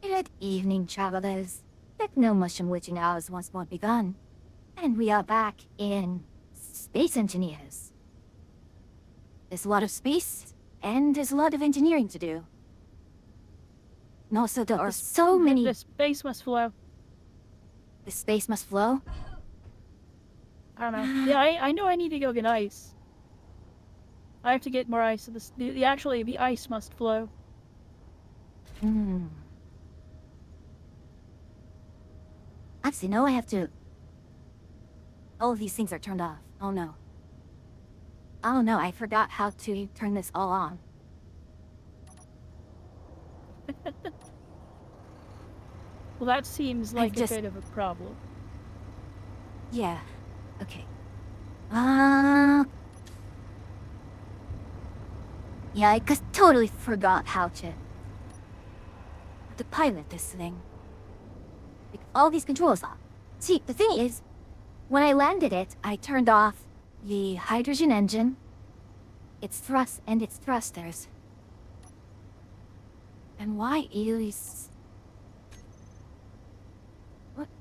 Good evening, travelers. Techno mushroom witching hours once more begun, and we are back in Space Engineers. There's a lot of space, and there's a lot of engineering to do. And also, there are so many. The space must flow. The space must flow? I don't know. Yeah, I know I need to go get ice. I have to get more ice. So the ice must flow. Actually, no, I have to. All of these things are turned off. Oh no. Oh no, I forgot how to turn this all on. Well, that seems like a bit of a problem. Yeah. Okay. Yeah, I just totally forgot how to pilot this thing. Like, all these controls off. See, the thing is, when I landed it, I turned off the hydrogen engine, its thrust, and its thrusters. And why is...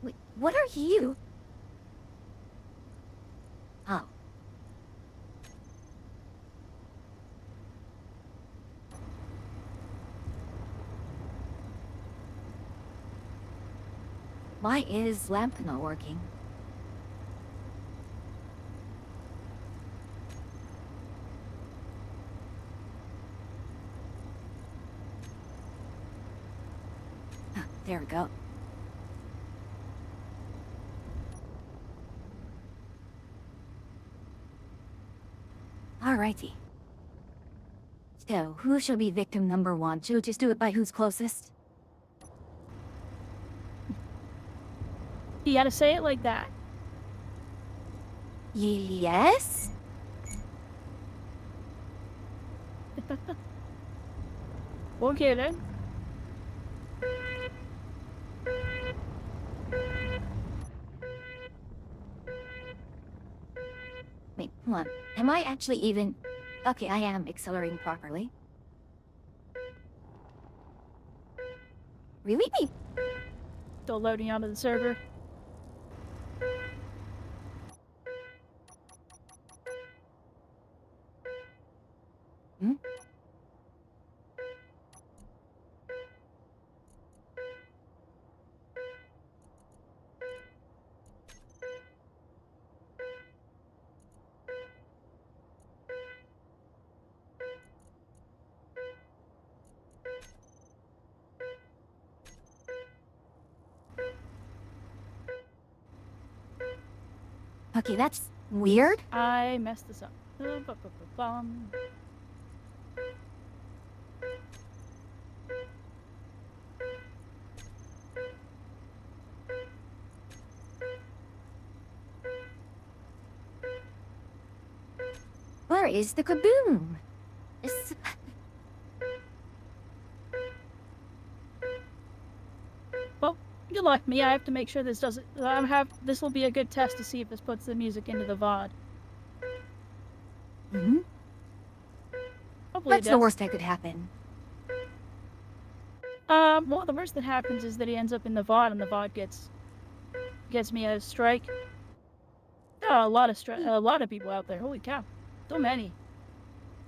Wait, what are you? Oh. Why is lamp not working? There we go. Alrighty. So, who shall be victim number one? Should we just do it by who's closest? You gotta say it like that. Yes? Okay then. Wait, hold on. Am I actually even... Okay, I am accelerating properly. Really? Still loading onto the server. Hmm? Okay, that's weird. I messed this up. Where is the kaboom? It's... Well, you like me. I have to make sure this doesn't. This will be a good test to see if this puts the music into the VOD. Mm-hmm. Hopefully What's the worst that could happen? Well, the worst that happens is that he ends up in the VOD, and the VOD gets me a strike. Oh, a lot of people out there. Holy cow, so many.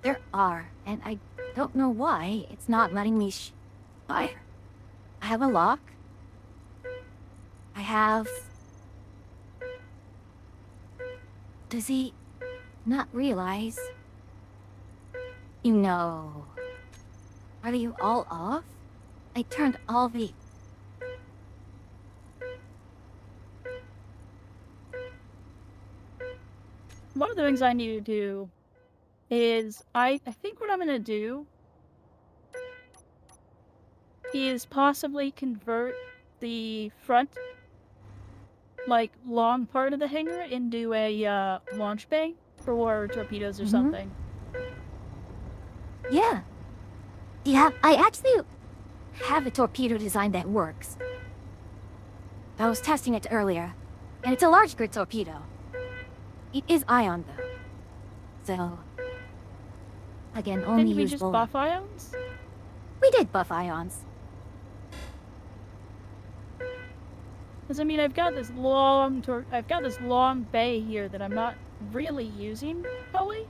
There are, and I don't know why it's not letting me fire. I have a lock. I have... Does he not realize? You know... Are you all off? I turned all the... One of the things I need to do is I think what I'm gonna do is possibly convert the front, like, long part of the hangar into a launch bay for torpedoes or something. Yeah. Yeah, I actually have a torpedo design that works. I was testing it earlier, and it's a large grid torpedo. It is ion though. So again, only Didn't we just usable. buff ions? We did buff ions. Because I mean, I've got this long bay here that I'm not really using fully.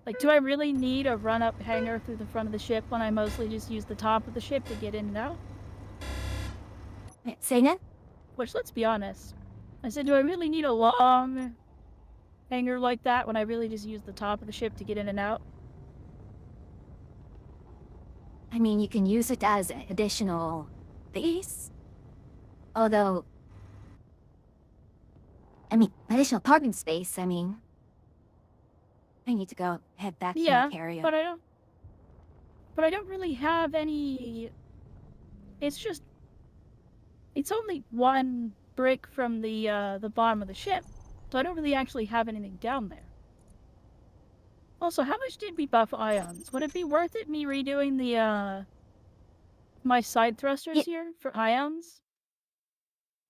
Like, do I really need a run-up hangar through the front of the ship when I mostly just use the top of the ship to get in and out? Say again? Which, let's be honest, I said, do I really need a long hangar like that when I really just use the top of the ship to get in and out? I mean, you can use it as additional base. Although, I mean, additional parking space, I mean. I need to go head back to Yeah, my carrier. but I don't really have any. It's only one brick from the bottom of the ship, so I don't really actually have anything down there. Also, how much did we buff ions? Would it be worth it me redoing the my side thrusters here for ions?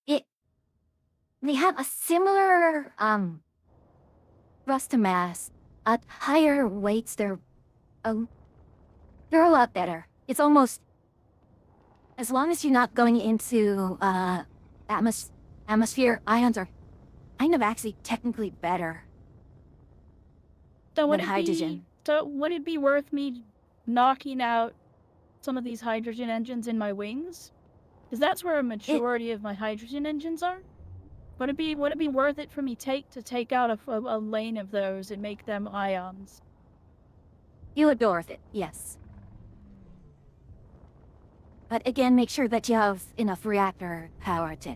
They have a similar, thrust to mass. At higher weights, they're a lot better. It's almost, as long as you're not going into, atmosphere, ions are kind of actually technically better So than hydrogen. Would it be worth me knocking out some of these hydrogen engines in my wings? Because that's where a majority of my hydrogen engines are. Would it be worth it for me to take out a lane of those and make them ions? You would go worth it, yes. But again, make sure that you have enough reactor power to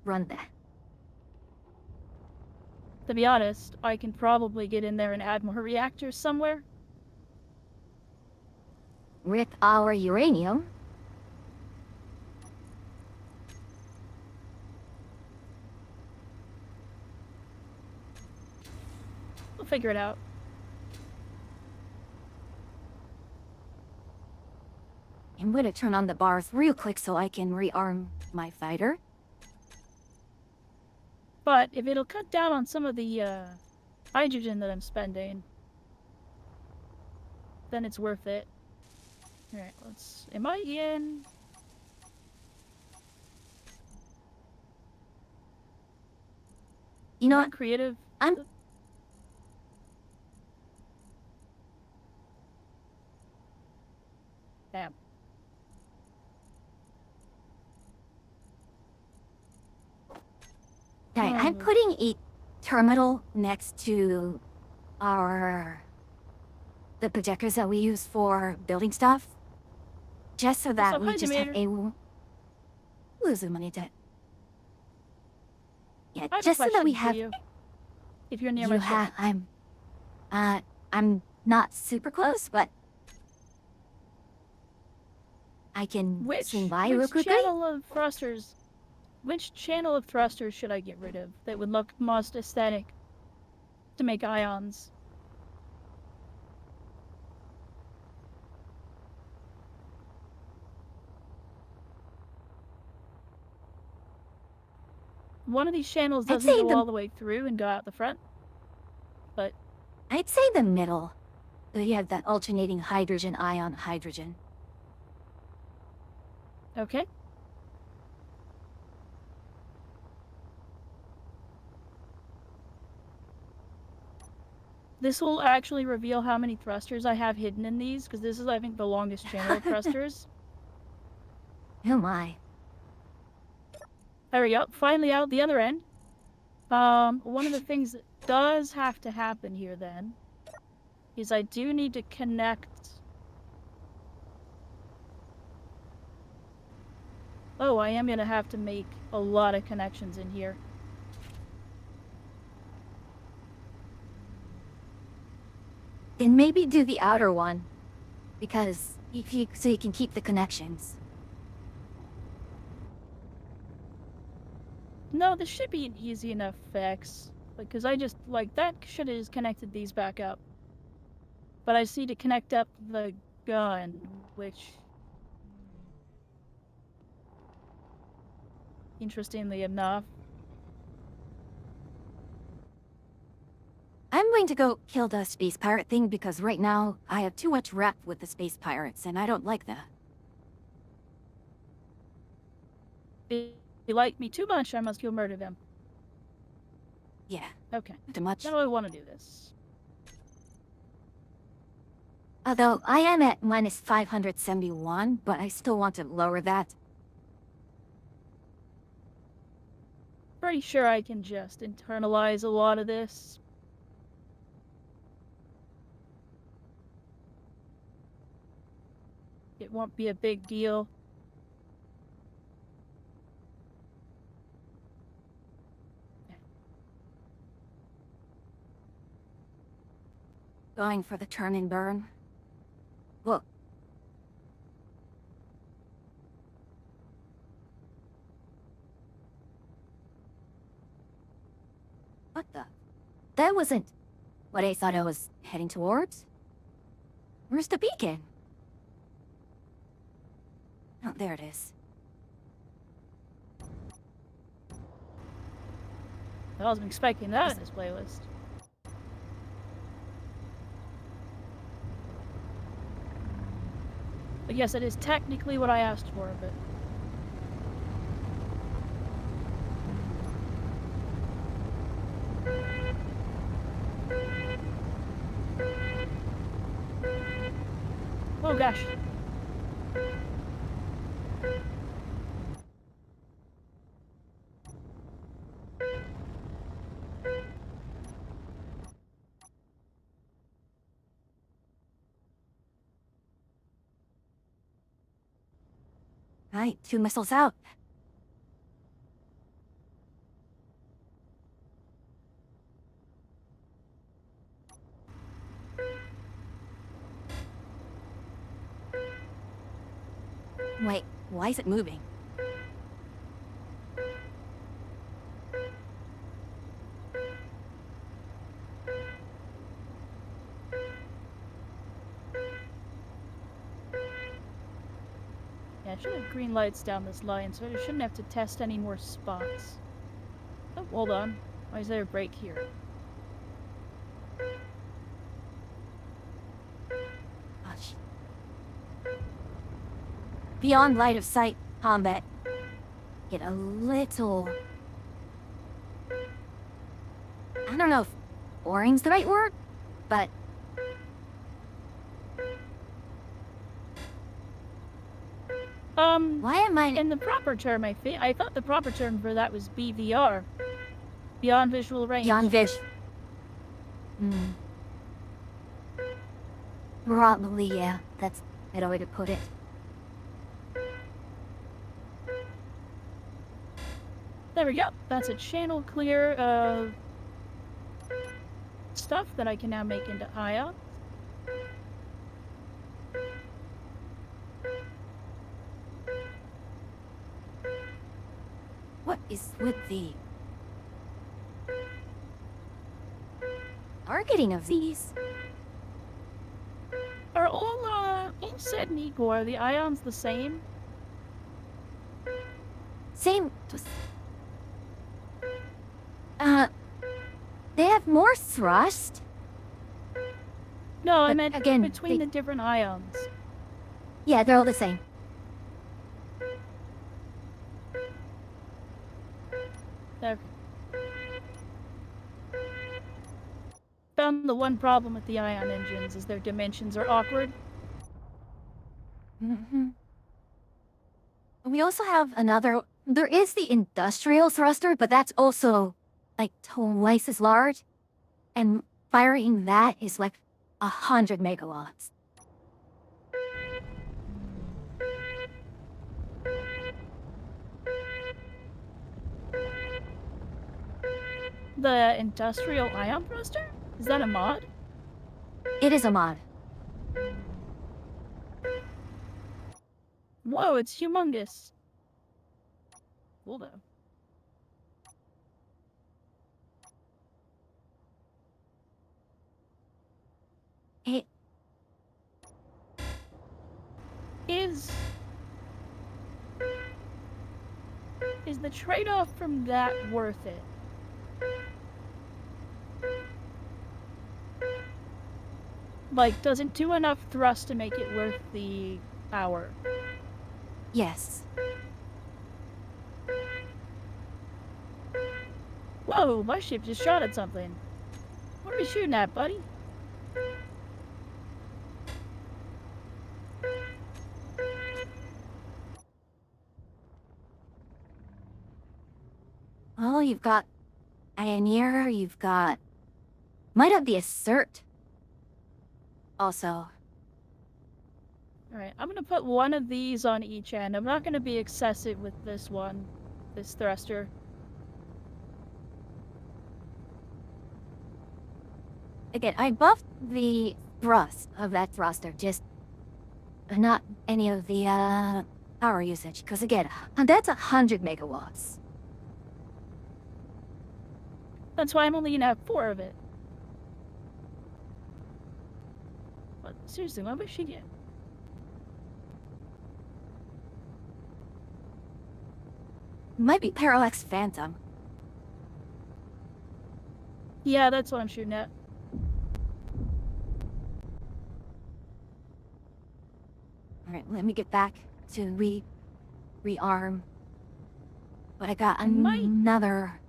run that. To be honest, I can probably get in there and add more reactors somewhere. With our uranium, We'll figure it out. I'm gonna turn on the bars real quick so I can rearm my fighter. But if it'll cut down on some of the hydrogen that I'm spending, then it's worth it. Alright, am I in? You know Am I what? creative? Damn. Okay, I'm putting a terminal next to the projectors that we use for building stuff. Just so that we just have a... We'll zoom on it. Yeah, I have just a so that we question have... for you, if you're near my ship. I'm not super close, but I can swing by real quickly. Which channel of thrusters should I get rid of that would look most aesthetic to make ions? One of these channels doesn't go all the way through and go out the front, but... I'd say the middle. You have that alternating hydrogen-ion hydrogen. Okay. This will actually reveal how many thrusters I have hidden in these, because this is, I think, the longest channel of thrusters. Oh my. There we go. Finally out the other end. One of the things that does have to happen here, then, is I do need to connect... Oh, I am going to have to make a lot of connections in here. Then maybe do the outer one, because so you can keep the connections. No, this should be an easy enough fix, because I just, like, that should have just connected these back up. But I just need to connect up the gun, which interestingly enough. I'm going to go kill the space pirate thing because right now I have too much rep with the space pirates and I don't like that. If you like me too much, I must go murder them. Yeah, Okay. too much. How do I want to do this? Although I am at minus 571, but I still want to lower that. Pretty sure I can just internalize a lot of this. It won't be a big deal. Going for the turn and burn. Look. What the? That wasn't what I thought I was heading towards. Where's the beacon? Oh, there it is. I wasn't expecting that in this playlist. But yes, it is technically what I asked for, but... Oh gosh. Right, 2 missiles out. Wait, why is it moving? Yeah, I should have green lights down this line, so I shouldn't have to test any more spots. Oh, hold on. Why is there a break here? Gosh. Beyond light of sight, combat. Get a little... I don't know if boring's the right word, but... Why am I... In the proper term, I thought the proper term for that was BVR. Beyond Visual Range. Beyond vision. Hmm. Probably, yeah. That's a better way to put it. There we go. That's a channel clear of stuff that I can now make into ions. What is with the... targeting of these? Are all Set and Igor, are the ions the same? Same... they have more thrust? No, I But meant again, between the different ions. Yeah, they're all the same. Okay. Found the one problem with the ion engines is their dimensions are awkward. Mm-hmm. We also have another... There is the industrial thruster, but that's also, like, twice as large. And firing that is like 100 megawatts. The industrial ion thruster? Is that a mod? It is a mod. Whoa, it's humongous. Cool though. It... Is Is the trade-off from that worth it? Like, does it do enough thrust to make it worth the hour? Yes. Whoa, my ship just shot at something. What are you shooting at, buddy? Oh, you've got Pioneer, you've got... Might have the Assert. Also. Alright, I'm gonna put one of these on each end. I'm not gonna be excessive with this one. This thruster. Again, I buffed the thrust of that thruster, just not any of the power usage. Because again, that's 100 megawatts. That's why I'm only gonna have 4 of it. But seriously, what was she get? Might be Parallax Phantom. Yeah, that's what I'm shooting at. Alright, let me get back to rearm. But I got Might- another...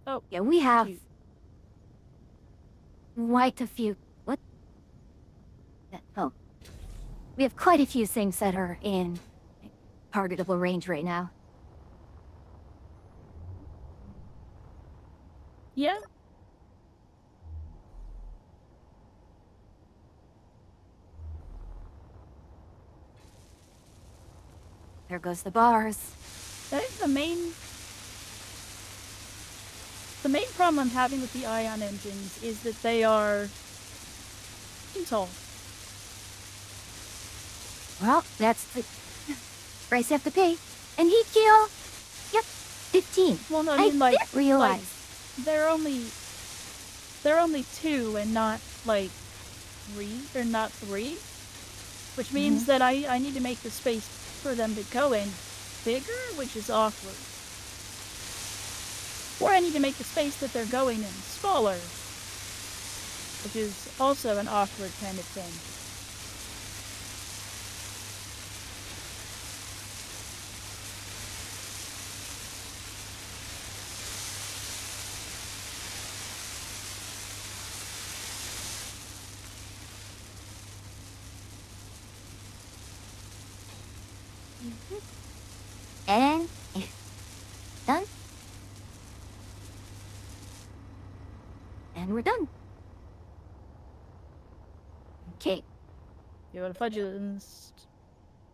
Oh, Yeah, we have shoot. quite a few... What? Oh. We have quite a few things that are in targetable range right now. Yeah? There goes the bars. That is the main... The main problem I'm having with the ion engines is that they are too tall. Well, that's the price you have to pay. And heat kill? Yep, 15. Well, no, I I mean, like, didn't realize. they're only 2 and not like 3 or not 3, which means that I need to make the space for them to go in bigger, which is awkward. Or I need to make the space that they're going in smaller, which is also an awkward kind of thing. And done. And we're done. Okay. You want to fudge this?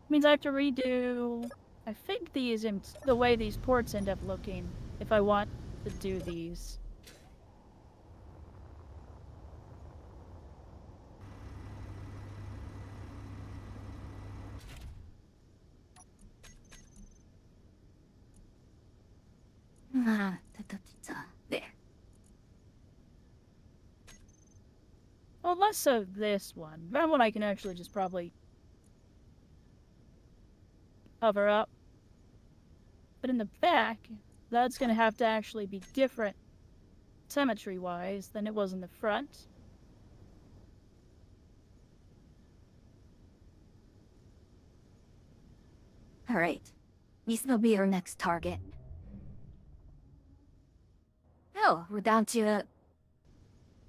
Means I have to redo. I think these and the way these ports end up looking if I want to do these. There. Well, less so this one. That one I can actually just probably cover up. But in the back, that's going to have to actually be different symmetry-wise than it was in the front. Alright. This will be our next target. Oh, we're down to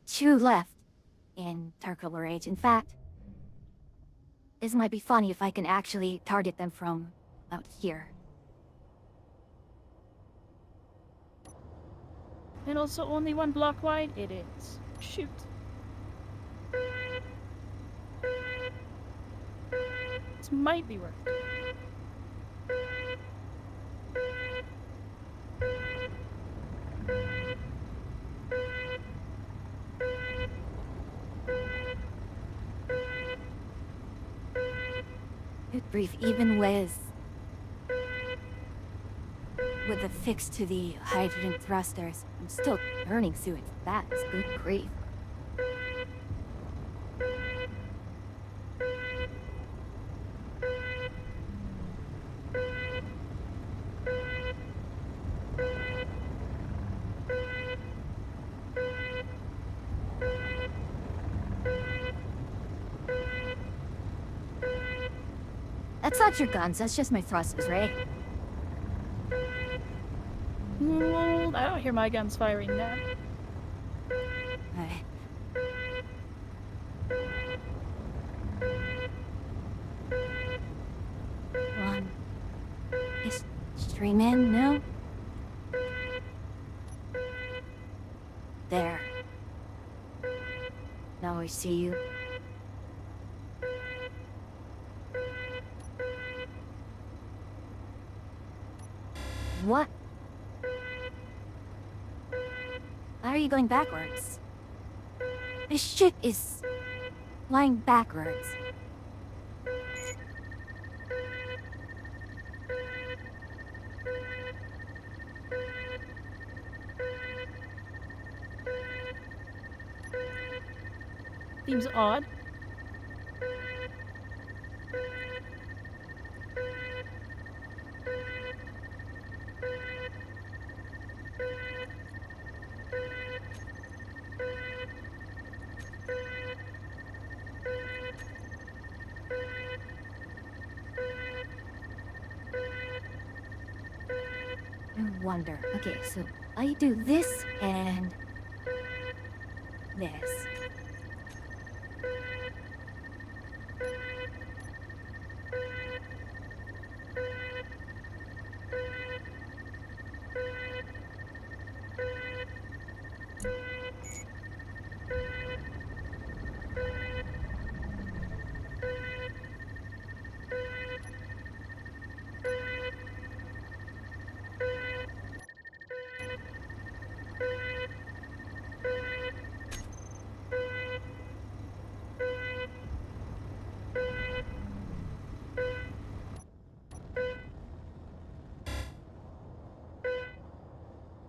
2 left in targetable range. In fact, this might be funny if I can actually target them from out here. And also only 1 block wide? It is. Shoot. This might be worth it. brief even with the fix to the hydrogen thrusters. I'm still burning through it fast. Good grief. That's not your guns, that's just my thrusters, right? Well, I don't hear my guns firing now. Alright. One. Is stream in now? There. Now I see you. What? Why are you going backwards? This ship is flying backwards. Seems odd. I wonder. Okay, so I do this and this.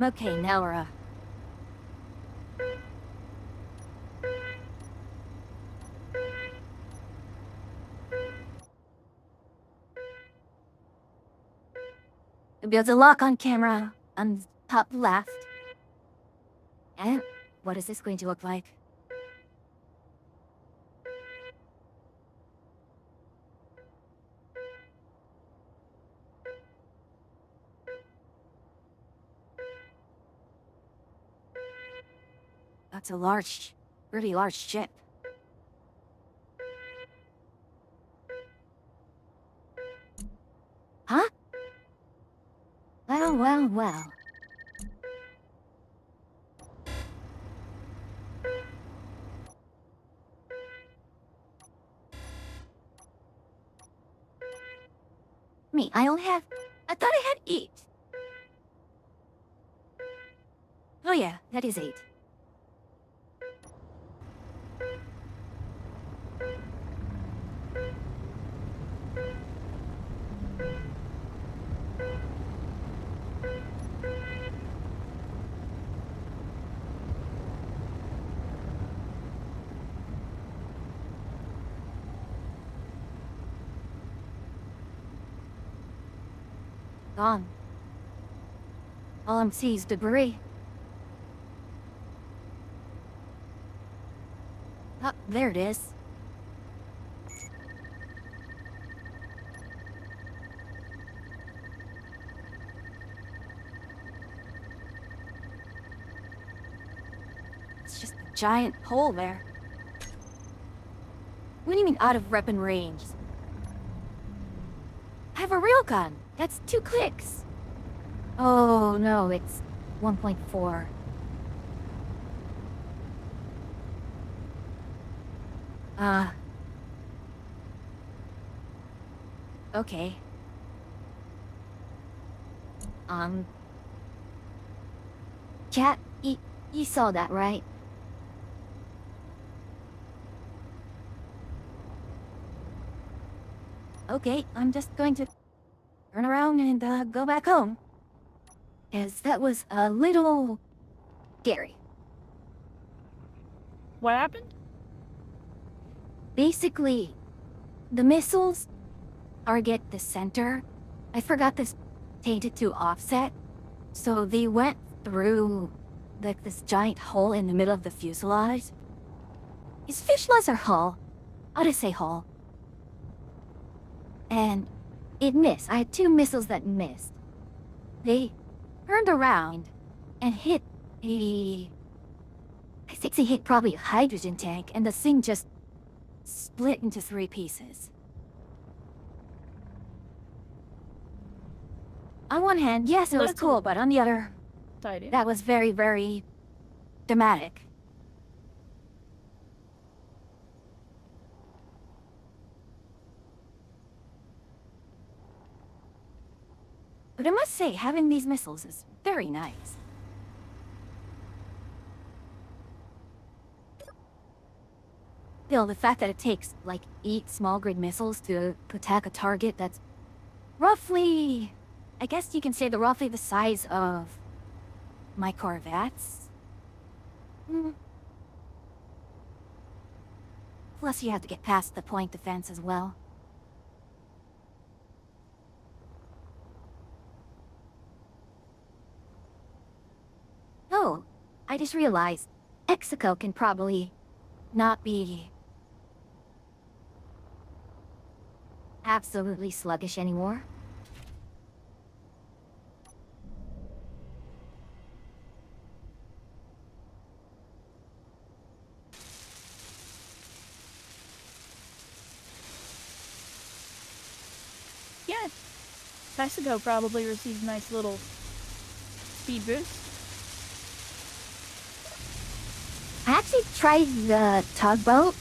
Okay, now we're There's a lock on camera on top left. And what is this going to look like? That's a really large ship. Huh? Well. I thought I had 8. Oh yeah, that is 8. Gone. All I'm seeing is debris. Oh, there it is. It's just a giant hole there. What do you mean out of weapon range? I have a real gun. That's 2 clicks. Oh no, it's 1.4. Okay. Cat, you saw that, right? okay, I'm just going to turn around and go back home. As that was a little scary. What happened? Basically, the missiles target the center. I forgot this tainted to offset. So they went through like this giant hole in the middle of the fuselage. Is fishless or hull? I'll just say hull. And it missed. I had two missiles that missed. They turned around and hit I think they hit probably a hydrogen tank, and the thing just split into 3 pieces. On one hand, yes, it was That's a- cool, but on the other, Tidy. that was very, very dramatic. But I must say, having these missiles is very nice. Still, the fact that it takes, like, 8 small grid missiles to attack a target that's roughly... I guess you can say they're roughly the size of my Corvettes. Plus, you have to get past the point defense as well. Oh, I just realized Execo can probably not be absolutely sluggish anymore. Yeah. Mexico probably received a nice little speed boost. I actually tried the tugboat,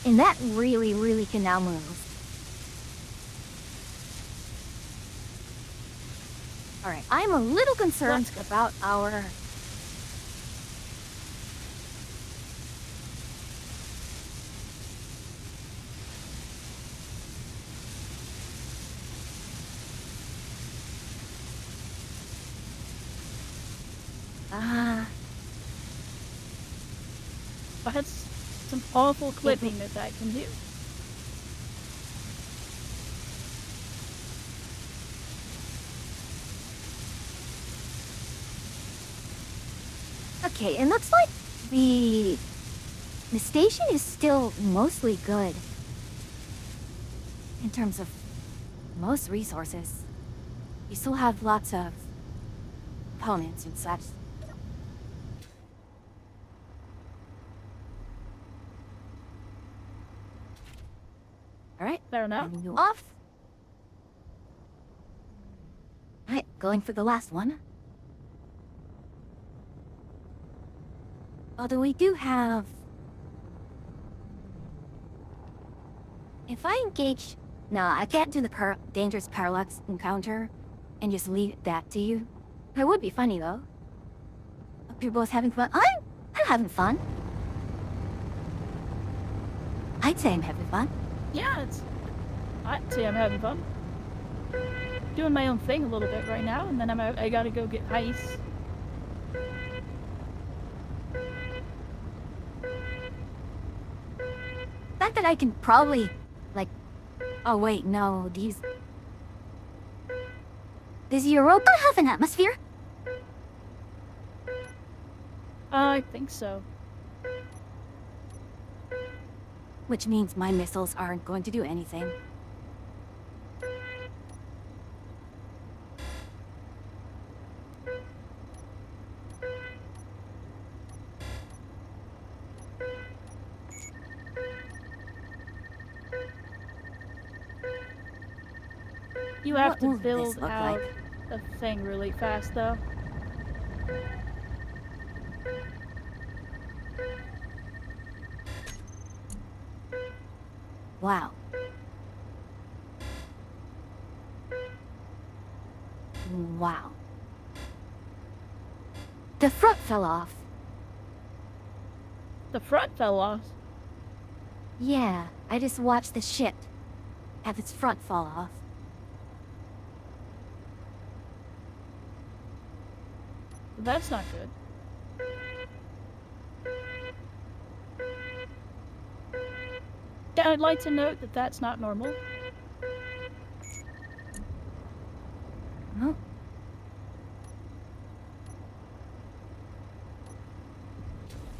and that really can now move. Alright, I'm a little concerned about our... That's some awful clipping that can do. Okay, it looks like the station is still mostly good. In terms of most resources. You still have lots of opponents and such. Alright, Fair enough. you off. Alright, going for the last one. Although we do have... If I engage... No, I can't do the dangerous parallax encounter and just leave that to you. It would be funny, though. Hope you're both having fun. I'm having fun. I'd say I'm having fun. Yeah, I'd say I'm having fun. Doing my own thing a little bit right now, and then I gotta go get ice. The fact that I can probably, like... Oh, wait, no, these... Does Europa have an atmosphere? I think so. Which means my missiles aren't going to do anything. You have What to will this build look out like? the thing really fast, though. Wow. Wow. The front fell off. The front fell off. Yeah, I just watched the ship have its front fall off. That's not good. Yeah, I'd like to note that that's not normal. Oh.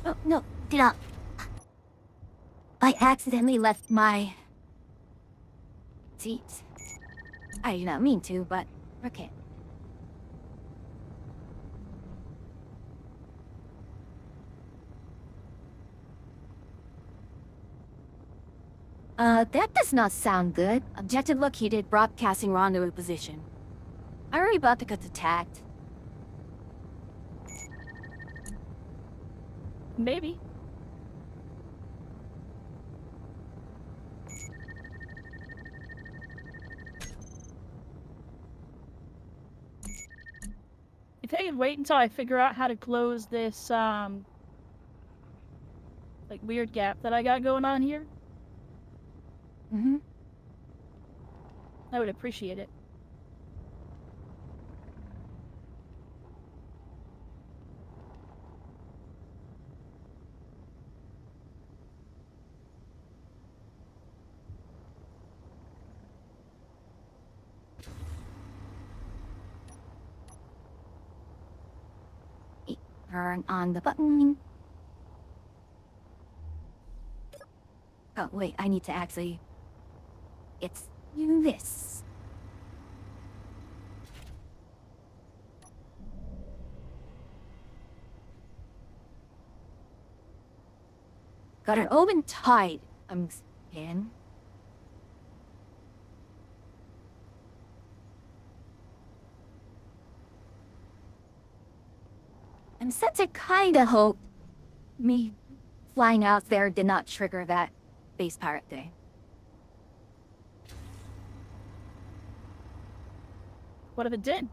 Oh, no, did not. I accidentally left my seat. I did not mean to, but okay. That does not sound good. Objective located, broadcasting rendezvous position. Are we about to get attacked? Maybe. If I could wait until I figure out how to close this, like, weird gap that I got going on here, Mm-hmm. I would appreciate it. Turn on the button. Oh, wait, I need to actually... It's this. Got it open tight. I'm in. I'm set to kinda hope me flying out there did not trigger that base pirate thing. What if it did?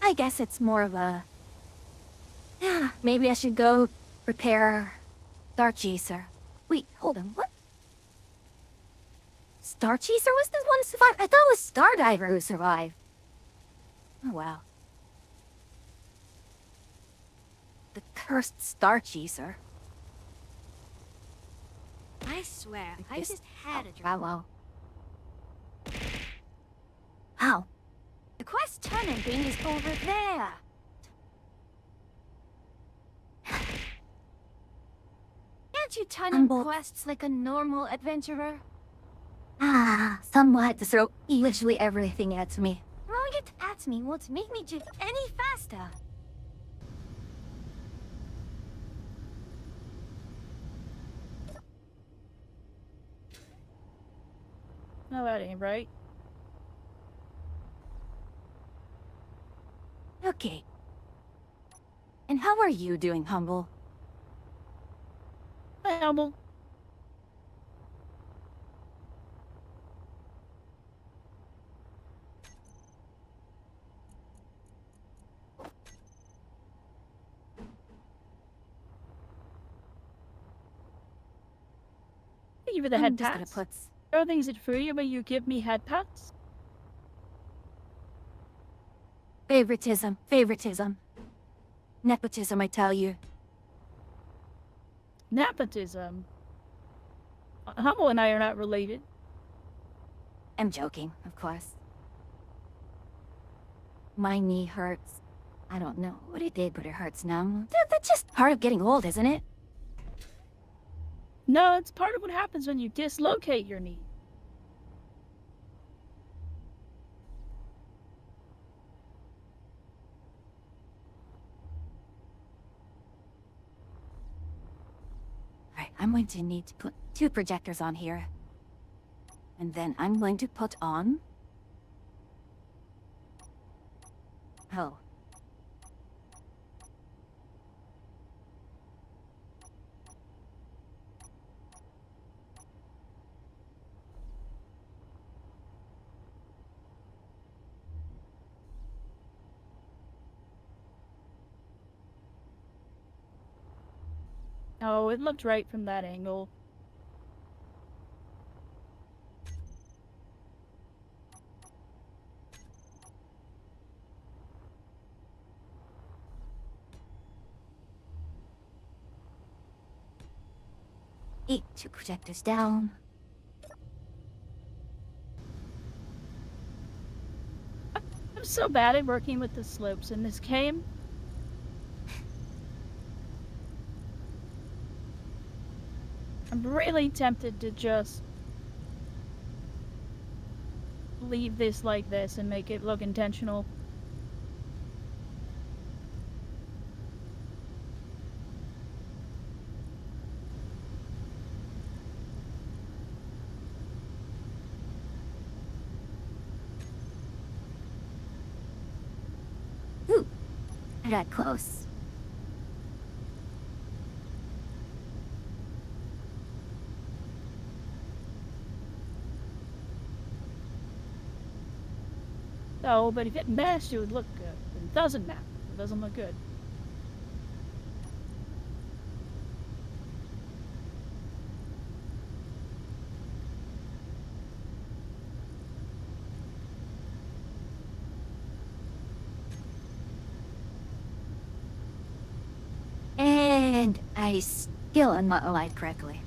I guess it's more of a... Yeah, maybe I should go repair Star Chaser. Wait, hold on, what? Star Chaser was the one who survived? I thought it was Stardiver who survived. Oh, wow. The cursed Star Chaser. I swear, I This- just had a dream. Wow, wow. How? The quest turning thing is over there. Can't you turn in Humble. quests like a normal adventurer? Someone had to throw literally everything at me. Throwing it at me won't make me drift any faster. No, that ain't right. Okay. And how are you doing, Humble? Hi, Humble. Thank you for the I'm head just gonna pats. put... Are things that for you when you give me head pats? Favoritism. Favoritism. Nepotism, I tell you. Nepotism. Humble and I are not related. I'm joking, of course. My knee hurts. I don't know what it did, but it hurts now. That's just part of getting old, isn't it? No, it's part of what happens when you dislocate your knee. Alright, I'm going to need to put 2 projectors on here. And then I'm going to put on... Oh. Oh, it looked right from that angle. Two projectors down. I'm so bad at working with the slopes in this game. I'm really tempted to just leave this like this and make it look intentional. Ooh, that close. Oh, but if it meshed, it would look good. It doesn't matter. It doesn't look good. And I still am not aligned correctly.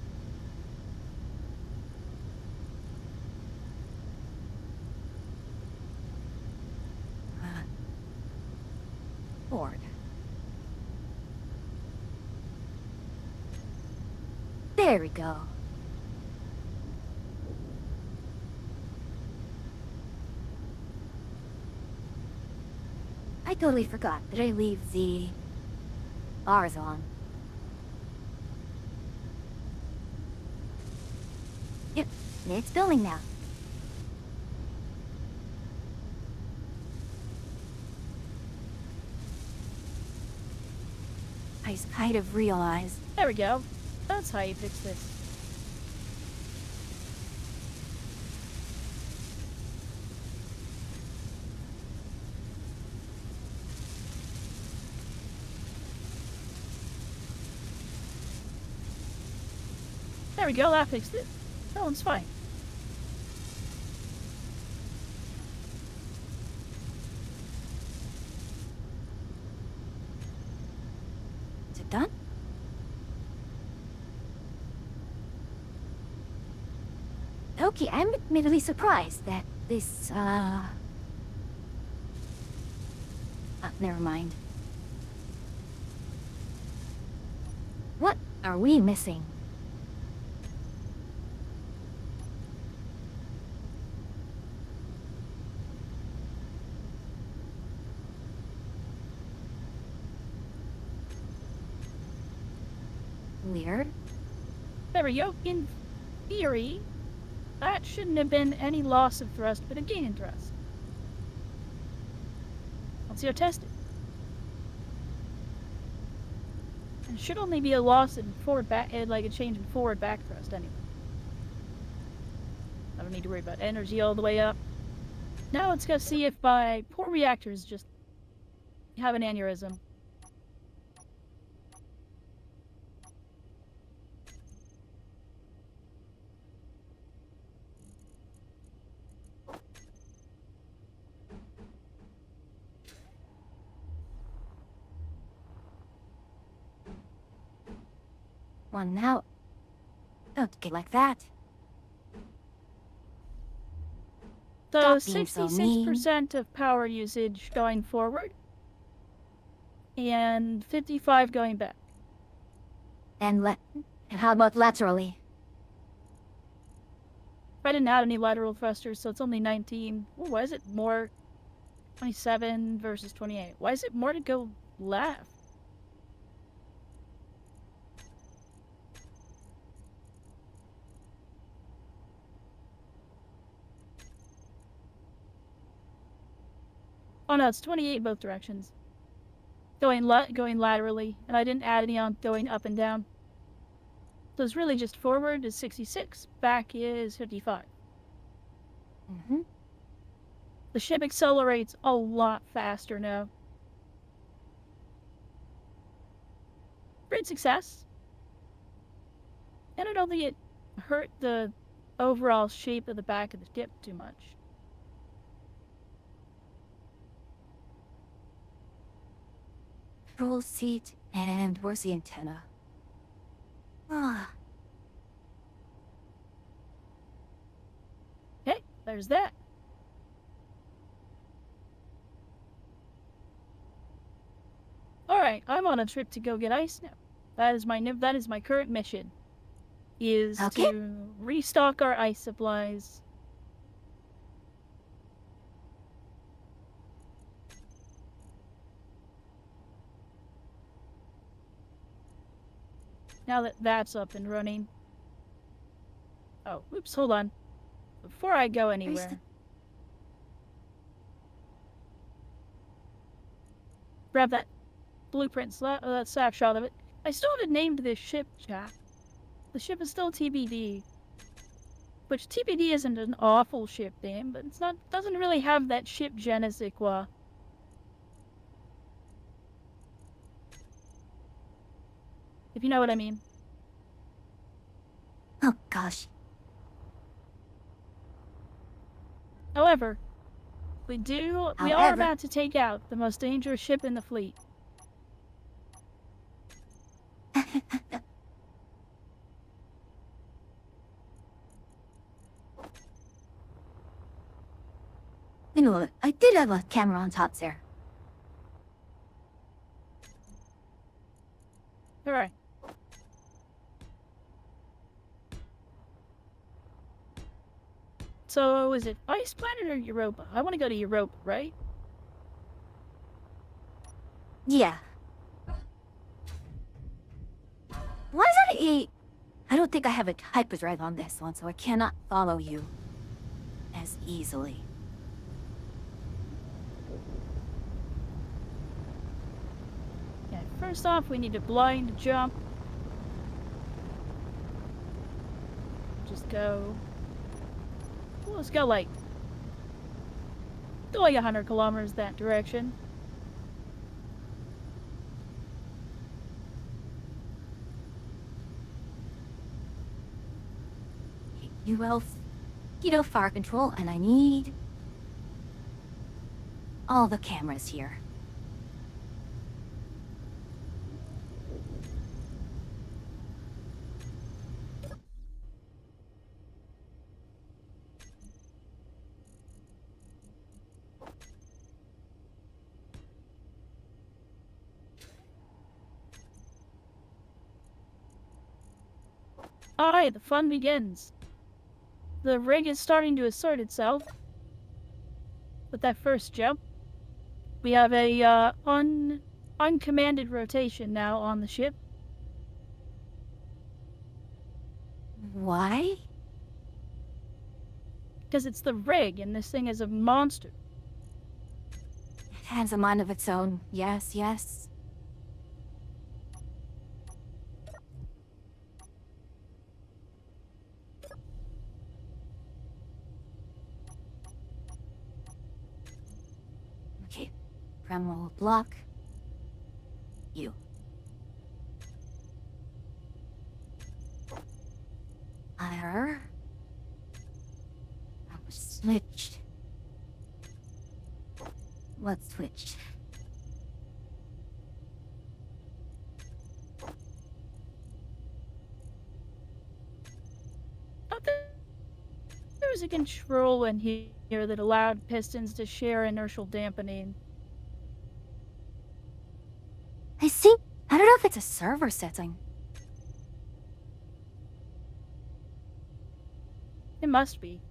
Forward. There we go. I totally forgot. Did I leave the bars on? Yep, it's building now. I kind of realized. There we go. That's how you fix this. There we go, that fixed it. That one's fine. Is it done? Okay, I'm admittedly surprised that this, never mind. What are we missing? Weird. There we go. In theory, that shouldn't have been any loss of thrust, but a gain in thrust. Let's go test it. It should only be a loss in forward back, like a change in forward back thrust anyway. I don't need to worry about energy all the way up. Now let's go see if my poor reactors just have an aneurysm. Well, now. Don't get like that. So Stop being so mean. 66% of power usage going forward, and 55 going back. And how about laterally? I didn't add any lateral thrusters, so it's only 19. Ooh, why is it more? 27 versus 28. Why is it more to go left? Oh no, it's 28 in both directions. Going laterally, and I didn't add any on going up and down. So it's really just forward is 66, back is 55. Mm-hmm. The ship accelerates a lot faster now. Great success. And I don't think it hurt the overall shape of the back of the ship too much. Control seat, and where's the antenna? Ah, Okay, there's that. Alright, I'm on a trip to go get ice now. That is my current mission. Is Okay. to restock our ice supplies. Now that that's up and running. Oh, oops, hold on. Before I go anywhere, grab that blueprint snapshot of it. I still haven't named this ship, chat. The ship is still TBD. Which TBD isn't an awful ship name, but doesn't really have that ship je ne sais quoi. If you know what I mean. Oh gosh. However, we are However. about to take out the most dangerous ship in the fleet. You know, I did have a camera on top there. Alright. So, is it Ice Planet or Europa? I want to go to Europa, right? Yeah. Why is that a... I don't think I have a hyperdrive on this one, so I cannot follow you as easily. Yeah, first off, we need to blind jump. Just go... Well, let's go like 100 kilometers that direction. Keto fire control, and I need all the cameras here. Alright, the fun begins. The rig is starting to assert itself. With that first jump, we have a uncommanded rotation now on the ship. Why? Because it's the rig, and this thing is a monster. It has a mind of its own. Yes, yes. Okay. Primal block. You. Fire. Switched. What switched? Thought there was a control in here that allowed pistons to share inertial dampening. I see. I don't know if it's a server setting. It must be.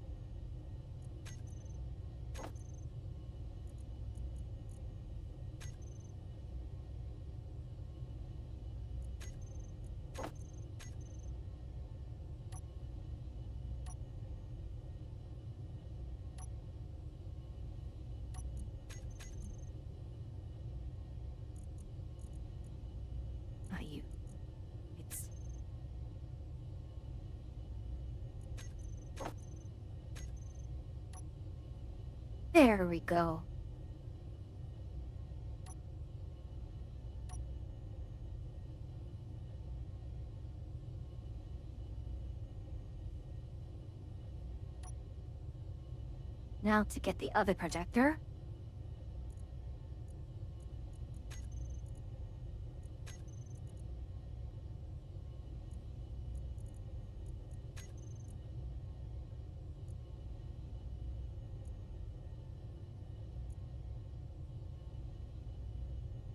Not you. It's... There we go. Now to get the other projector.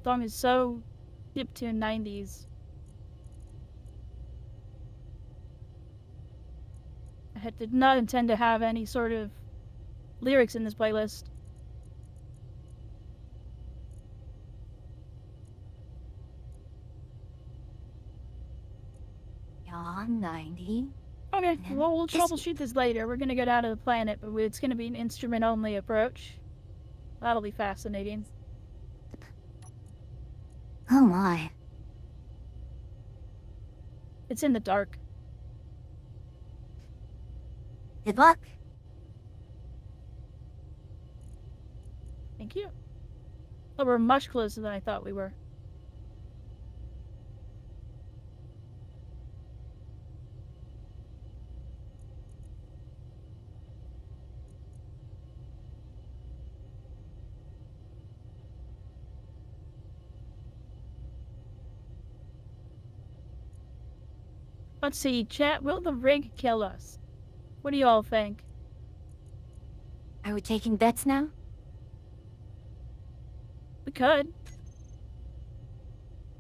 Song is so chiptune 90s. Did not intend to have any sort of lyrics in this playlist. Yeah, 90. Okay, Yeah. well, we'll This- troubleshoot this later. We're gonna get out of the planet, but it's gonna be an instrument-only approach. That'll be fascinating. Oh my. It's in the dark. Good luck. Thank you. Oh, we're much closer than I thought we were. Let's see, chat, will the rig kill us? What do you all think? Are we taking bets now? We could.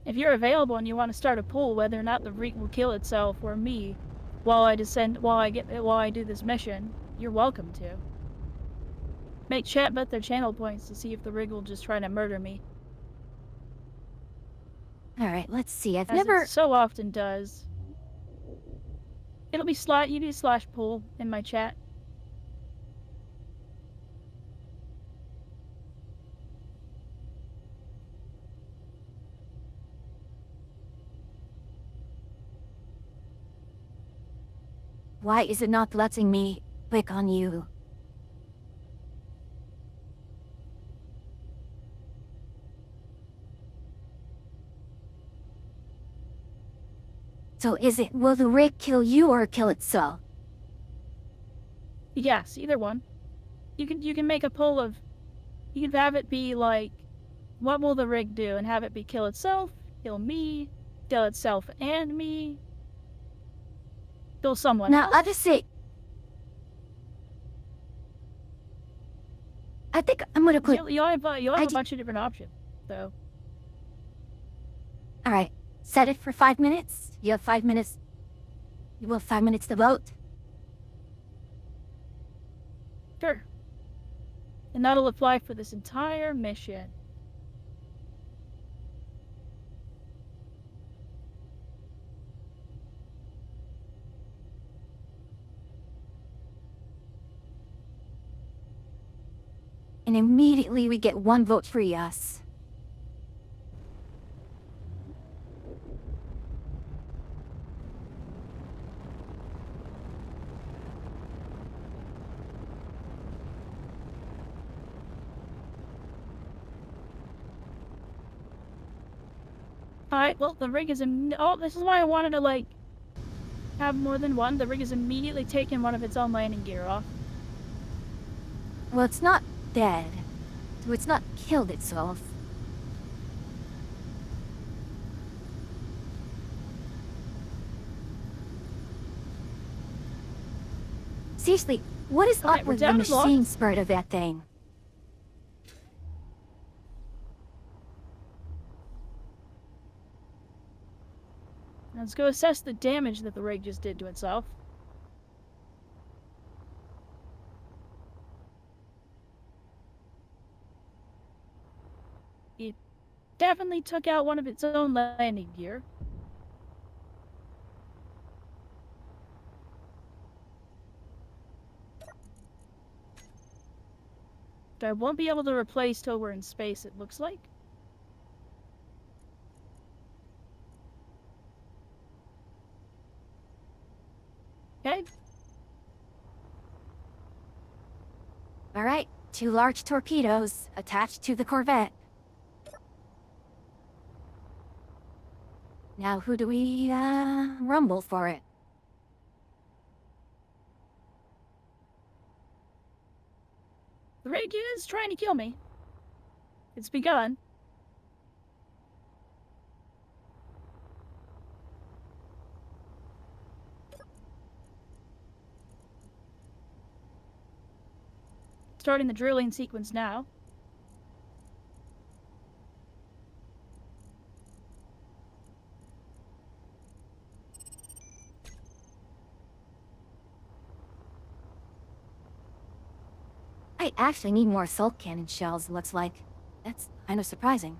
If you're available and you want to start a poll whether or not the rig will kill itself or me while I do this mission, you're welcome to. Make chat bet their channel points to see if the rig will just try to murder me. Alright, let's see. I've As never. it so often does. It'll be you do slash poll in my chat. Why is it not letting me click on you? So is it, will the rig kill you or kill itself? Yes, either one. You can make a poll of, you can have it be like, what will the rig do, and have it be kill itself, kill me, kill itself and me, kill someone Now, else. I'll just say. I think I'm gonna put. You'll have a I bunch of different options, so. Alright, set it for 5 minutes. You have 5 minutes. You will have 5 minutes to vote. Sure. And that'll apply for this entire mission. And immediately we get 1 vote for yes. Alright, well, the rig is oh, this is why I wanted to, like, have more than one. The rig is immediately taking one of its own landing gear off. Well, it's not dead. So it's not killed itself. Seriously, what is Okay, up we're with the down to machine lots. spirit of that thing? Let's go assess the damage that the rig just did to itself. It definitely took out one of its own landing gear. But I won't be able to replace till we're in space, it looks like. Okay. Alright, 2 large torpedoes attached to the Corvette. Now who do we, rumble for it? The rig is trying to kill me. It's begun. Starting the drilling sequence now. I actually need more assault cannon shells, looks like. That's kind of surprising.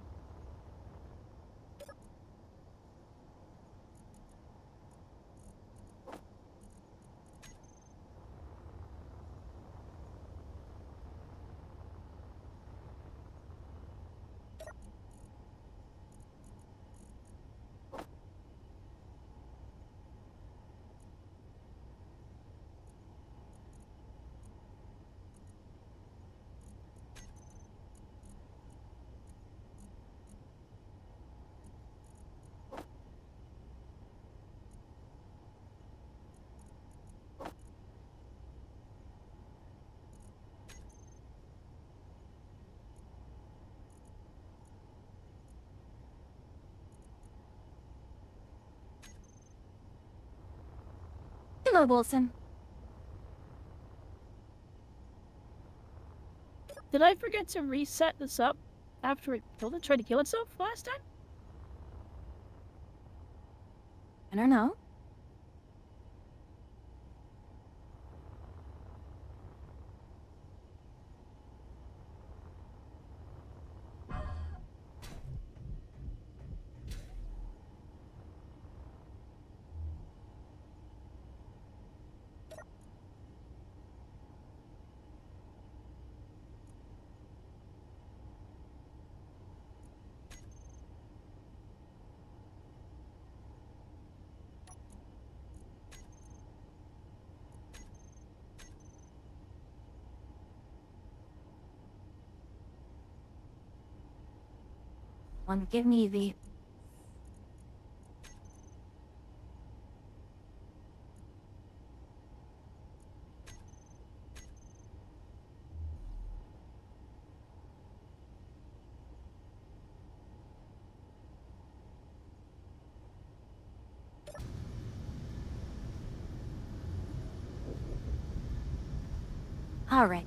Hello, Wilson. Did I forget to reset this up after it tried to kill itself last time? I don't know. Give me the... All right.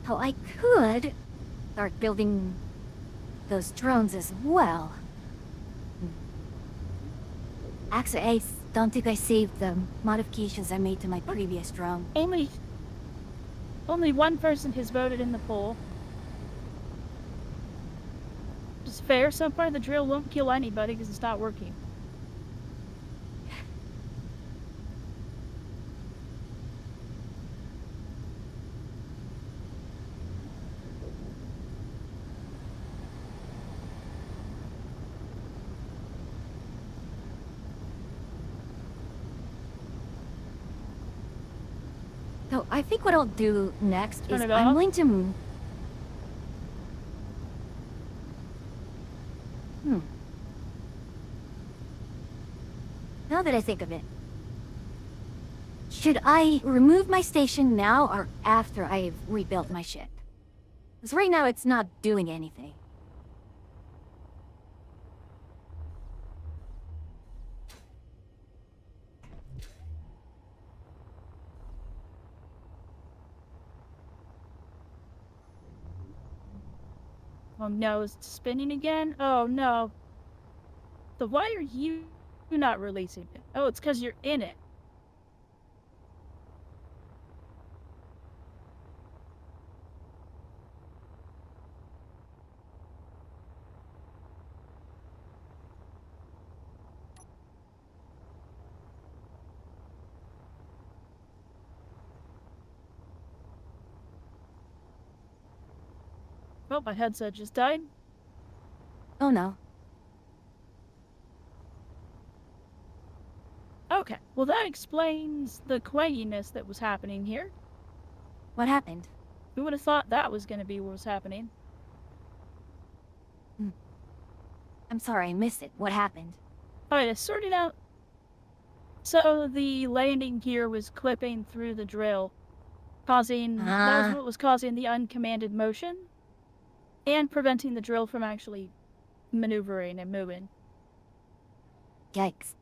Oh, I could start building those drones as well. Actually, I don't think I saved the modifications I made to my previous drone. Only one person has voted in the poll. It's fair. So far, the drill won't kill anybody because it's not working. So I think what I'll do next Turn is it I'm off. going to... Now that I think of it, should I remove my station now or after I've rebuilt my ship? Because right now it's not doing anything. Oh no, is it spinning again? Oh no. So why are you not releasing it? Oh, it's because you're in it. Oh, my headset just died. Oh no. Oh, Okay, well that explains the quagginess that was happening here. What happened? Who would have thought that was going to be what was happening? I'm sorry, I missed it. What happened? Alright, I sorted out. So the landing gear was clipping through the drill, causing that was Ah. what was causing the uncommanded motion and preventing the drill from actually maneuvering and moving. Yikes.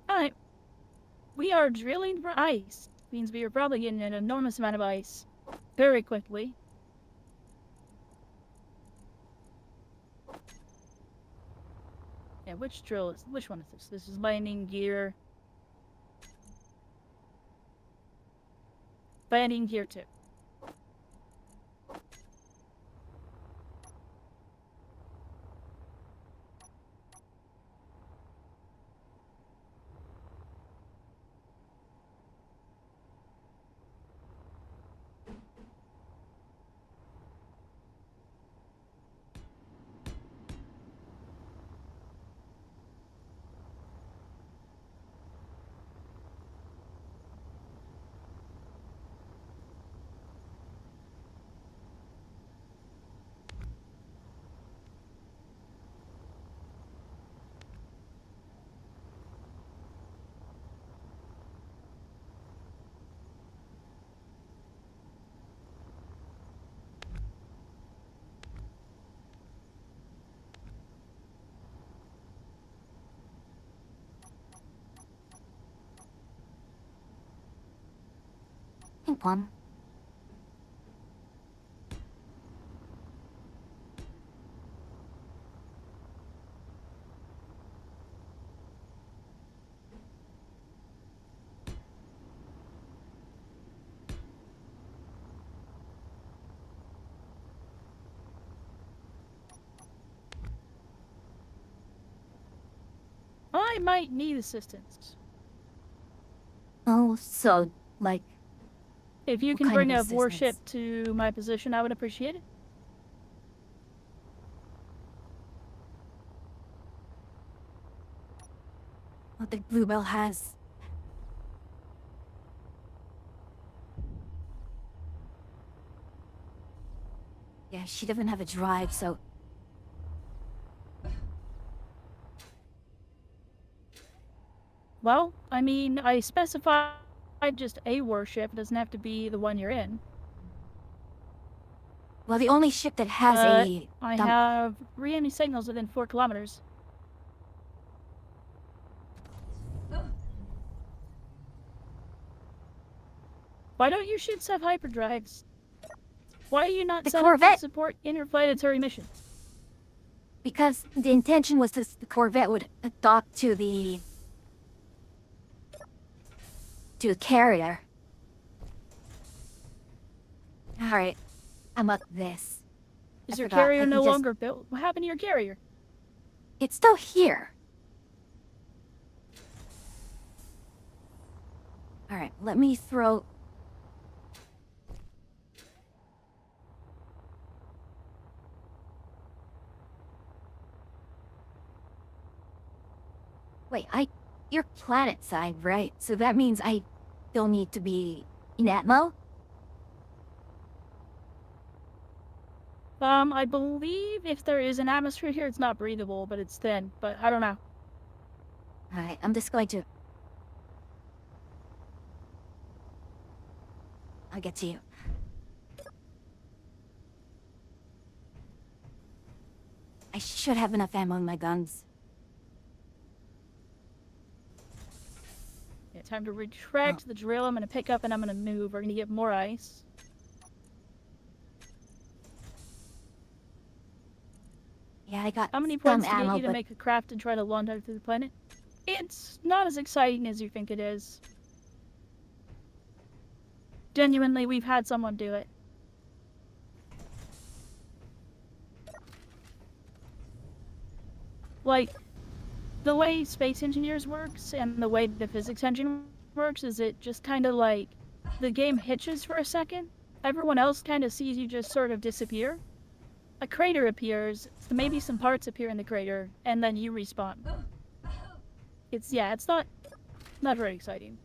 Alright, we are drilling for ice. Means we are probably getting an enormous amount of ice very quickly. Yeah, which one is this? This is landing gear. Landing gear 2. Ping pong. I might need assistance. Oh, so, like, If you What can kind bring of a warship assistance? to my position, I would appreciate it. what the Bluebell has. Yeah, she doesn't have a drive, so Well, I mean, I specified just a warship. It doesn't have to be the one you're in. well, the only ship that has But a I dump. have re-enemy signals within 4 kilometers. Why don't your ships have hyperdrives? Why are you not The set up Corvette- to support interplanetary missions? Because the intention was this, the Corvette would dock to the carrier. Alright, I'm up this. Is I your forgot, I carrier can no just- longer built? What happened to your carrier? It's still here. Alright, let me throw... Wait, you're planet side, right? So that means I still need to be in Atmo? I believe if there is an atmosphere here, it's not breathable, but it's thin. But I don't know. Alright, I'm just going to... I'll get to you. I should have enough ammo in my guns. Yeah, time to retract the drill. I'm gonna pick up and I'm gonna move. We're gonna get more ice. Yeah, I got How many some points to ammo, get you to but make a craft and try to launch out through the planet? It's not as exciting as you think it is. Genuinely, we've had someone do it. Like, the way Space Engineers works and the way the physics engine works is it just kind of like the game hitches for a second. Everyone else kind of sees you just sort of disappear. A crater appears, so maybe some parts appear in the crater, and then you respawn. It's not very exciting.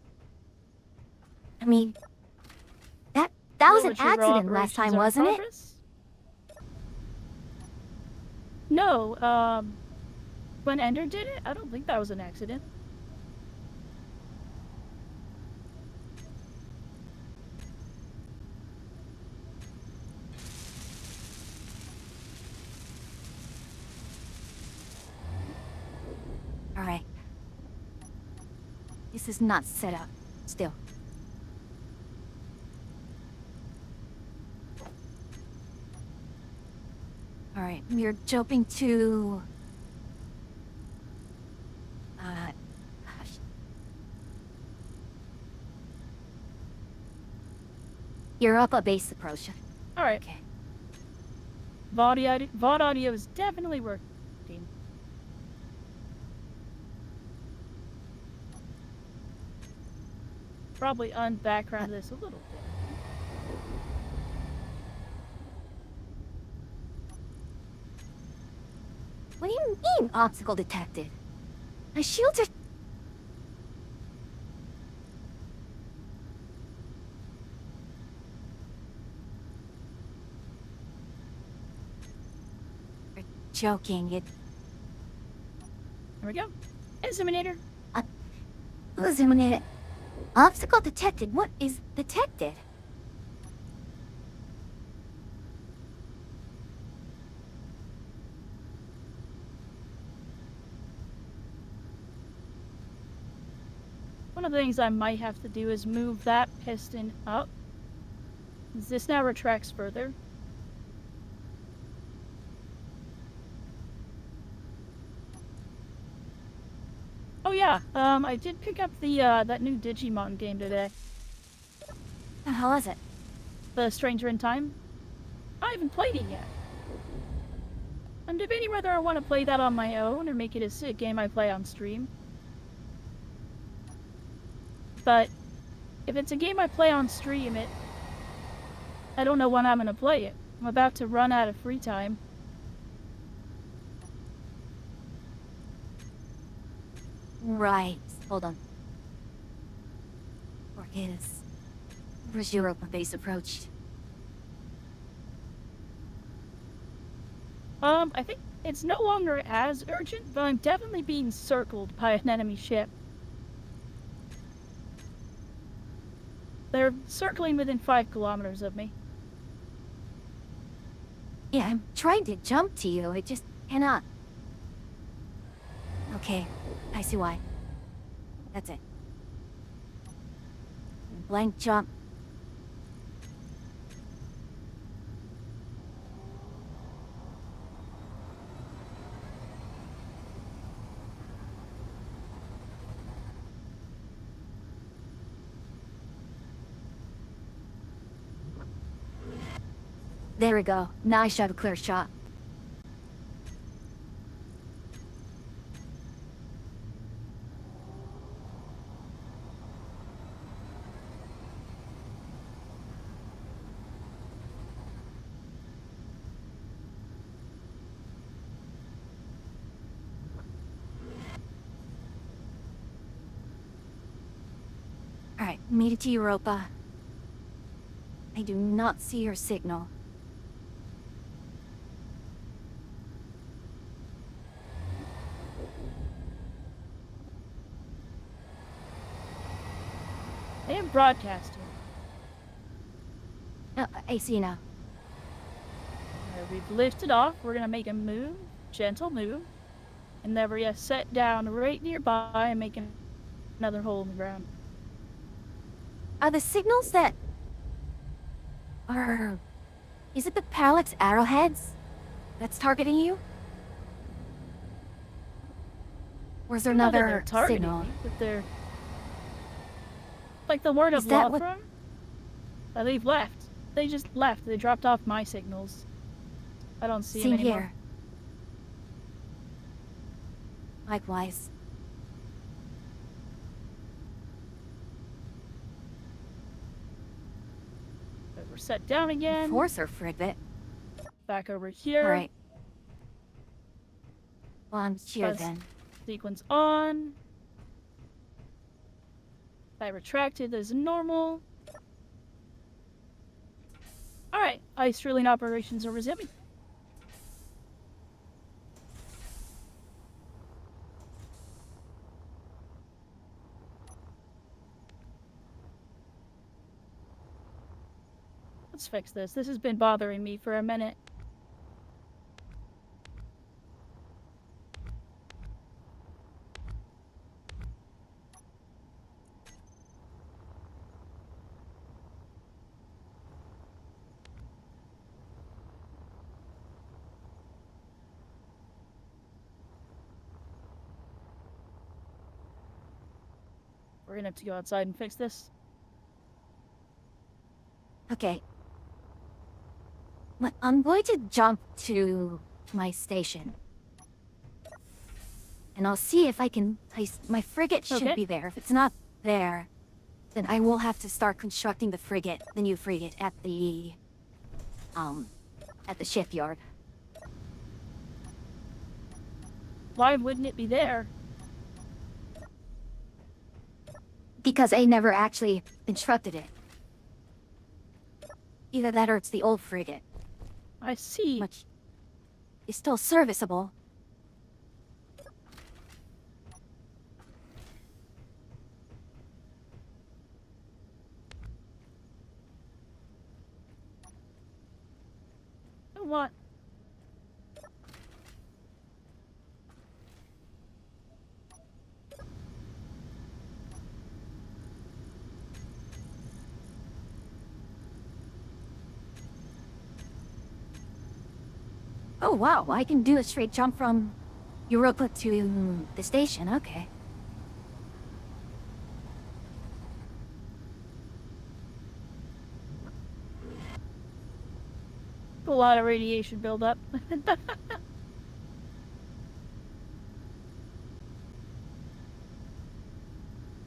I mean, that was an What your accident last time, operations are in wasn't it? progress? No, when Ender did it, I don't think that was an accident. All right. This is not set up. Still. All right, we're jumping to... gosh. Europa base approach. Alright. Okay. VOD audio is definitely working. Probably unbackground this a little bit. What do you mean, obstacle detected? My shields are... You're joking. It... There we go. Inseminator. Illuminated. Obstacle detected. What is detected? One of the things I might have to do is move that piston up. This now retracts further. Oh yeah, I did pick up the that new Digimon game today. The hell is it? The Stranger in Time. I haven't played it yet. I'm debating whether I want to play that on my own or make it a sick game I play on stream. But if it's a game I play on stream, I don't know when I'm gonna play it. I'm about to run out of free time. Right. Hold on. Orcus. Where's Europa base approach? I think it's no longer as urgent, but I'm definitely being circled by an enemy ship. They're circling within 5 kilometers of me. Yeah, I'm trying to jump to you. I just cannot. Okay, I see why. That's it. Blank jump. There we go. Now I should have a clear shot. Alright, made it to Europa. I do not see your signal. I am broadcasting. No, I see now. We've lifted off. We're gonna make a move, gentle move, and then we're gonna set down right nearby and make another hole in the ground. Are the signals that... are... Is it the Parallax arrowheads that's targeting you? Or is there Not that they're another targeting signal? me, but they're like the word Is of that what- Lothron. They've left. They just left. They dropped off my signals. I don't see them Same anymore. here. Likewise. But we're set down again. Enforcer frigate. Back over here. Alright. Well, I'm here Buzz. then. Sequence on. I retracted as normal. Alright, ice drilling operations are resuming. Let's fix this. This has been bothering me for a minute. We're gonna have to go outside and fix this. Okay. I'm going to jump to my station. And I'll see if I can place... My frigate should Okay. be there. If it's not there, then I will have to start constructing the frigate, the new frigate, at the shipyard. Why wouldn't it be there? Because I never actually constructed it. Either that or it's the old frigate, I see. which is still serviceable. What? Oh wow, I can do a straight jump from Europa to the station, okay. A lot of radiation buildup.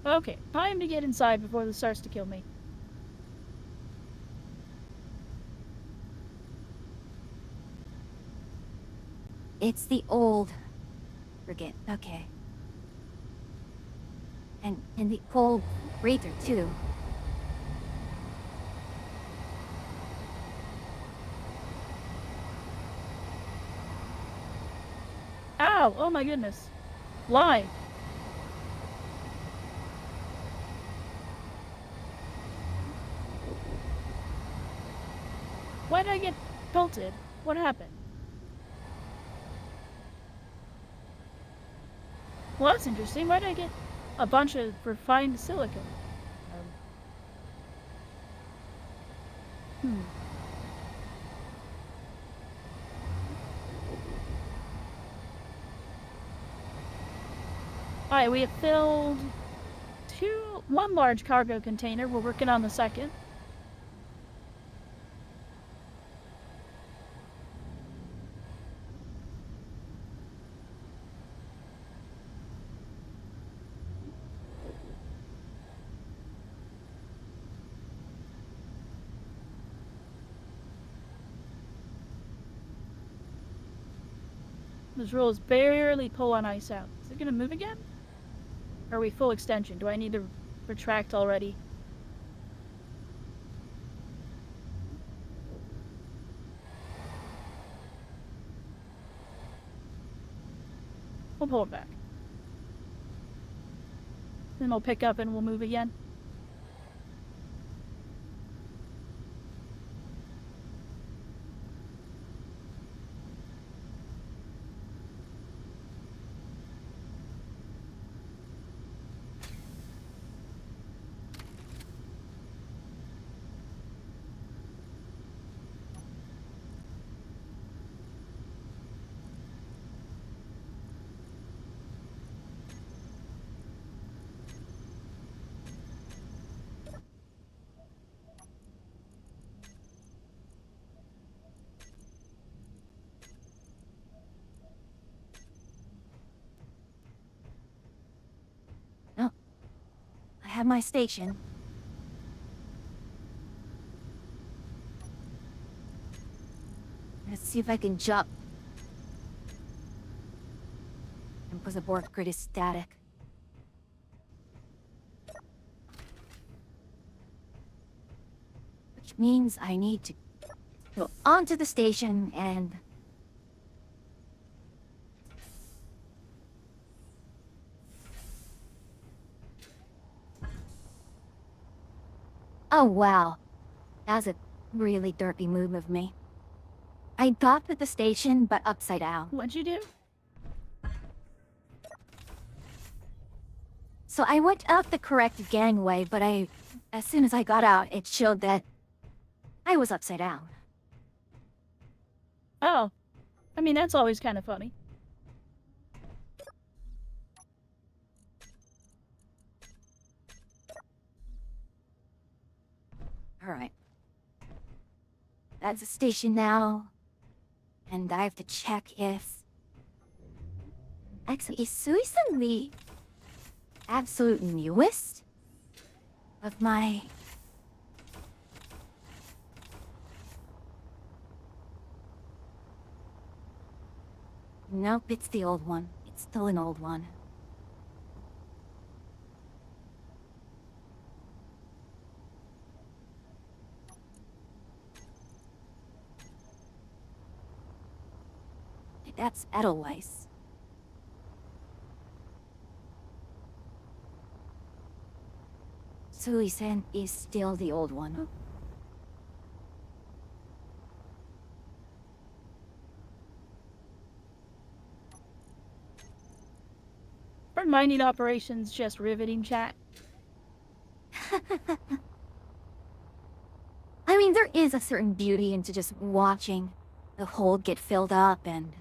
Okay, time to get inside before this starts to kill me. It's the old frigate, okay. And the old freighter too. Ow! Oh my goodness. Why? Why did I get pelted? What happened? Well, that's interesting. Why did I get a bunch of refined silicon? Hmm. Alright, we have filled one large cargo container. We're working on the second. This roll is barely pulling ice out. Is it gonna move again? Or are we full extension? Do I need to retract already? We'll pull it back. Then we'll pick up and we'll move again. have my station. Let's see if I can jump. And because the board grid is static. Which means I need to go onto the station and... Oh wow, that was a really derpy move of me. I docked at the station, but upside down. What'd you do? So I went up the correct gangway, but as soon as I got out, it showed that I was upside down. Oh. I mean, that's always kind of funny. Alright. That's the station now. And I have to check if... Actually, is Suisun the absolute newest of my... Nope, it's the old one. It's still an old one. That's Edelweiss. Suisun is still the old one. Are mining operations just riveting, chat? I mean, there is a certain beauty into just watching the hold get filled up and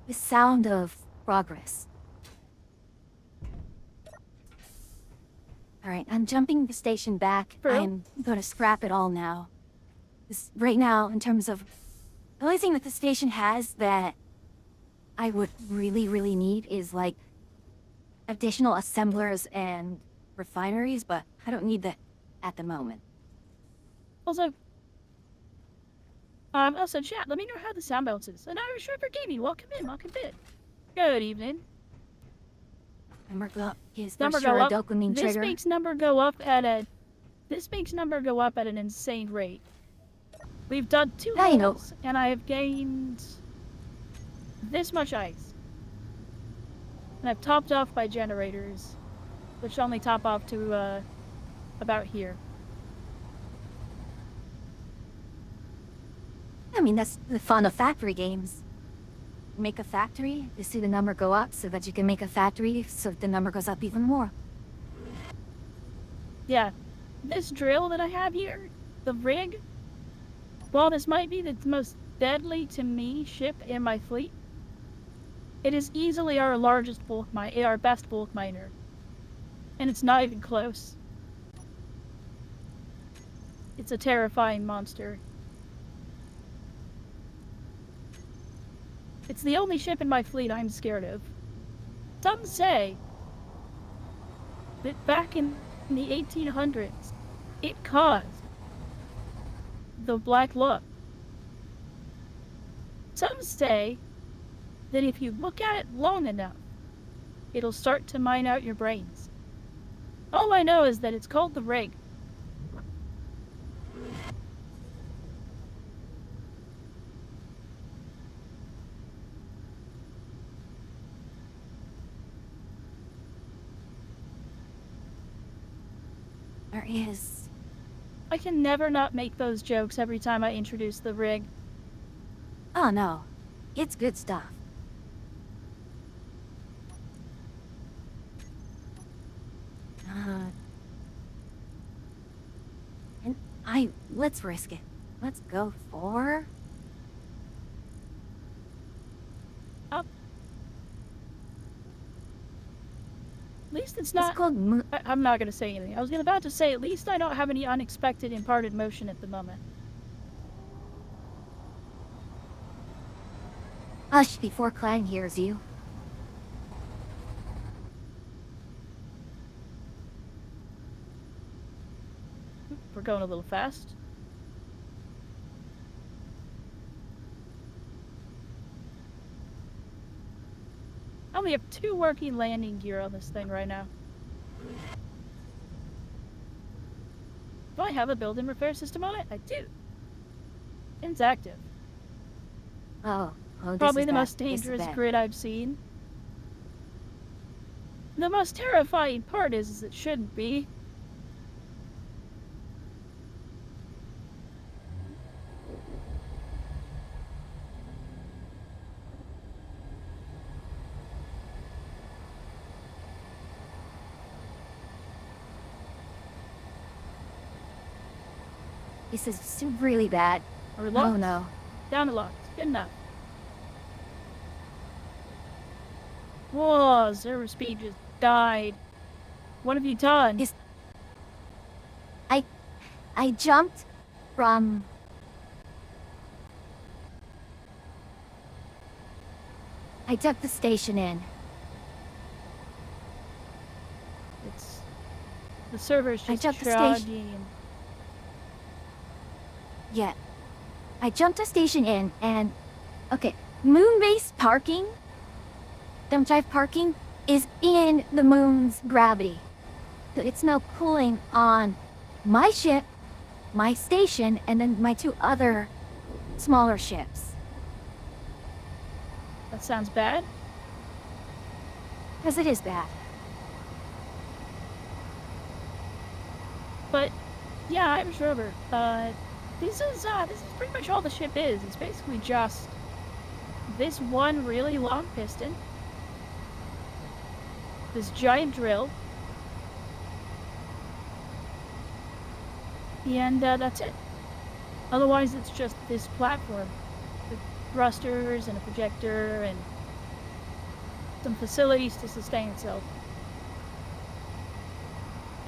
the sound of progress. Alright, I'm jumping the station back. For real? I'm gonna scrap it all now. 'Cause right now, in terms of... The only thing that the station has that I would really need is, like, additional assemblers and refineries, but I don't need that at the moment. Also, chat, let me know how the sound bounces. An Irish River Gaming, welcome in. Good evening. Number go up. His Number for sure go up. a dopamine This trigger. makes number go up at an insane rate. We've done 2 I know. holes, and I have gained this much ice. And I've topped off by generators, which only top off to about here. I mean, that's the fun of factory games. Make a factory, you see the number go up so that you can make a factory so the number goes up even more. Yeah, this drill that I have here, the rig, while this might be the most deadly to me ship in my fleet, it is easily our best bulk miner. And it's not even close. It's a terrifying monster. It's the only ship in my fleet I'm scared of. Some say that back in the 1800s, it caused the Black Look. Some say that if you look at it long enough, it'll start to mine out your brains. All I know is that it's called the Rig. There is... I can never not make those jokes every time I introduce the Rig. Oh no, it's good stuff. Let's risk it. Let's go for... Up. At least it's It's not... called I'm not gonna say anything. I was about to say, at least I don't have any unexpected imparted motion at the moment. Hush before Clang hears you. We're going a little fast. I only have 2 working landing gear on this thing right now. Do I have a built-in repair system on it? I do. It's active. Oh, this Probably is the bad. most This is dangerous bad. grid I've seen. The most terrifying part is it shouldn't be. This is really bad. Are we Oh locked? no. Down to locked. Good enough. Whoa, server speed just died. What have you done? Is- I jumped from... I took the station in. It's the server's I just jumped the station. chugging. Yeah. I jumped a station in and... Okay, moon-based parking, dump drive parking, is in the moon's gravity. So it's now pulling on my ship, my station, and then my 2 other smaller ships. That sounds bad. Because it is bad. But yeah, Irish Rover. This is pretty much all the ship is. It's basically just this one really long piston, this giant drill, and that's it. Otherwise, it's just this platform with thrusters and a projector and some facilities to sustain itself.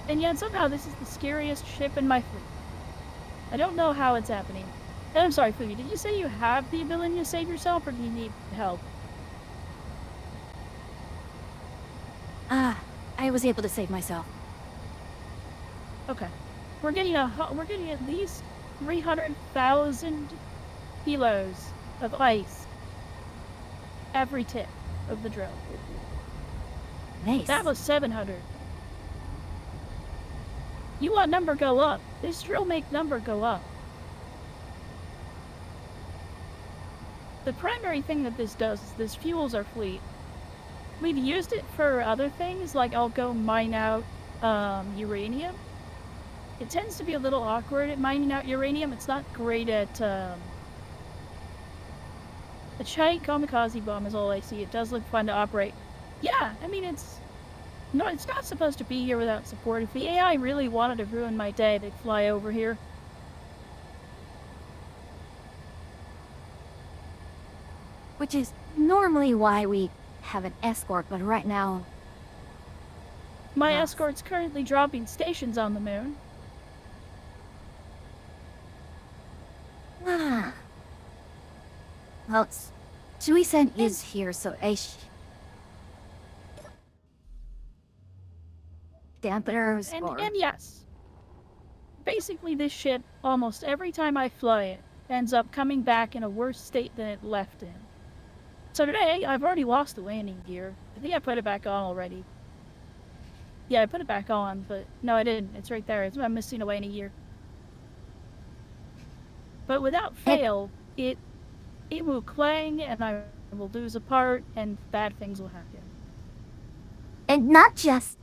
And yet somehow this is the scariest ship in my fleet. I don't know how it's happening. And I'm sorry, Fugi, did you say you have the ability to save yourself, or do you need help? I was able to save myself. Okay. We're getting at least 300,000 kilos of ice every tip of the drill. Nice. That was 700. You want number go up. This drill make number go up. The primary thing that this does is this fuels our fleet. We've used it for other things, like I'll go mine out uranium. It tends to be a little awkward at mining out uranium. It's not great at a giant kamikaze bomb is all I see. It does look fun to operate. Yeah, I mean it's not supposed to be here without support. If the AI really wanted to ruin my day, they'd fly over here. Which is normally why we have an escort, but right now... My Yes. escort's currently dropping stations on the moon. Well, Suisan is here, so dampeners or... And yes, basically this ship, almost every time I fly it, ends up coming back in a worse state than it left in. So today, I've already lost the landing gear. I think I put it back on already. Yeah, I put it back on, but no, I didn't. It's right there. I'm missing a landing gear. But without fail, it will clang, and I will lose a part, and bad things will happen. And not just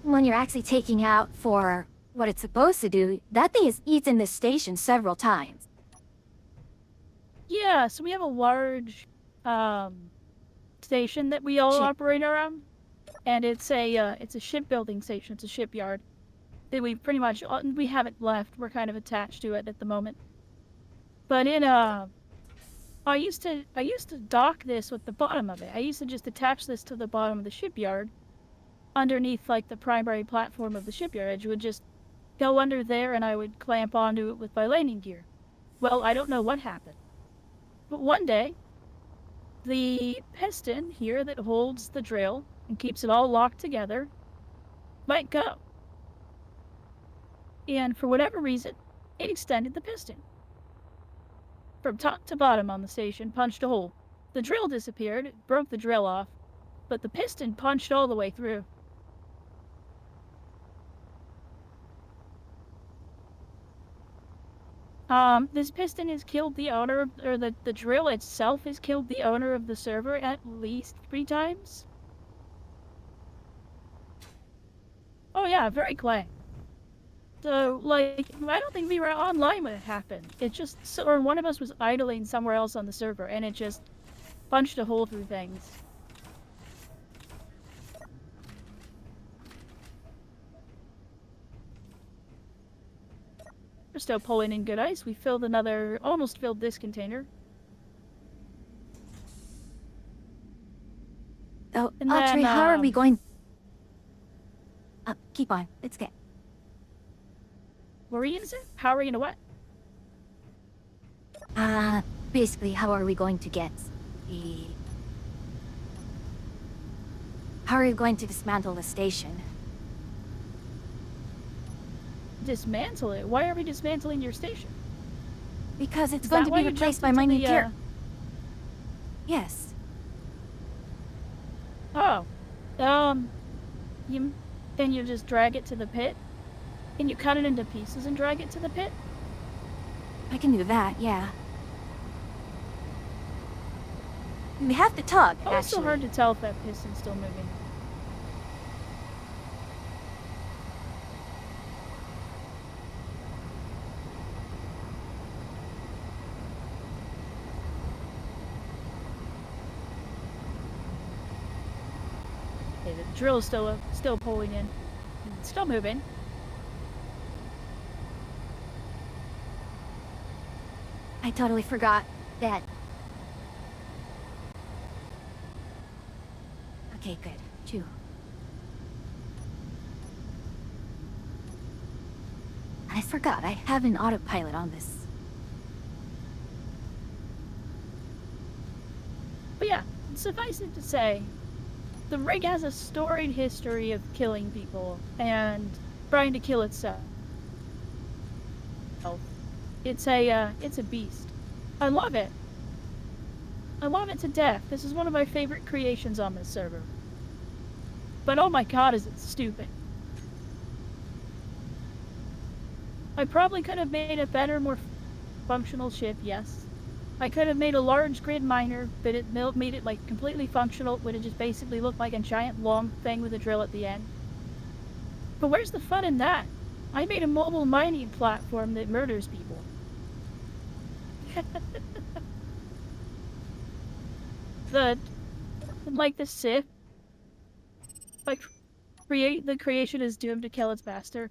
when you're actually taking out for what it's supposed to do. That thing has eaten this station several times. Yeah, so we have a large station that we all Ship. operate around, and it's a shipbuilding station. It's a shipyard that we pretty much we haven't left. We're kind of attached to it at the moment. But I used to dock this with the bottom of it. I used to just attach this to the bottom of the shipyard, underneath like the primary platform of the shipyard. It would just go under there, and I would clamp onto it with my landing gear. Well, I don't know what happened, but one day, the piston here that holds the drill and keeps it all locked together might go. and for whatever reason, it extended the piston. From top to bottom on the station, punched a hole. The drill disappeared, it broke the drill off, but the piston punched all the way through. This piston has killed the owner, or the drill itself has killed the owner of the server at least 3 times. Oh yeah, very clay. So, like, I don't think we were online when it happened. It just, or one of us was idling somewhere else on the server, and it just punched a hole through things. We're still pulling in good ice. We filled another, almost filled this container. Oh, And Audrey, then, how are we going? Keep on. It's good. What were you gonna say? How are we gonna what? Basically, how are we going to get the... How are we going to dismantle the station? Dismantle it? Why are we dismantling your station? Because it's Is going that to why be you replaced jumped by into my new the, gear. Yes. Oh. Then you just drag it to the pit? Can you cut it into pieces and drag it to the pit? I can do that, yeah. We have to tug, Oh, it's so actually. hard to tell if that piston's still moving. Okay, the drill is still pulling in. It's still moving. I totally forgot that. Okay, good. Phew. I forgot I have an autopilot on this. But yeah, suffice it to say, the rig has a storied history of killing people and trying to kill itself. It's a beast. I love it. I love it to death. This is one of my favorite creations on this server. But oh my god, is it stupid. I probably could have made a better, more functional ship, yes. I could have made a large grid miner, but it made it like completely functional. It would have just basically looked like a giant long thing with a drill at the end. But where's the fun in that? I made a mobile mining platform that murders people. Like the Sith, like the creation is doomed to kill its master.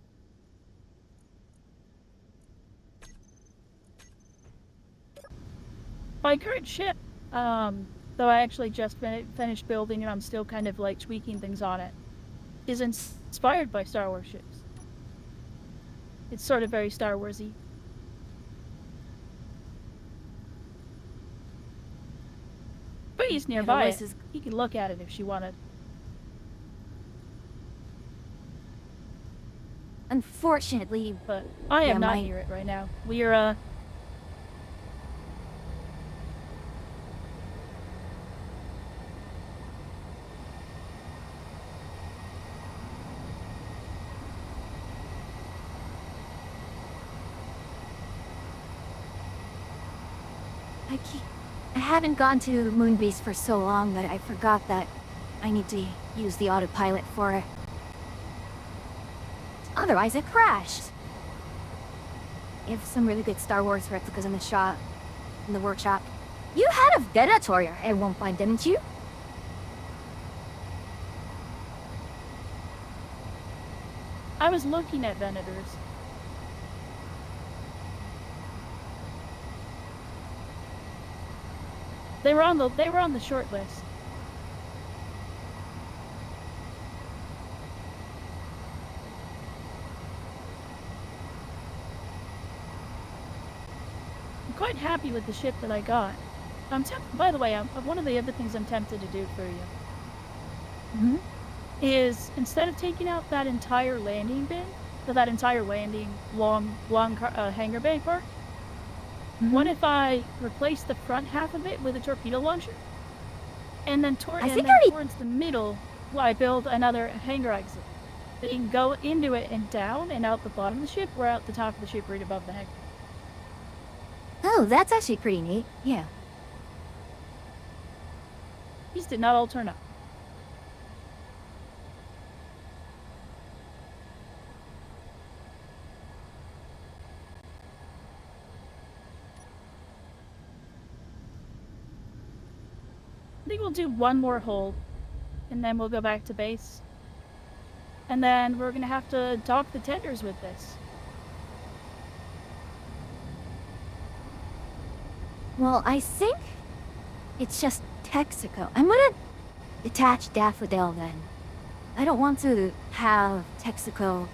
My current ship, though I actually just finished building and I'm still kind of like tweaking things on it, is inspired by Star Wars ships. It's sort of very Star Warsy. But he's nearby. voice is- He can look at it if she wanted. Unfortunately, But I am Yeah, not my- near it right now. We're I haven't gone to Moonbeast for so long that I forgot that I need to use the autopilot for it. Otherwise, it crashed. You have some really good Star Wars replicas in the workshop. You had a Venator at one point, didn't you? I was looking at Venators. They were on the short list. I'm quite happy with the ship that I got. By the way, one of the other things I'm tempted to do for you Mm-hmm. is instead of taking out that entire landing bin, for that entire landing long hangar bay part. What Mhm. if I replace the front half of it with a torpedo launcher? And then, I think I already. towards the middle, I build another hangar exit. So you can go into it and down and out the bottom of the ship or out the top of the ship right above the hangar. Oh, that's actually pretty neat. Yeah. These did not all turn up. I think we'll do one more hole, and then we'll go back to base. And then we're gonna have to dock the tenders with this. Well, I think it's just Texaco. I'm gonna detach Daffodil then. I don't want to have Texaco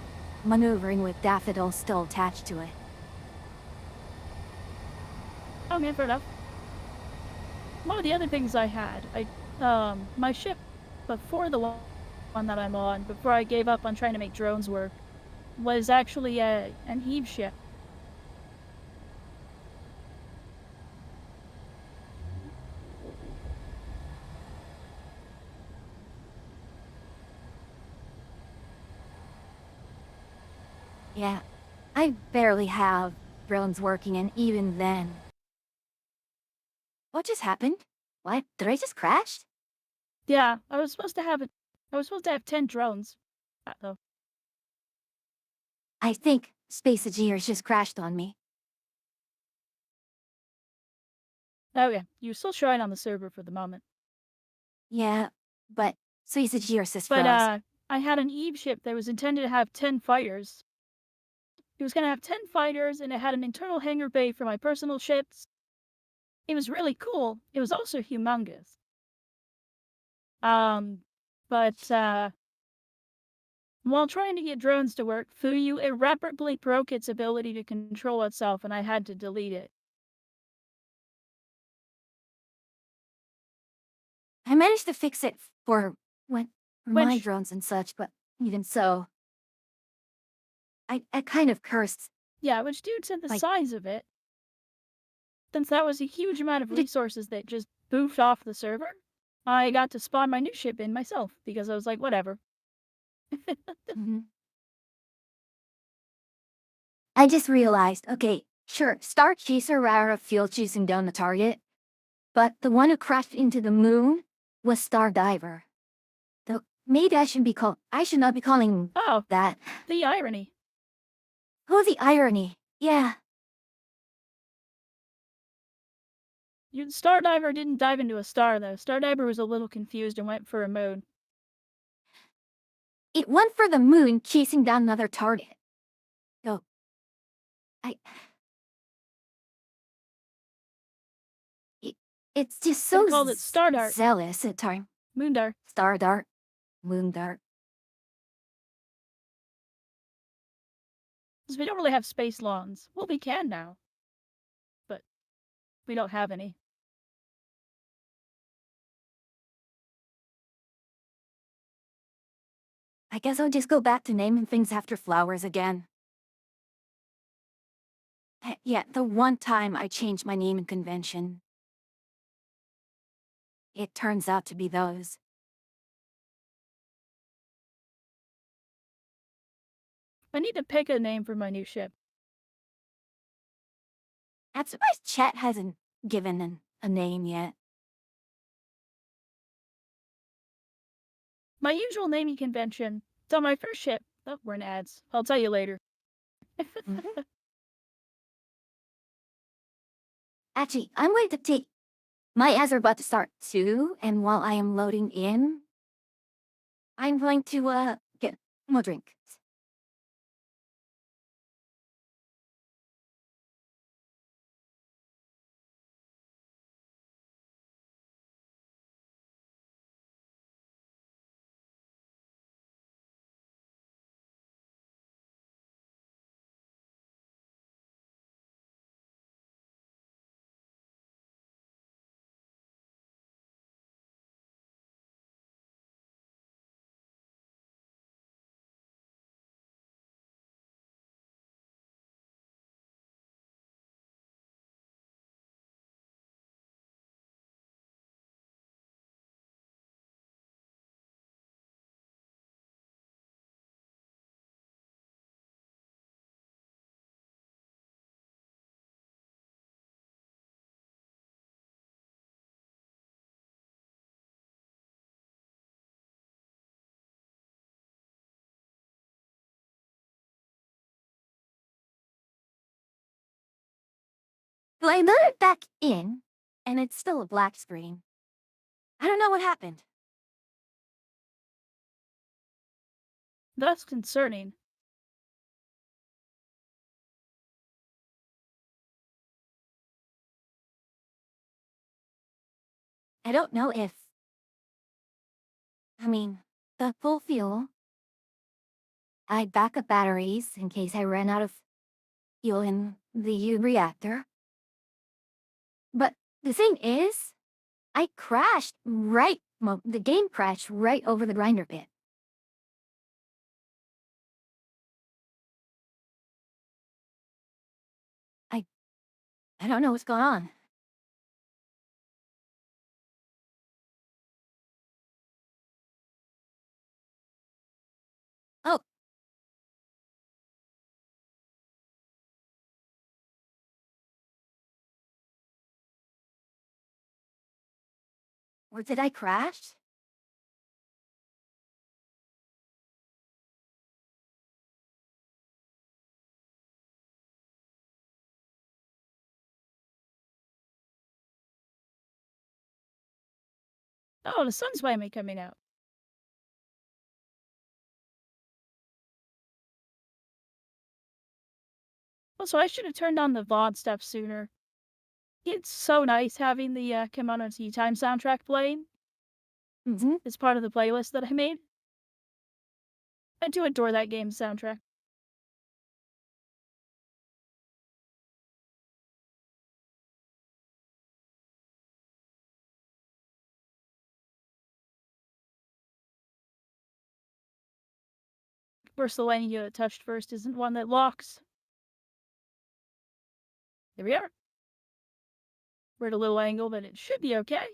maneuvering with Daffodil still attached to it. Okay, fair enough. One of the other things I had, my ship before the one that I'm on, before I gave up on trying to make drones work, was actually an Eve ship. Yeah, I barely have drones working, and even then. What just happened? What? Did I just crash? Yeah, I was supposed to have 10 drones. Though. I think Space Aegeers just crashed on me. Oh yeah, you're still showing on the server for the moment. Yeah, but Space Aegeers just But froze. I had an Eve ship that was intended to have 10 fighters. It was gonna have 10 fighters, and it had an internal hangar bay for my personal ships. It was really cool. It was also humongous. Um, but while trying to get drones to work, Fuyu irreparably broke its ability to control itself, and I had to delete it. I managed to fix it for when for my Which, drones and such, but even so, I kind of cursed. yeah, which due to the Like, size of it, since that was a huge amount of what did, resources that just boofed off the server, I got to spawn my new ship in myself because I was like, whatever. mhm. I just realized. Okay, sure, Star Chaser routed a field chasing down the target, but the one who crashed into the moon was Star Diver. Though maybe I should be called. I should not be calling Oh, that. the irony. Oh, the irony. Yeah. Stardiver didn't dive into a star, though. Stardiver was a little confused and went for a mode. It went for the moon chasing down another target. So, I. It, it's just Could so have called it Stardart. zealous at times. Moondar. Star Dart, Moon Dart. Because we don't really have space lawns. Well, we can now. But we don't have any. I guess I'll just go back to naming things after flowers again. Yeah, the one time I changed my name in convention. It turns out to be those. I need to pick a name for my new ship. I'm surprised Chet hasn't given a name yet. My usual naming convention. It's on my first ship. Oh, we're in ads. I'll tell you later. Mhm. Actually, I'm going to take. My ads are about to start too, and while I am loading in, I'm going to get more drink. Well, I load it back in, and it's still a black screen. I don't know what happened. That's concerning. I don't know if... I mean, the full fuel. I had backup batteries in case I ran out of fuel in the reactor. But the thing is, I crashed right... Well, the game crashed right over the grinder pit. I don't know what's going on. Oh. Or did I crash? Oh, the sun's finally coming out. Also, I should have turned on the VOD stuff sooner. It's so nice having the Kimono Tea Time soundtrack playing Mm-hmm. as part of the playlist that I made. I do adore that game's soundtrack. Of course, the lane you touched first isn't one that locks. There we are. We're at a little angle, but it should be okay.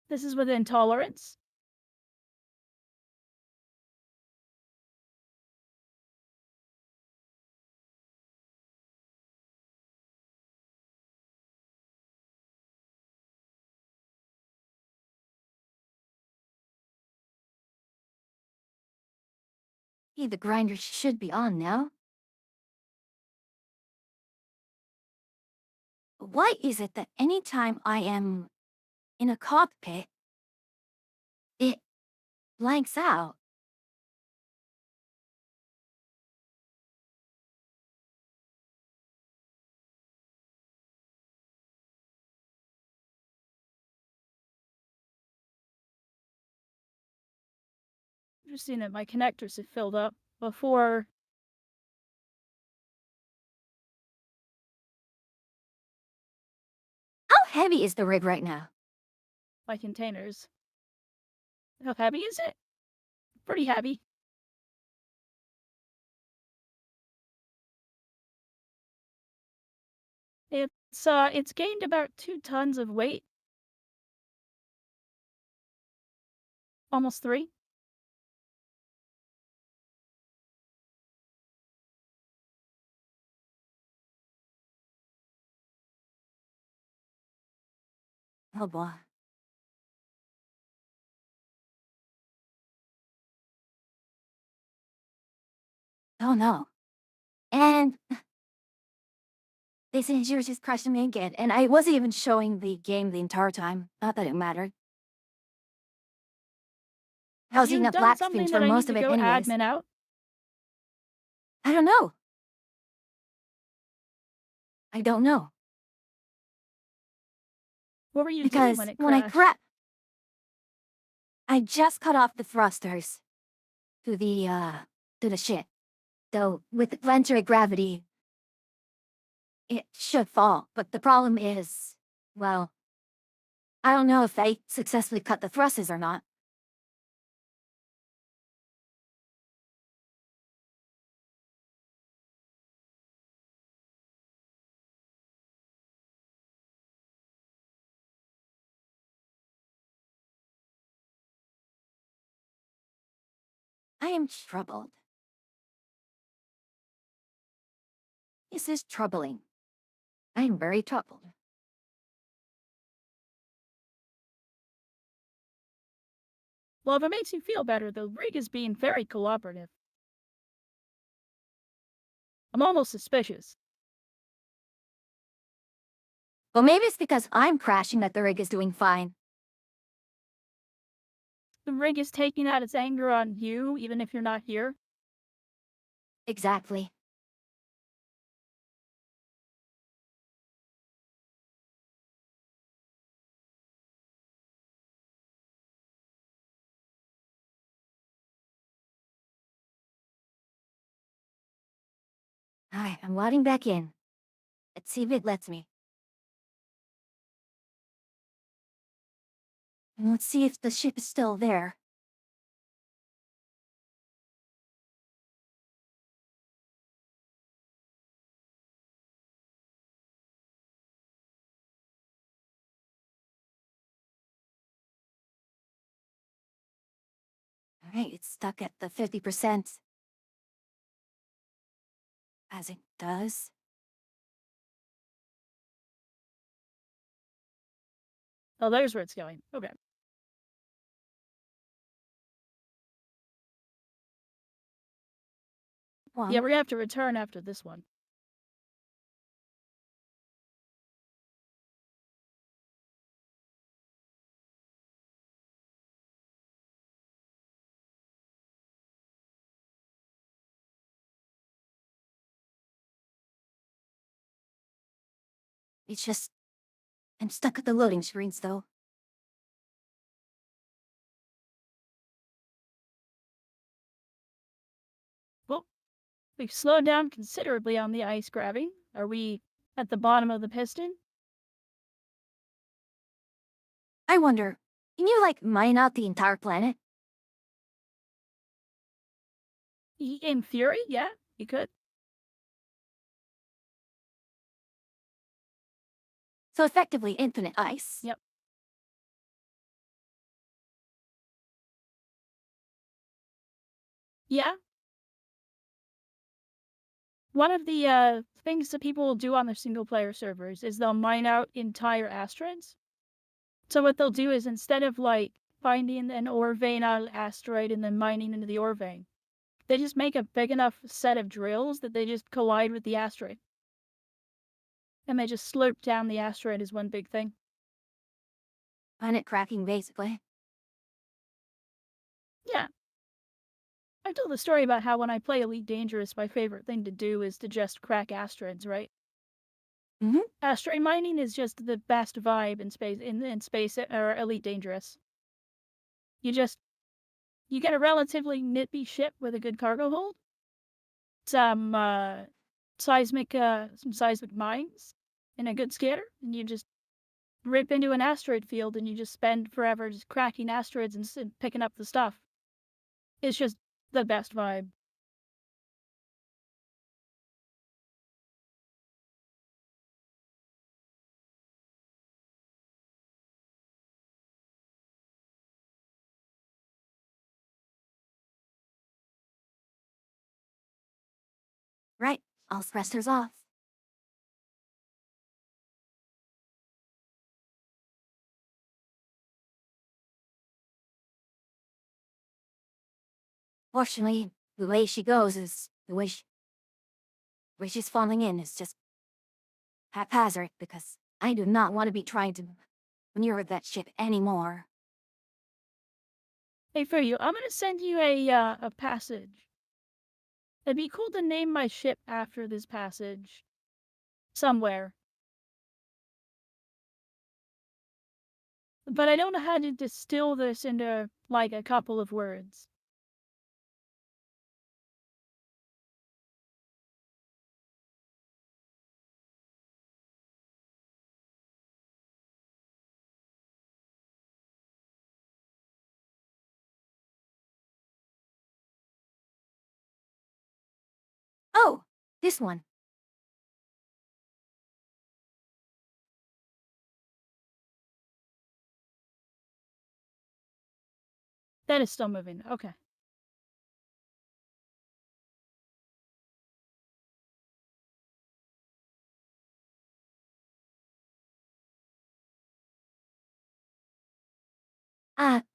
This is within tolerance. Hey, the grinder should be on now. Why is it that anytime I am in a cockpit, it blanks out? Interesting that my connectors have filled up before. How heavy is the rig right now? My containers. How heavy is it? Pretty heavy. It's gained about 2 tons of weight. Almost 3. Oh boy. Oh no. And this engineer just crashed me again, and I wasn't even showing the game the entire time. Not that it mattered. I was eating You've up done black something screens that for I need most to of it go anyways. admin out. I don't know. I don't know. What were you doing Because when it when I crashed? I just cut off the thrusters to the ship. Though with the planetary gravity, it should fall. But the problem is, well, I don't know if I successfully cut the thrusters or not. I am troubled. This is troubling. I am very troubled. Well, if it makes you feel better, the rig is being very cooperative. I'm almost suspicious. Well, maybe it's because I'm crashing that the rig is doing fine. The rig is taking out its anger on you, even if you're not here. Exactly. Alright, I'm loading back in. Let's see if it lets me. And let's see if the ship is still there. Alright, it's stuck at the 50%. As it does. Oh, there's where it's going. Okay. Well, Yeah, we're gonna have to return after this one. it's just... I'm stuck at the loading screens, though. Well, we've slowed down considerably on the ice grabbing. Are we at the bottom of the piston? I wonder, can you, like, mine out the entire planet? In theory, yeah, you could. So effectively infinite ice. Yep. Yeah. One of the things that people will do on their single player servers is they'll mine out entire asteroids. So what they'll do is instead of like finding an ore vein on an asteroid and then mining into the ore vein, they just make a big enough set of drills that they just collide with the asteroid. And they just slurp down the asteroid as one big thing. Planet cracking, basically. Yeah. I told the story about how when I play Elite Dangerous, my favorite thing to do is to just crack asteroids, right? Mhm. Asteroid mining is just the best vibe in space or Elite Dangerous. You get a relatively nippy ship with a good cargo hold, some seismic mines, and a good scanner, and you just rip into an asteroid field and you just spend forever just cracking asteroids and picking up the stuff. It's just the best vibe. Right, all thrusters off. Fortunately, the way she goes is the way she's falling in is just haphazard because I do not want to be trying to maneuver that ship anymore. Hey, for you, I'm gonna send you a passage. It'd be cool to name my ship after this passage somewhere. But I don't know how to distill this into like a couple of words. Oh, this one. That is still moving. Okay.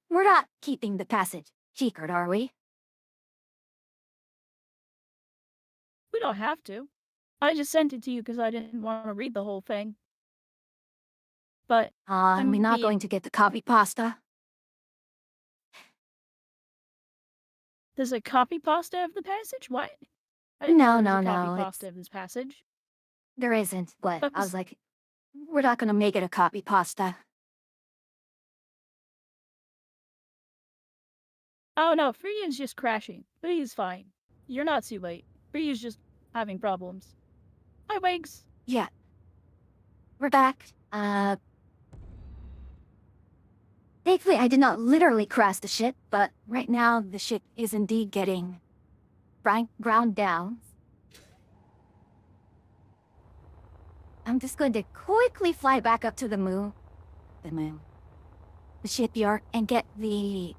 We're not keeping the passage secret, are we? We don't have to. I just sent it to you because I didn't want to read the whole thing. but We're not being- going to get the copy pasta. there's a copy pasta of the passage? What? I didn't No, know there was no, a copy no, it's- pasta of this passage. There isn't, but That I was- was like, we're not gonna make it a copy pasta. Oh no, Freya's just crashing. Freya's fine. You're not too late. Freya's just having problems. Hi, Wigs. Yeah. We're back. Thankfully, I did not literally crash the ship, but right now the ship is indeed getting ground down. I'm just going to quickly fly back up to the moon. The shipyard, and get the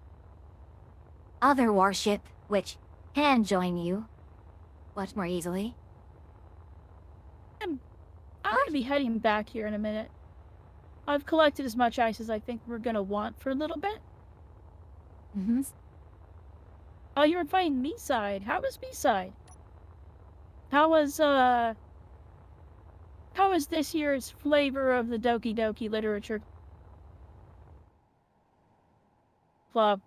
other warship, which can join you much more easily. I'm gonna be heading back here in a minute. I've collected as much ice as I think we're gonna want for a little bit. Mm-hmm. Oh, you're inviting B-side. How was B-side? How was this year's flavor of the Doki Doki Literature Club?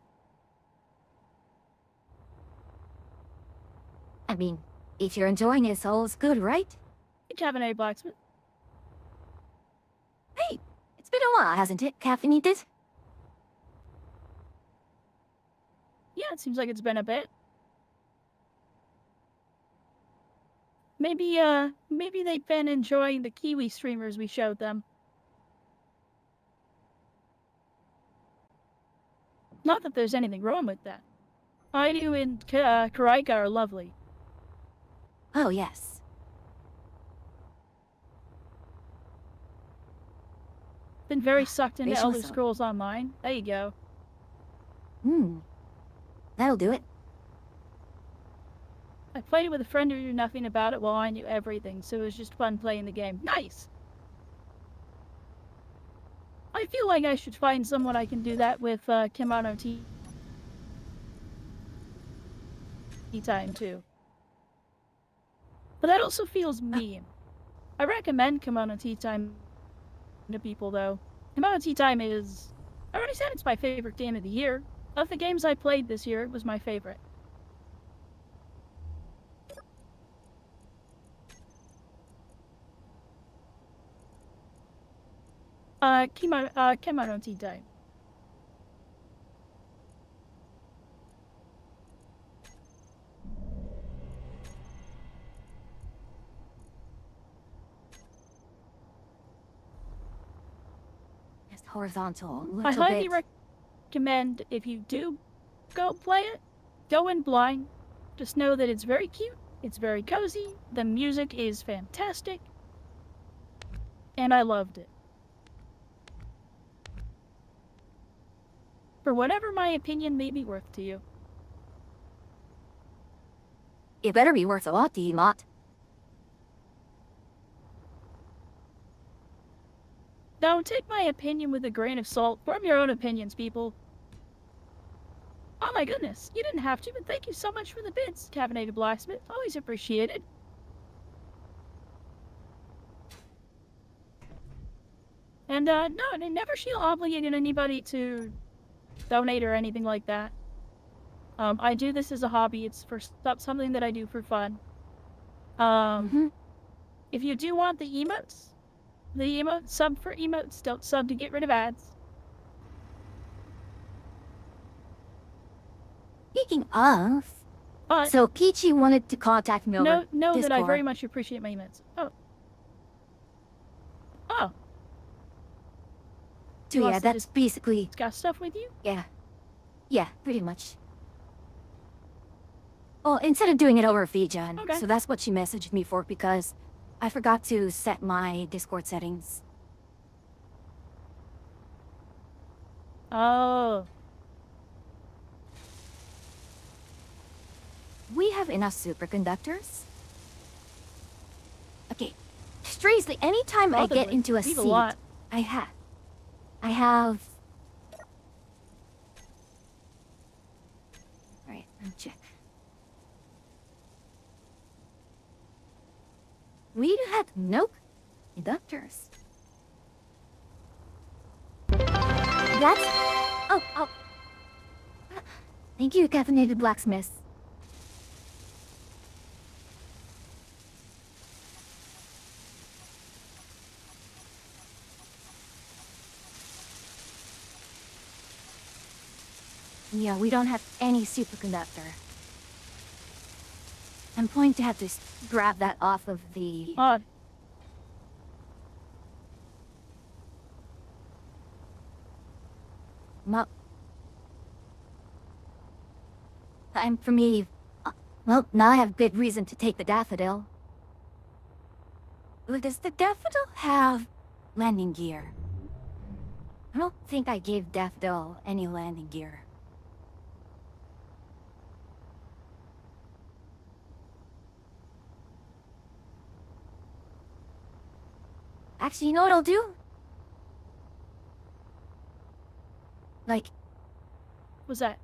I mean, if you're enjoying it, all's good, right? Hey, Cabernet Blacksmith. Hey, it's been a while, hasn't it, Caffeinated? Yeah, it seems like it's been a bit. Maybe they've been enjoying the Kiwi streamers we showed them. Not that there's anything wrong with that. Ainu and Karaika are lovely. Oh, yes. Been very sucked into Facial Elder assault. Scrolls Online. There you go. That'll do it. I played it with a friend who knew nothing about it while I knew everything, so it was just fun playing the game. Nice! I feel like I should find someone I can do that with Kimono Tea Time too. But that also feels mean. I recommend Kimono Tea Time to people though. Kimono Tea Time is... I already said it's my favorite game of the year. Of the games I played this year, it was my favorite. Kimono Tea Time. Just horizontal, a I little highly bit. recommend if you do go play it, go in blind. Just know that it's very cute, it's very cozy, the music is fantastic, and I loved it. For whatever my opinion may be worth to you. It better be worth a lot to you, Mott. Now, take my opinion with a grain of salt. Form your own opinions, people. Oh my goodness, you didn't have to, but thank you so much for the bits, Caffeinated Blacksmith. Always appreciated. And, no, I never feel obligated anybody to donate or anything like that. I do this as a hobby. It's for something that I do for fun. If you do want the emotes, sub for emotes, don't sub to get rid of ads. Speaking of, But so Peachy wanted to contact me over know that I Discord. very much appreciate my emotes. Oh, So he yeah, wants to that's basically, discuss stuff with you? yeah, pretty much. Well, instead of doing it over VJan, Okay. so that's what she messaged me for because I forgot to set my Discord settings. Oh, We have enough superconductors. Okay, strangely, anytime I get Probably. into a We seat, have a lot. I have. Alright, let me check. We have no conductors. That's... Oh. Thank you, caffeinated blacksmith. Yeah, we don't have any superconductor. I'm going to have to grab that off of the... Odd. Time for me. Well, now I have good reason to take the daffodil. Does the daffodil have landing gear? I don't think I gave daffodil any landing gear. Actually, you know what I'll do? Like, What's that?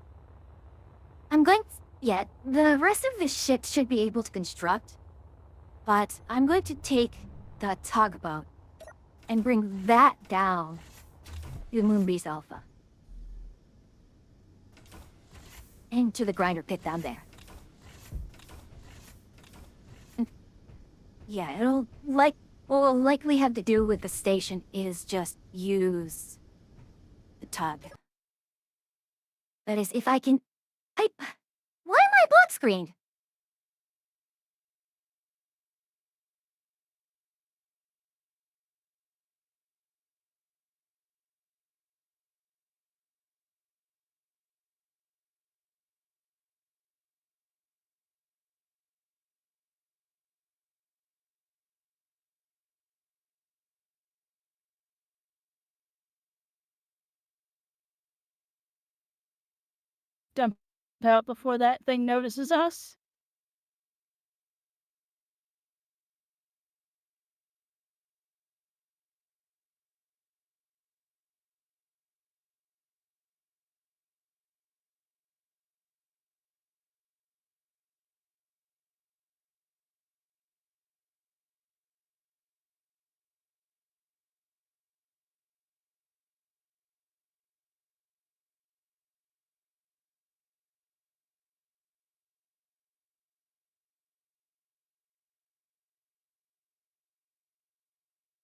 I'm going to... Yeah, the rest of the ship should be able to construct. But I'm going to take the tugboat and bring that down to Moonbase Alpha. And to the grinder pit down there. Yeah, what will likely have to do with the station is just use the tug. That is, if I can... Why am I block screened? Dump out before that thing notices us?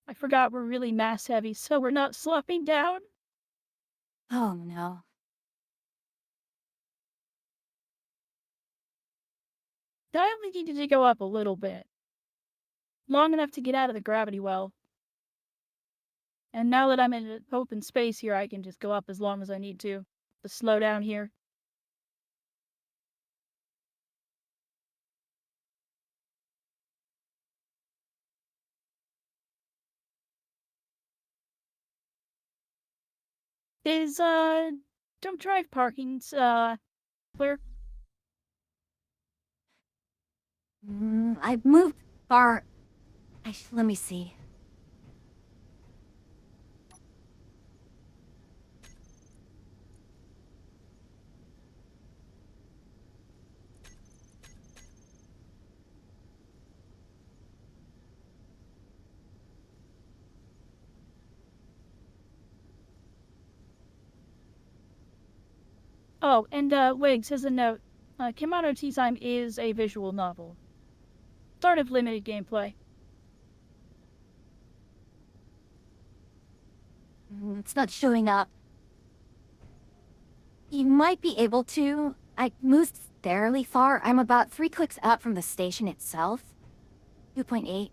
I forgot we're really mass heavy, so we're not slopping down. Oh no. I only needed to go up a little bit. Long enough to get out of the gravity well. And now that I'm in open space here, I can just go up as long as I need to. Just slow down here. Is, jump drive parking's, clear? I've moved far... let me see. Oh, and, Wiggs has a note. Kimono Tea Time is a visual novel. Start of limited gameplay. It's not showing up. You might be able to. I moved fairly far. I'm about 3 clicks out from the station itself. 2.8.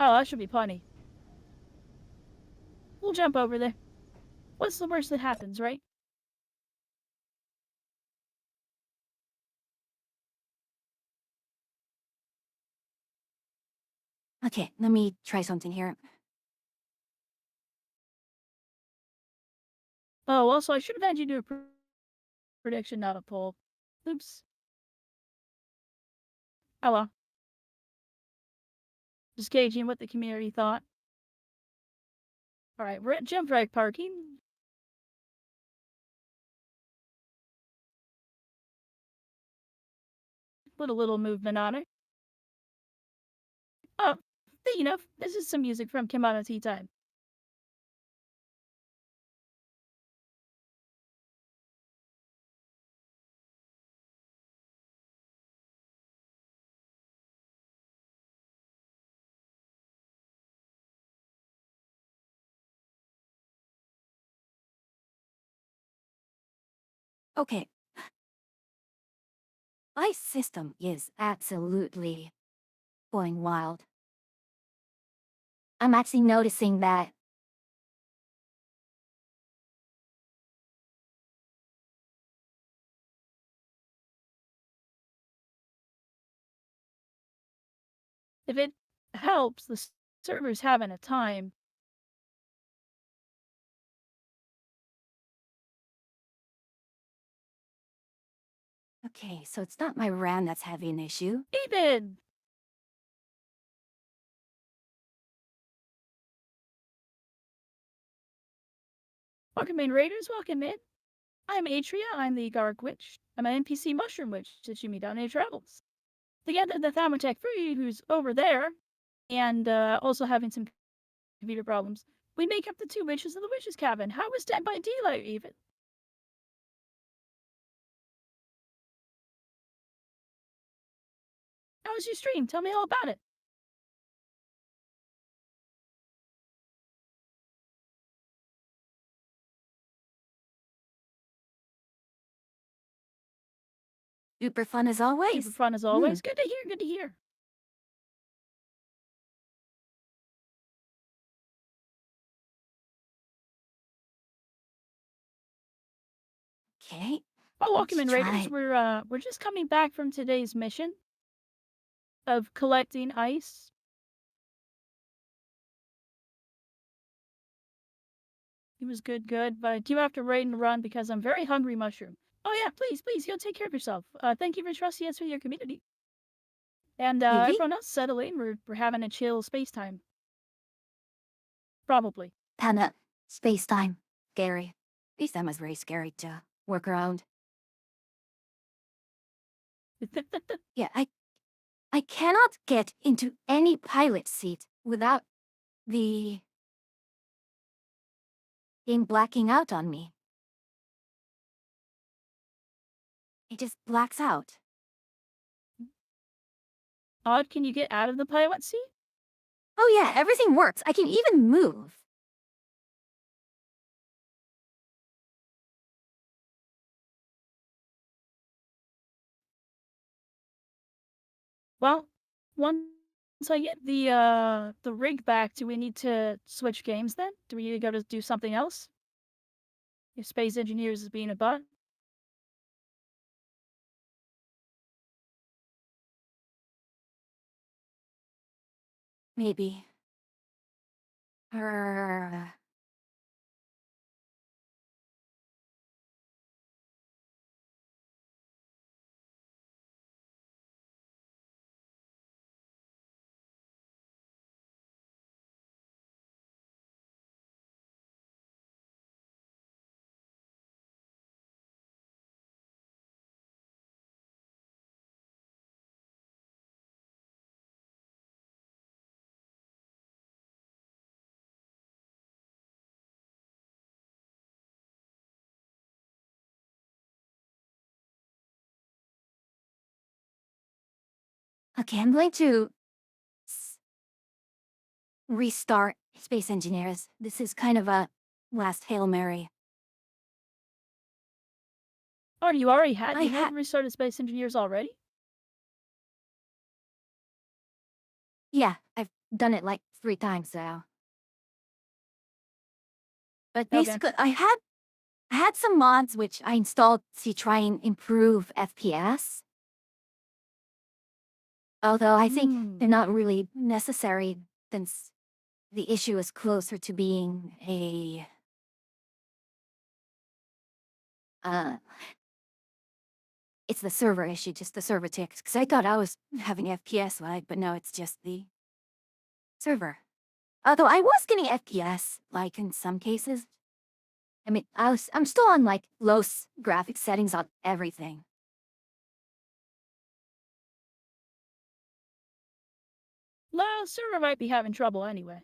Oh, that should be plenty. We'll jump over there. What's the worst that happens, right? Okay, let me try something here. Oh, also, I should have had you do a prediction, not a poll. Oops. Oh well. Just gauging what the community thought. Alright, we're at jump drive parking. Put a little movement on it. Oh, speaking of, this is some music from Kimono Tea Time. Okay. My system is absolutely going wild. I'm actually noticing that. If it helps, the server's having a time. Okay, so it's not my RAM that's having an issue. Even welcome in, Raiders. Welcome in. I'm Atria. I'm the Garg Witch. I'm an NPC Mushroom Witch that you meet on your travels. Together, the Thamatech Free, who's over there, and also having some computer problems, we make up the two witches of the Witch's Cabin. How was Dead by Daylight, even? How was your stream? Tell me all about it. Super fun as always. Super fun as always. Good to hear. Good to hear. Okay. Oh, welcome in, Let's Raiders. try- We're just coming back from today's mission of collecting ice. It was good, but I do have to raid and run because I'm very hungry, Mushroom. Oh yeah, please, go take care of yourself. Thank you for trusting us with your community. And Really? everyone else settling. We're having a chill space time. Probably. Kinda space time. Scary. Space time was very scary to work around. Yeah, I cannot get into any pilot seat without the game blacking out on me. It just blacks out. Odd, can you get out of the pilot seat? Oh yeah, everything works. I can even move. Well, once I get the rig back, do we need to switch games then? Do we need to go to do something else? If Space Engineers is being a butt? Maybe. Okay, I'm going to restart Space Engineers. This is kind of a last Hail Mary. Oh, you already had I you ha- had restarted Space Engineers already? Yeah, I've done it like 3 times now. But Okay. basically, I had some mods which I installed to try and improve FPS. Although I think they're not really necessary since the issue is closer to being a it's the server issue, just the server ticks. Because I thought I was having FPS lag, but no, it's just the server. Although I was getting FPS, like in some cases. I mean, I'm still on like low graphics settings on everything. Well, server might be having trouble anyway.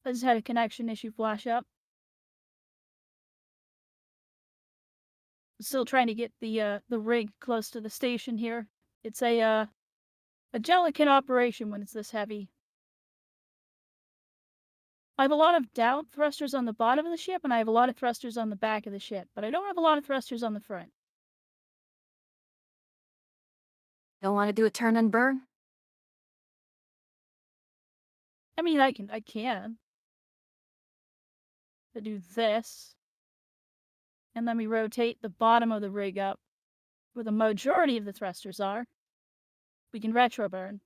I just had a connection issue flash up. Still trying to get the rig close to the station here. It's a delicate operation when it's this heavy. I have a lot of down thrusters on the bottom of the ship, and I have a lot of thrusters on the back of the ship, but I don't have a lot of thrusters on the front. Don't want to do a turn and burn? I mean, I can. To do this, and then we rotate the bottom of the rig up where the majority of the thrusters are. We can retro burn.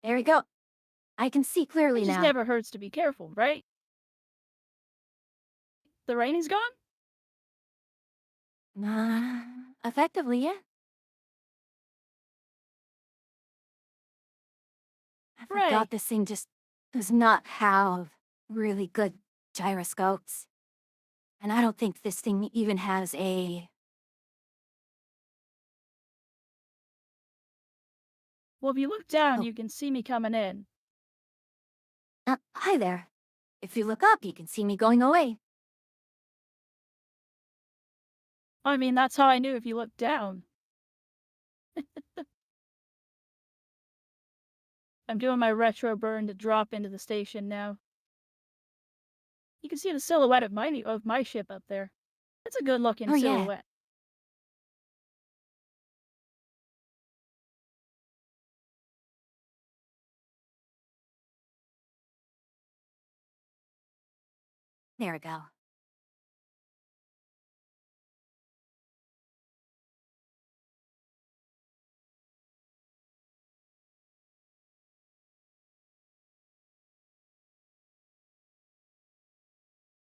There we go. I can see clearly It just now. never hurts to be careful, right? The rain is gone? Effectively, yeah. I Right. forgot this thing just does not have really good gyroscopes. And I don't think this thing even has a... Well, if you look down, Oh. you can see me coming in. Hi there. If you look up, you can see me going away. I mean, that's how I knew if you look down. I'm doing my retro burn to drop into the station now. You can see the silhouette of my ship up there. It's a good looking Oh, yeah. silhouette. There we go.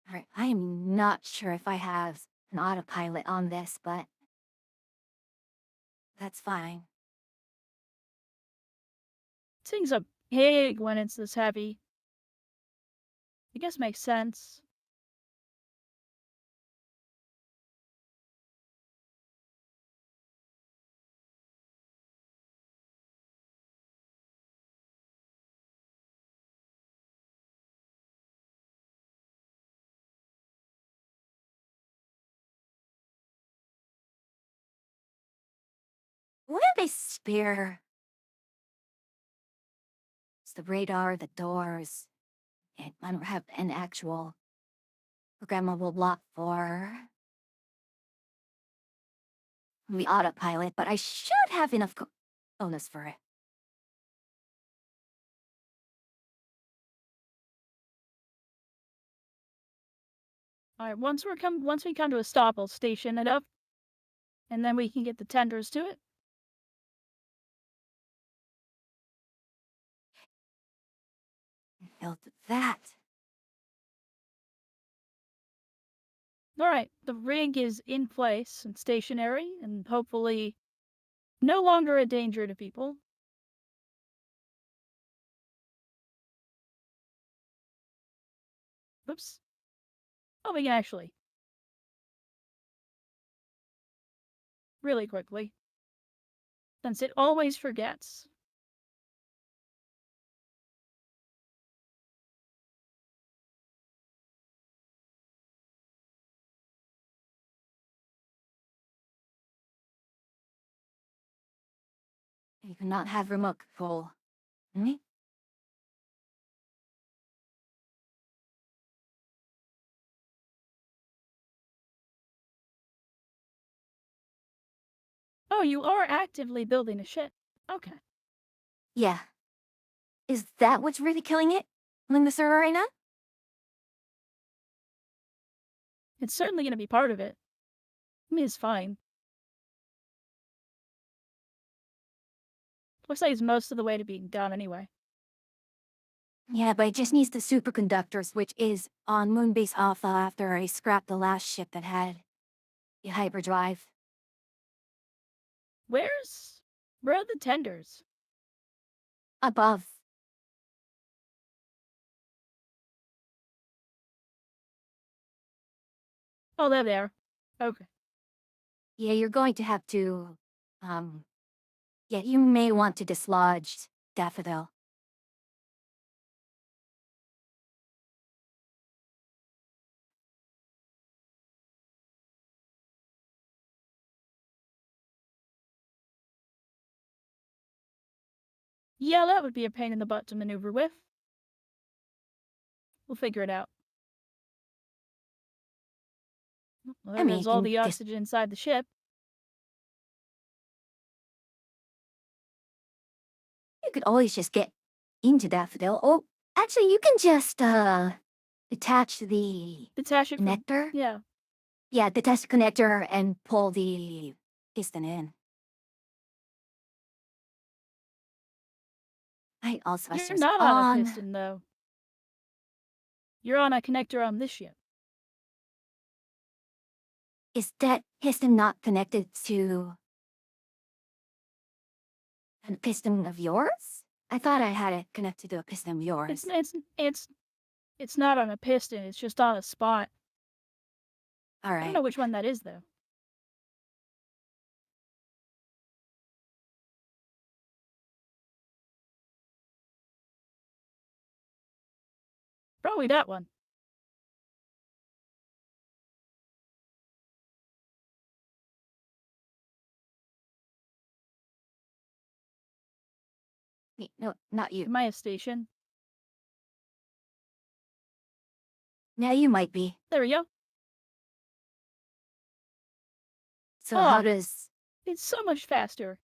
Alright, I am not sure if I have an autopilot on this, but that's fine. Things are big when it's this heavy. I guess makes sense. What are they spare? It's the radar, the doors. And I don't have an actual programmable block for the autopilot, but I should have enough bonus for it. All right, once we come to a stop, I'll station it up, and then we can get the tenders to it. Built that. All right, the rig is in place and stationary, and hopefully no longer a danger to people. Oops. Oh, we can actually. Really quickly. Since it always forgets. You cannot have remote control. Hmm? Oh, you are actively building a ship. Okay. Yeah. Is that what's really killing it? Killing the server right now? It's certainly going to be part of it. I mean, it's fine. Looks like it's most of the way to being done anyway. Yeah, but it just needs the superconductors, which is on Moonbase Alpha after I scrapped the last ship that had the hyperdrive. Where are the tenders? Above. Oh, they're there. Okay. Yeah, you're going to have to, yeah, you may want to dislodge Daffodil. Yeah, that would be a pain in the butt to maneuver with. We'll figure it out. Well, I there mean, goes all in the this, oxygen inside the ship. you could always just get into Daffodil. Oh, actually, you can just detach the Detach it from. connector. Yeah. Yeah, detach the connector and pull the piston in. Right, all You're thrusters not on a on. piston, though. You're on a connector on this ship. Is that piston not connected to a piston of yours? I thought I had it connected to a piston of yours. It's not on a piston. It's just on a spot. All I don't right. know which one that is, though. Probably that one. Wait, no, not you. The Maya station. Now you might be. There we go. So Oh, how does... it's so much faster.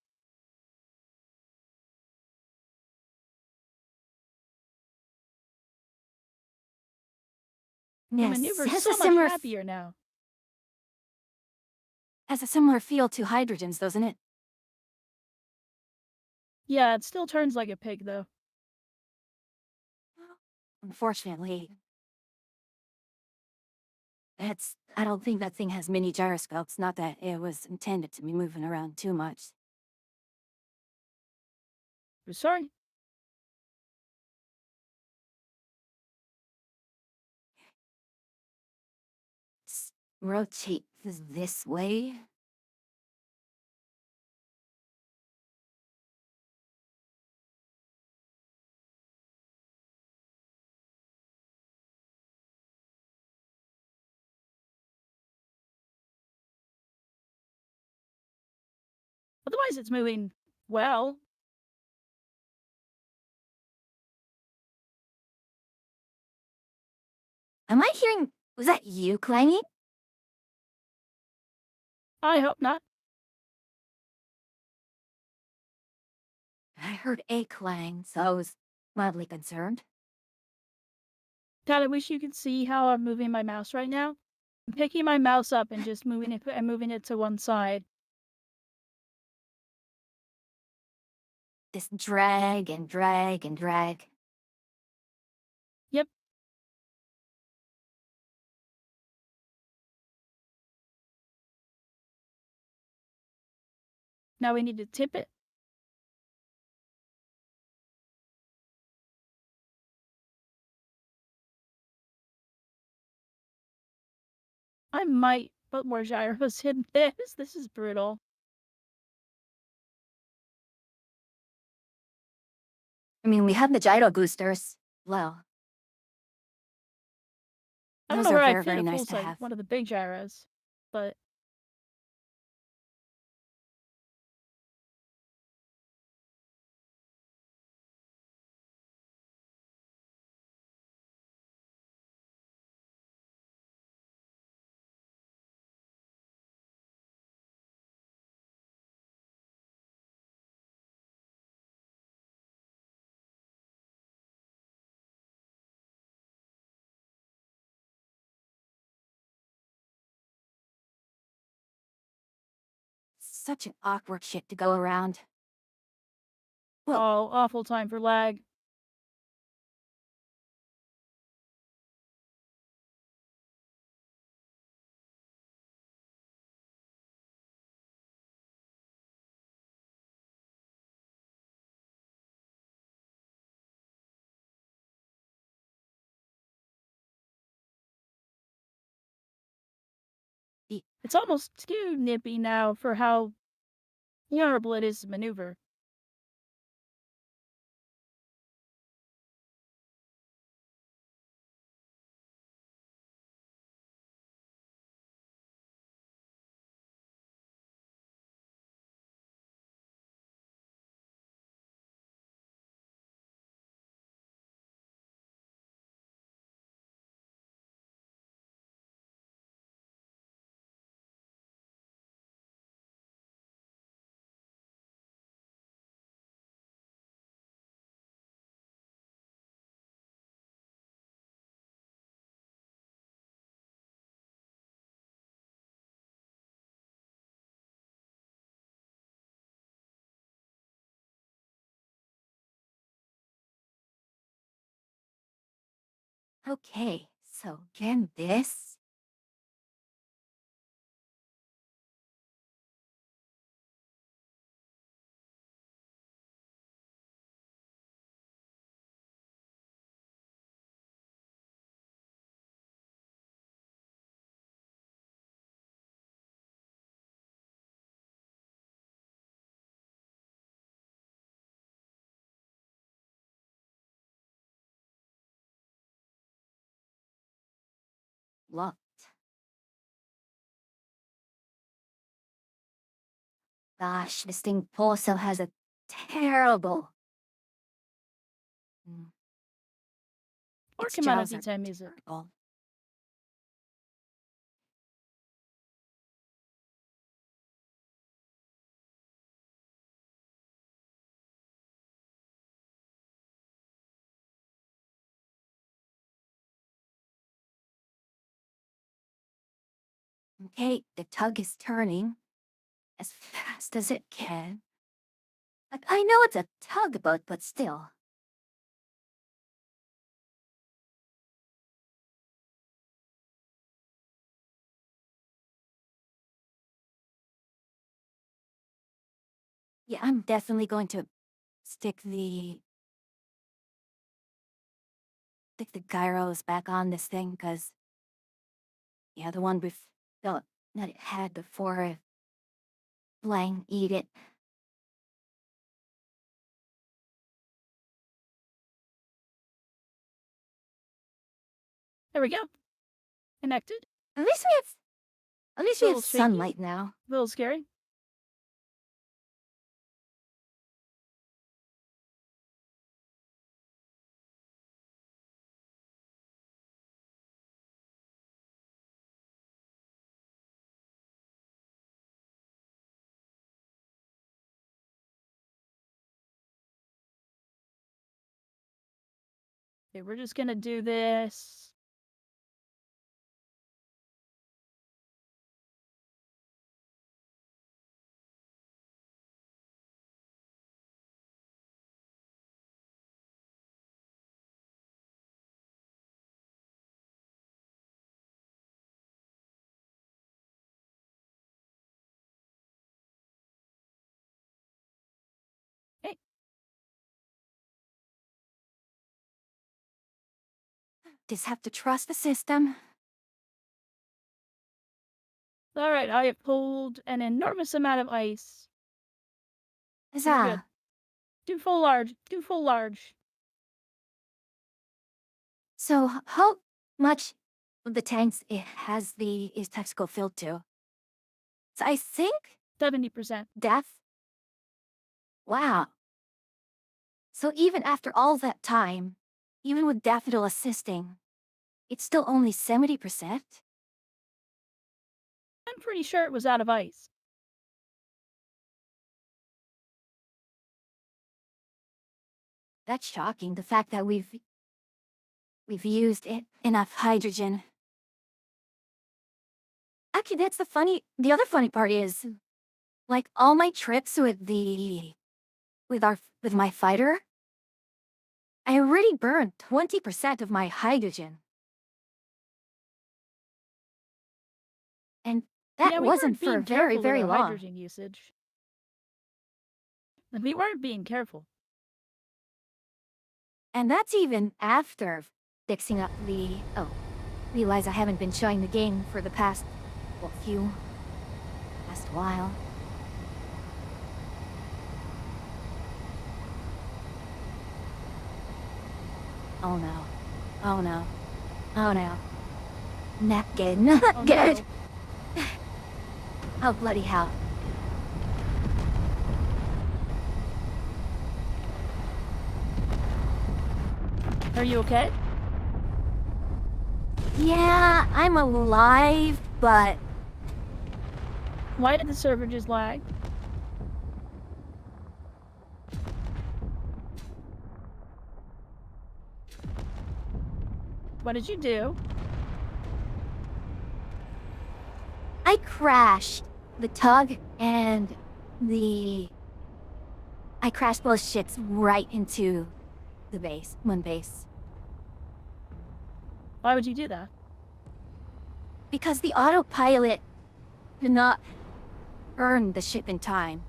The Yes, maneuver's has so a much similar happier now. has a similar feel to hydrogens, doesn't it? Yeah, it still turns like a pig, though. Unfortunately, I don't think that thing has mini gyroscopes. Not that it was intended to be moving around too much. We're sorry. Rotate this way. Otherwise, it's moving well. Am I hearing... Was that you clanging? I hope not. I heard a clang, so I was mildly concerned. Dad, I wish you could see how I'm moving my mouse right now. I'm picking my mouse up and just moving it to one side. This drag and drag and drag. Yep. Now we need to tip it. I might put more gyros in this. This is brutal. I mean, we have the gyro boosters. Well, I don't those know are where I very, fit very a nice full to size have. one of the big gyros, but Such an awkward shit to go around. Well- oh, awful time for lag. It's almost too nippy now for how honorable it is to maneuver. Okay, so can this? Locked. Gosh, this thing also has a terrible. Mm, Or its come out jaws every are time, is it? terrible. Okay, the tug is turning as fast as it can. Like, I know it's a tugboat, but still. Yeah, I'm definitely going to stick the gyros back on this thing, because yeah, the one we've that it had before Blang eat it. There we go. Connected. At least we have Little shaky. sunlight now. A little scary. Okay, we're just gonna do this. Hey, Just have to trust the system. all right. I have pulled an enormous amount of ice. You're good. Huzzah. Do full large. Do full large. So how much of the tanks it has is tactical filled to? So I think 70%. death. Wow. So even after all that time, even with Daffodil assisting, it's still only 70%? I'm pretty sure it was out of ice. That's shocking, the fact that we've used enough hydrogen. Actually, the other funny part is, like, all my trips with my fighter, I already burned 20% of my hydrogen. And that Yeah, we wasn't weren't for being very, careful very with our long. hydrogen usage. We weren't being careful. And that's even after fixing up realize I haven't been showing the game for the past while. Oh no. Oh no. Oh no. Not good. Not Oh, good. no. Oh bloody hell. Are you okay? Yeah, I'm alive, but Why did the server just lag? What did you do? I crashed the tug and I crashed both ships right into the base, moon base. Why would you do that? Because the autopilot did not burn the ship in time.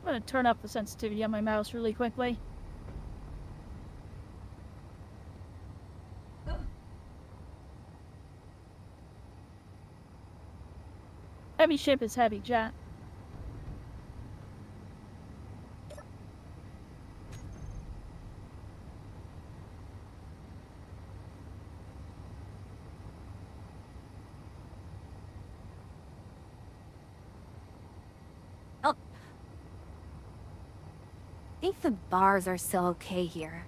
I'm gonna turn up the sensitivity on my mouse really quickly. Heavy ship is heavy, chat. Oh. I think the bars are still okay here.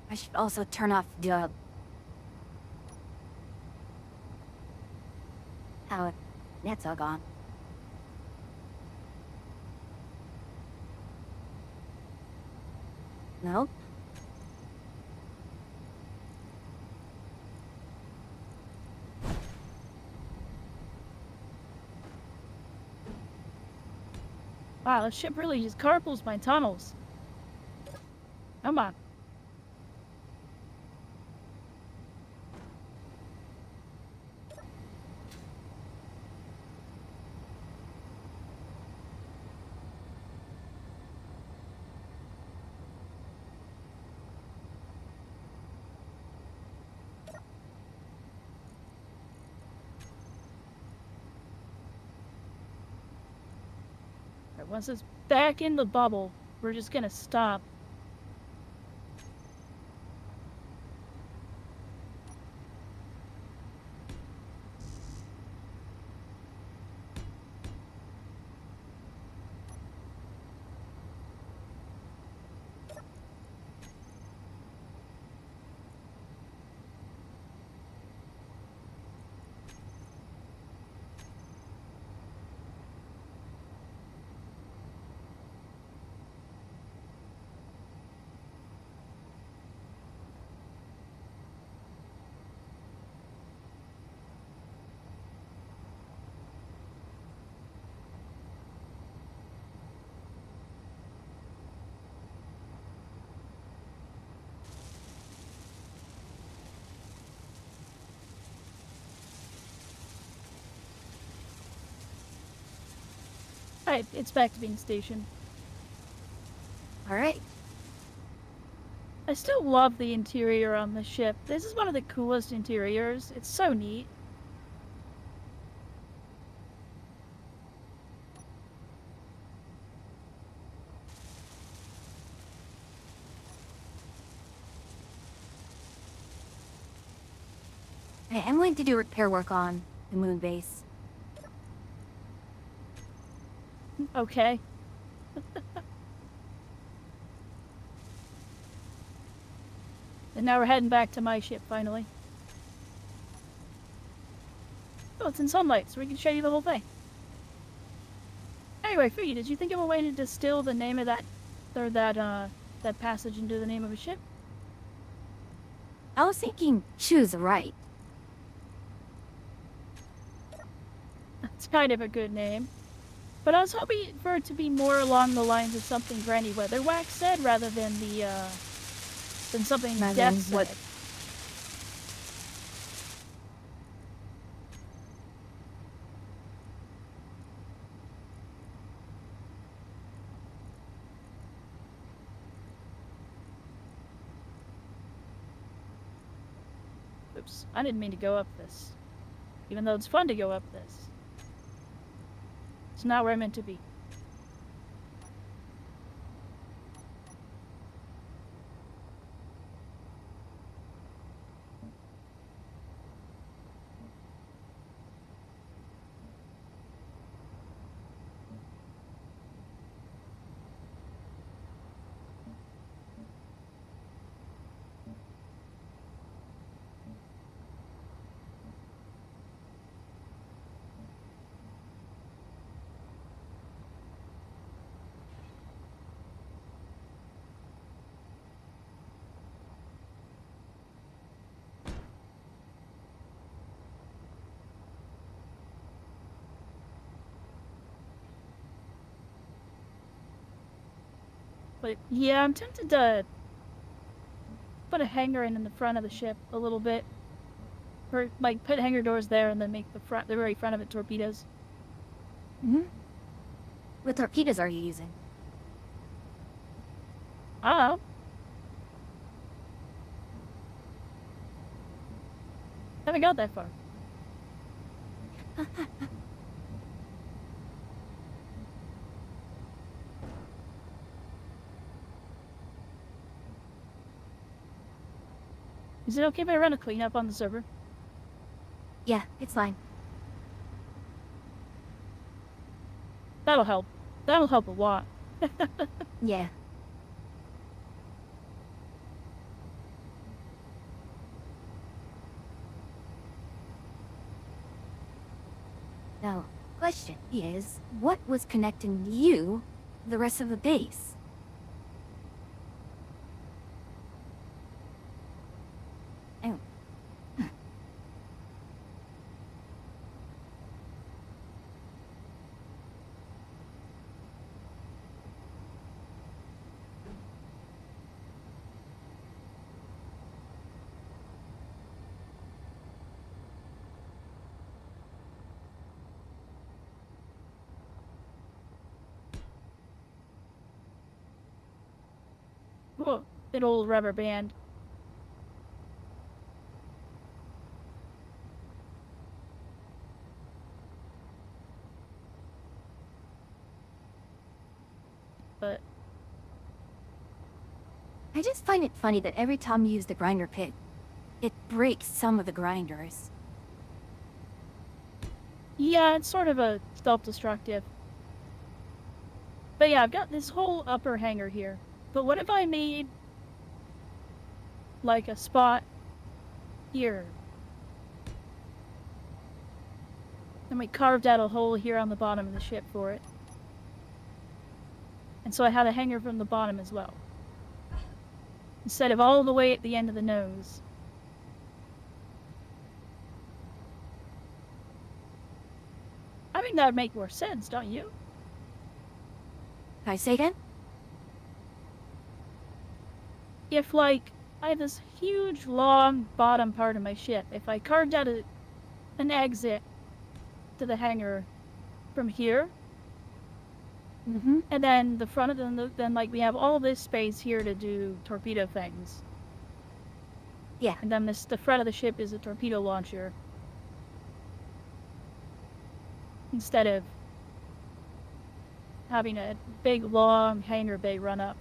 I should also turn off the... How nets are gone. No? Wow, this ship really just carpools my tunnels. Come on. Alright, once it's back in the bubble, we're just gonna stop. Alright, it's back to being stationed. Alright. I still love the interior on the ship. This is one of the coolest interiors. It's so neat. Hey, I'm going to do repair work on the moon base. Okay. And now we're heading back to my ship, finally. Oh, it's in sunlight, so we can show you the whole thing. Anyway, Fee, did you think of a way to distill the name of that, or that passage into the name of a ship? I was thinking choose right. It's kind of a good name. But I was hoping for it to be more along the lines of something Granny Weatherwax said, rather than than something Rather Death than said. what- Oops, I didn't mean to go up this. Even though it's fun to go up this. It's not where I'm meant to be. But yeah, I'm tempted to put a hangar in the front of the ship a little bit. Or, like, put hangar doors there and then make the very front of it torpedoes. Hmm? What torpedoes are you using? I don't know. Haven't got that far. Is it okay if I run a cleanup on the server? Yeah, it's fine. That'll help. That'll help a lot. Yeah. Now, question is, what was connecting you to the rest of the base? Oh. Whoa, big old rubber band. But I just find it funny that every time you use the grinder pit, it breaks some of the grinders. yeah, it's sort of a self-destructive. But yeah, I've got this whole upper hangar here. But what if I made like a spot here? And we carved out a hole here on the bottom of the ship for it. And so I had a hangar from the bottom as well. Instead of all the way at the end of the nose. I think that would make more sense, don't you? Can I say again? If, like, I have this huge, long bottom part of my ship, if I carved out an exit to the hangar from here, Mm-hmm. and then the front of then like we have all this space here to do torpedo things. Yeah. And then the front of the ship is a torpedo launcher. Instead of having a big, long hangar bay run up.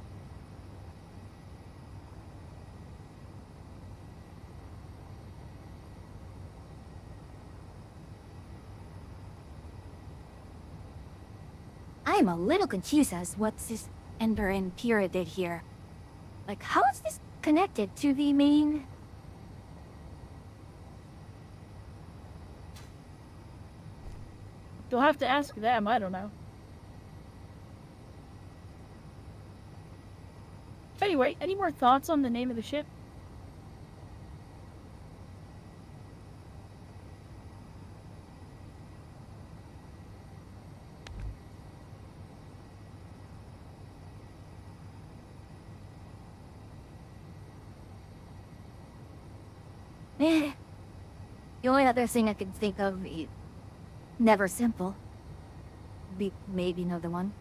I'm a little confused as what this Ender and Pyrrha did here. Like, how is this connected to the main... You'll have to ask them, I don't know. Anyway, any more thoughts on the name of the ship? Eh. The only other thing I can think of is... Never Simple. Maybe another one.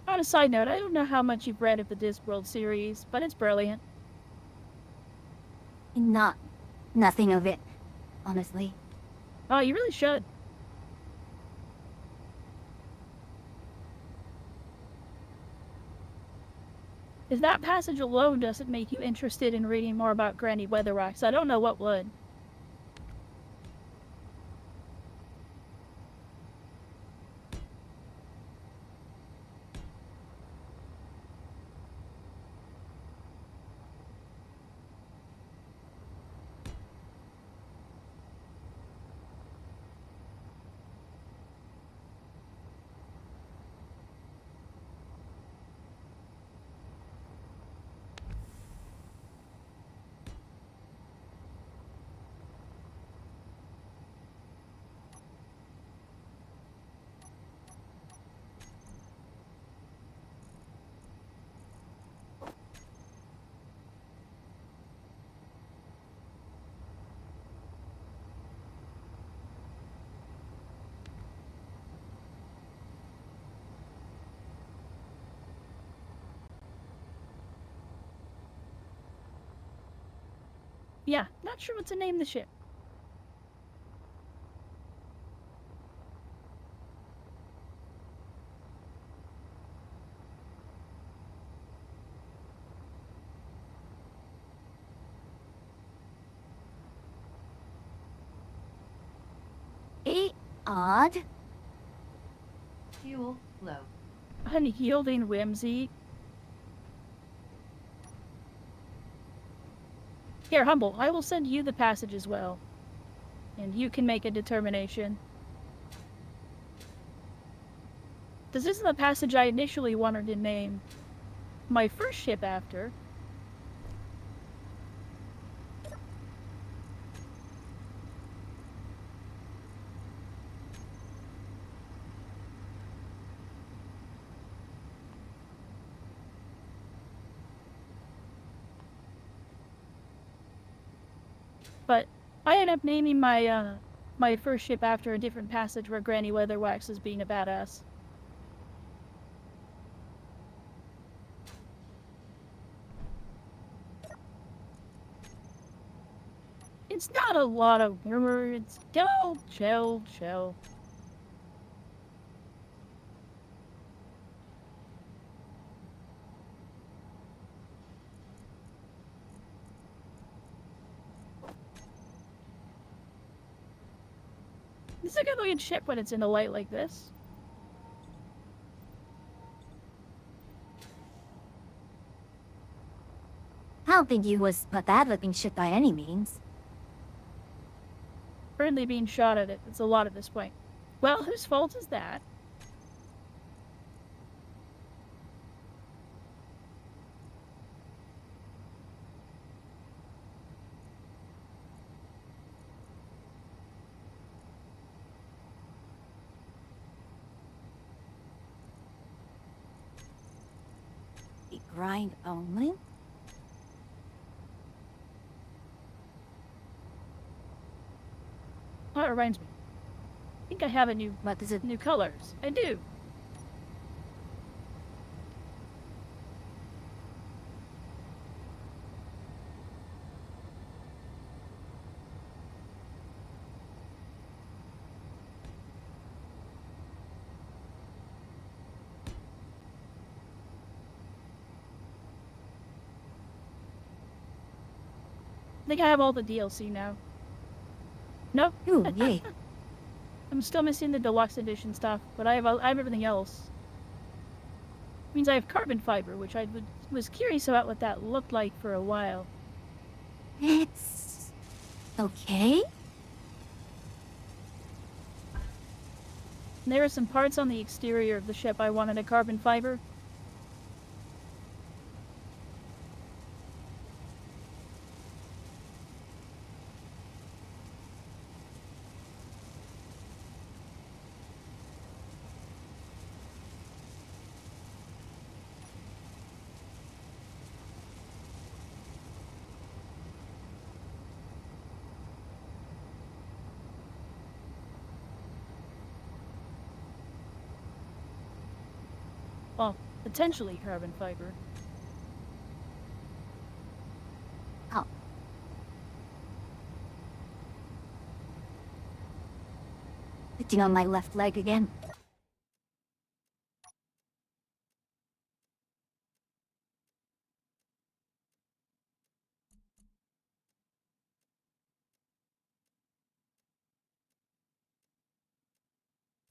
On a side note, I don't know how much you've read of the Discworld series, but it's brilliant. Nothing of it, honestly. Oh, you really should. If that passage alone doesn't make you interested in reading more about Granny Weatherwax, I don't know what would. Yeah, not sure what to name the ship. Odd. Fuel low. Unyielding whimsy. Here, Humble, I will send you the passage as well. And you can make a determination. This isn't the passage I initially wanted to name my first ship after. But I ended up naming my first ship after a different passage where Granny Weatherwax is being a badass. It's not a lot of words. Chill. This is a good looking ship when it's in the light like this. I don't think you was a bad looking ship by any means. Currently being shot at it. It's a lot at this point. Well, whose fault is that? The grind only? Oh, that reminds me. I think I have a What does it... new colors. I do. I think I have all the DLC now. Nope. Ooh, yay. I'm still missing the deluxe edition stuff, but I have everything else. Means I have carbon fiber, which I was curious about what that looked like for a while. It's... okay? And there are some parts on the exterior of the ship I wanted a carbon fiber. Well, potentially carbon fiber. Oh. Sitting on my left leg again.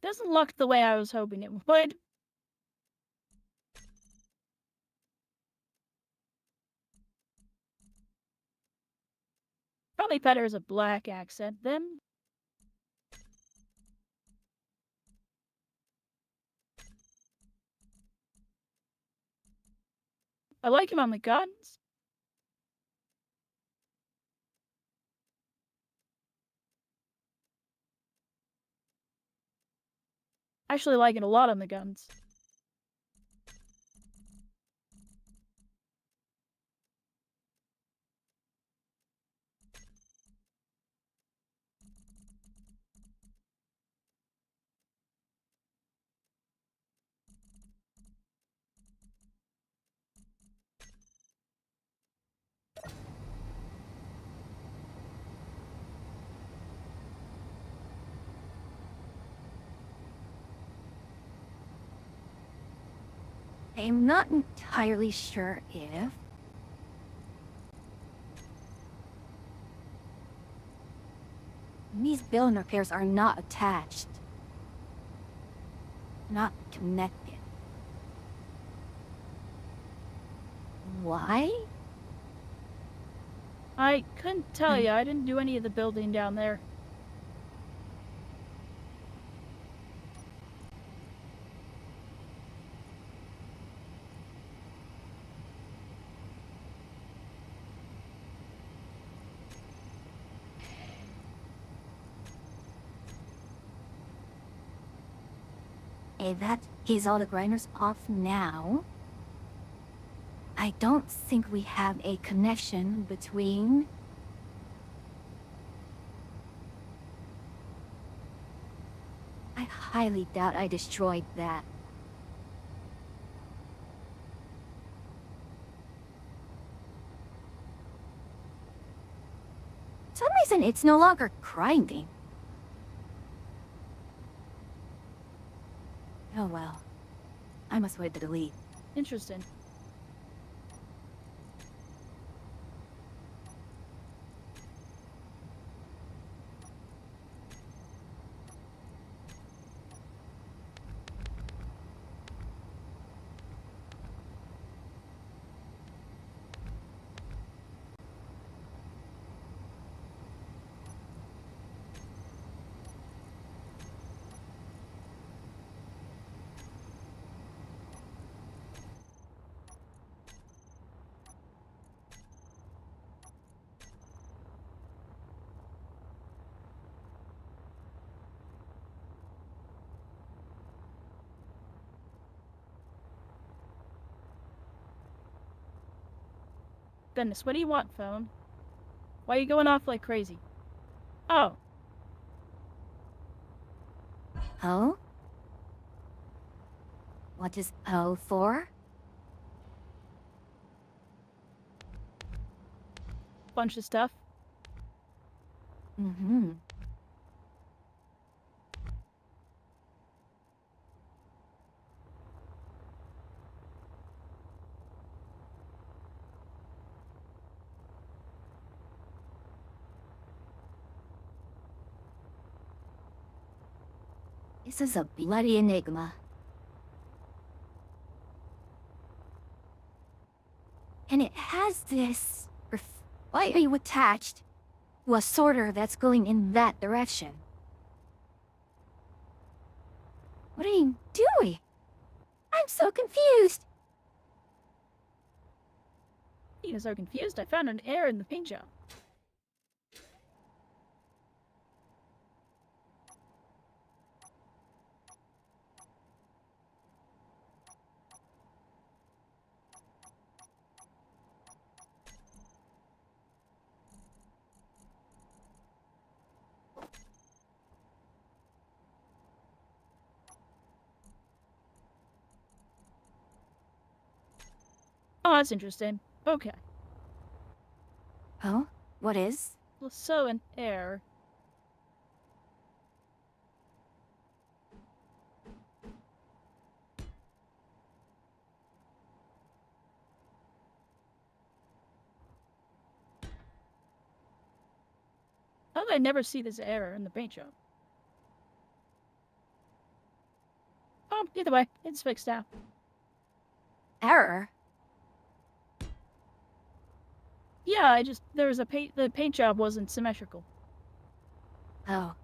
Doesn't look the way I was hoping it would. Probably better as a black accent then. I like him on the guns. Actually like it a lot on the guns. I'm not entirely sure if... These building repairs are not attached. Not connected. Why? I couldn't tell you. I didn't do any of the building down there. Hey, that is all the grinders off now. I don't think we have a connection between... I highly doubt I destroyed that. For some reason, it's no longer grinding. Oh well. I must wait to delete. Interesting. Goodness, what do you want, phone? Why are you going off like crazy? Oh, Oh? What is O for? bunch of stuff. Mm-hmm. This is a bloody enigma. And it has this... Why are you attached to a sorter that's going in that direction? What are you doing? I'm so confused. You guys are confused. I found an error in the paint job. Oh, that's interesting. Okay. Oh? What is? Well, so an error. How did I never see this error in the paint job? Oh, either way, it's fixed now. Error? Yeah, there was the paint job wasn't symmetrical. Oh.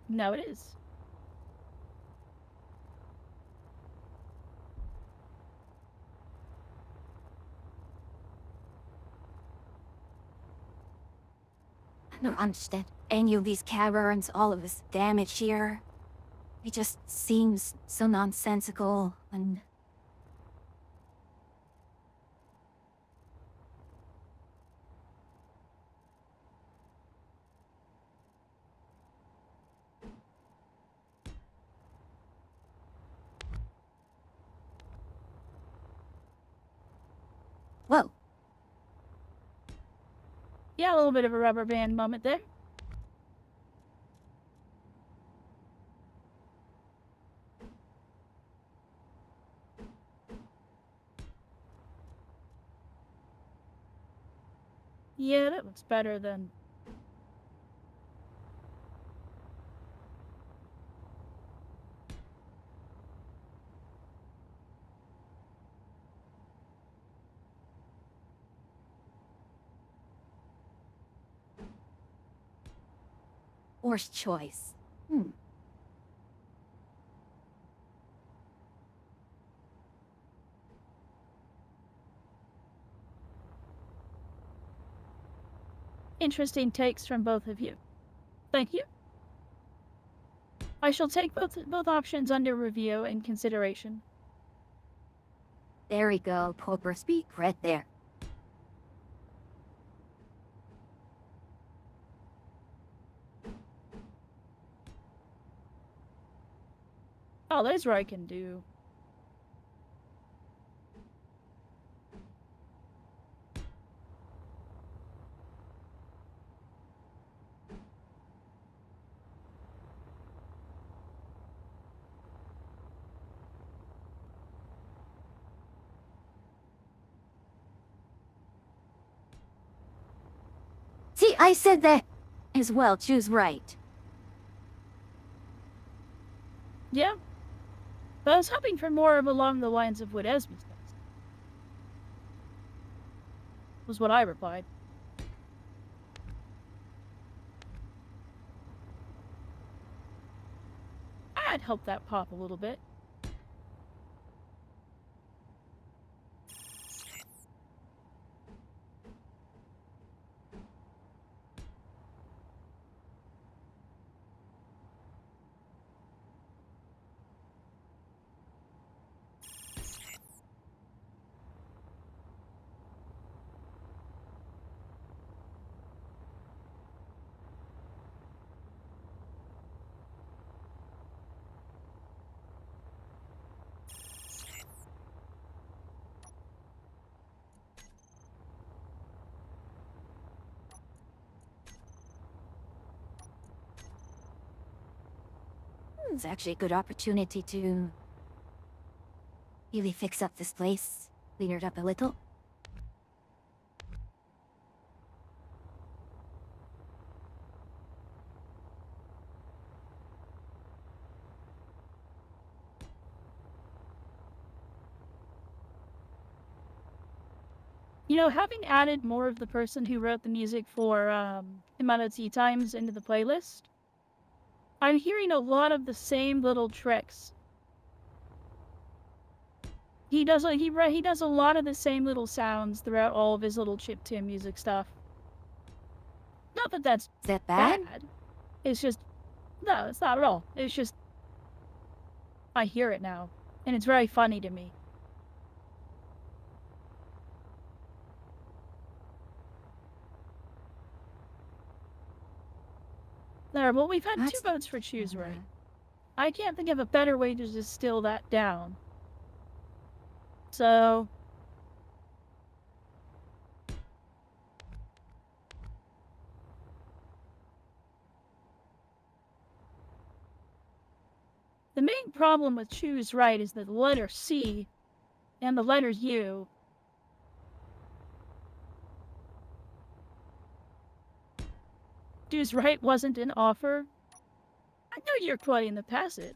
Now it is. I don't understand any of these caverns, all of this damage here. It just seems so nonsensical and... Whoa. Yeah, a little bit of a rubber band moment there. Yeah, that looks better than... Worst choice. Interesting takes from both of you. Thank you. I shall take both options under review and consideration. There we go, proper speak right there. Oh, there's what I can do. See, I said that as well. Choose right. Yeah. But I was hoping for more of along the lines of what Esme says. Was what I replied. I'd help that pop a little bit. It's actually a good opportunity to really fix up this place, clean it up a little. You know, having added more of the person who wrote the music for Himano Tea Times into the playlist, I'm hearing a lot of the same little tricks. He does a lot of the same little sounds throughout all of his little chiptune music stuff. Not that that's Is that bad? bad. It's just no, it's not at all. It's just I hear it now, and it's very funny to me. There, well, we've had two That's- votes for choose right. I can't think of a better way to distill that down. So, the main problem with choose right is that the letter C and the letter U choose right wasn't an offer. I know you're quoting the passage.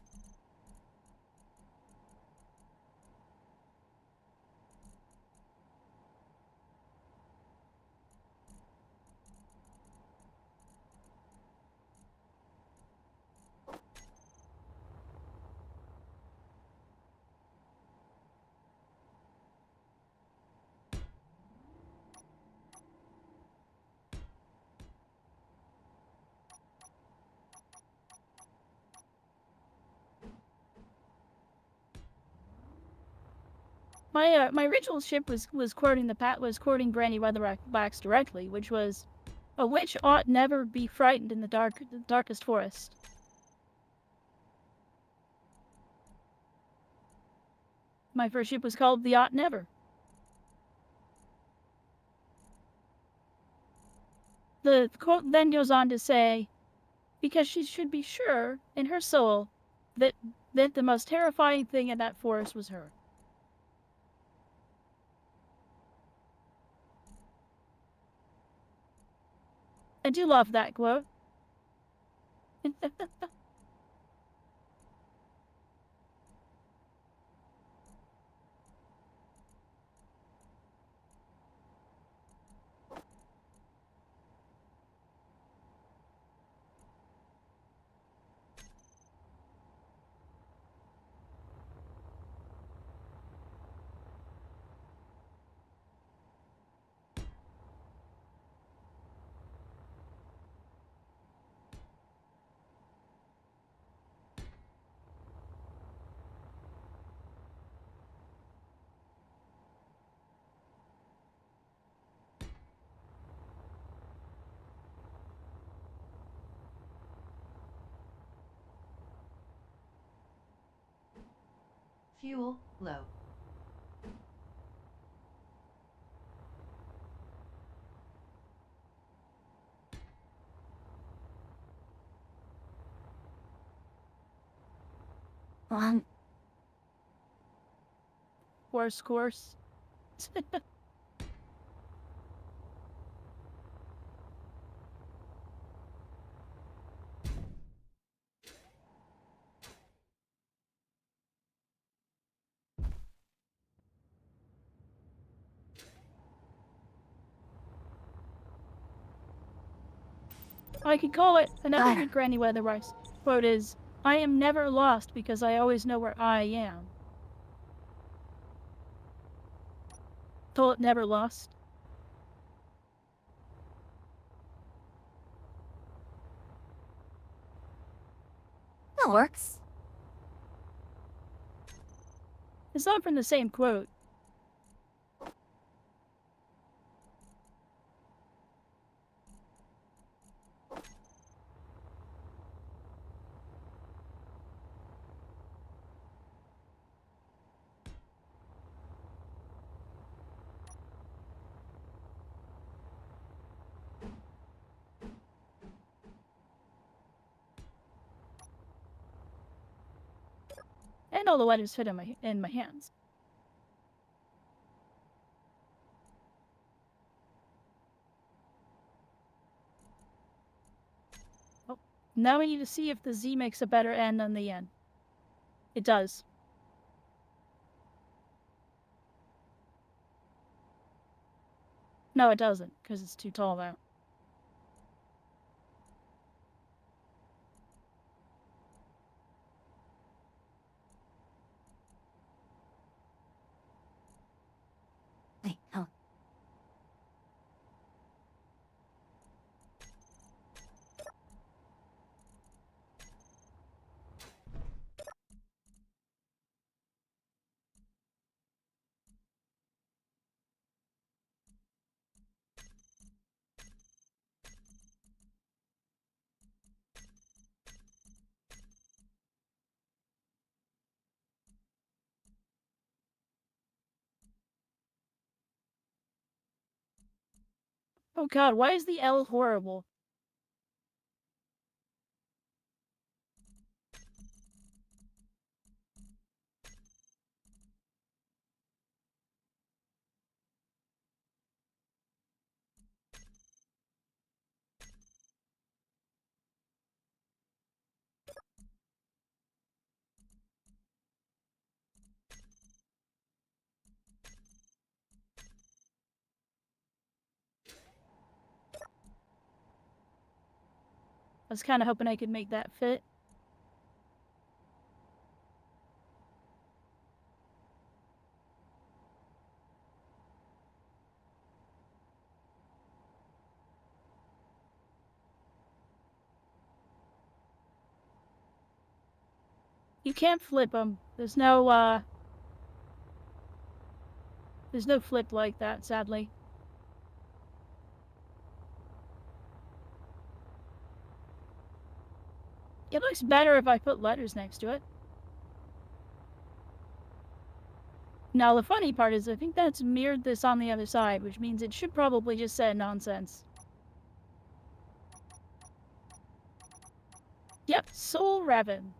My original ship was quoting Brandy Weatherwax directly, which was, a witch ought never be frightened in the darkest forest. My first ship was called the Ought Never. The quote then goes on to say, because she should be sure in her soul that the most terrifying thing in that forest was her. I do love that quote. Fuel low. Um, Worst course. I could call it another good Granny Weatherwax quote is, I am never lost because I always know where I am. Toilet never lost. that works. It's not from the same quote. And all the letters fit in my hands. Oh, now we need to see if the Z makes a better N than the N. It does. No, it doesn't, because it's too tall now. Wait, no. Oh god, why is the L horrible? I was kind of hoping I could make that fit. You can't flip them. There's no flip like that, sadly. It looks better if I put letters next to it. Now, the funny part is I think that's mirrored this on the other side, which means it should probably just say nonsense. Yep, Soul Raven.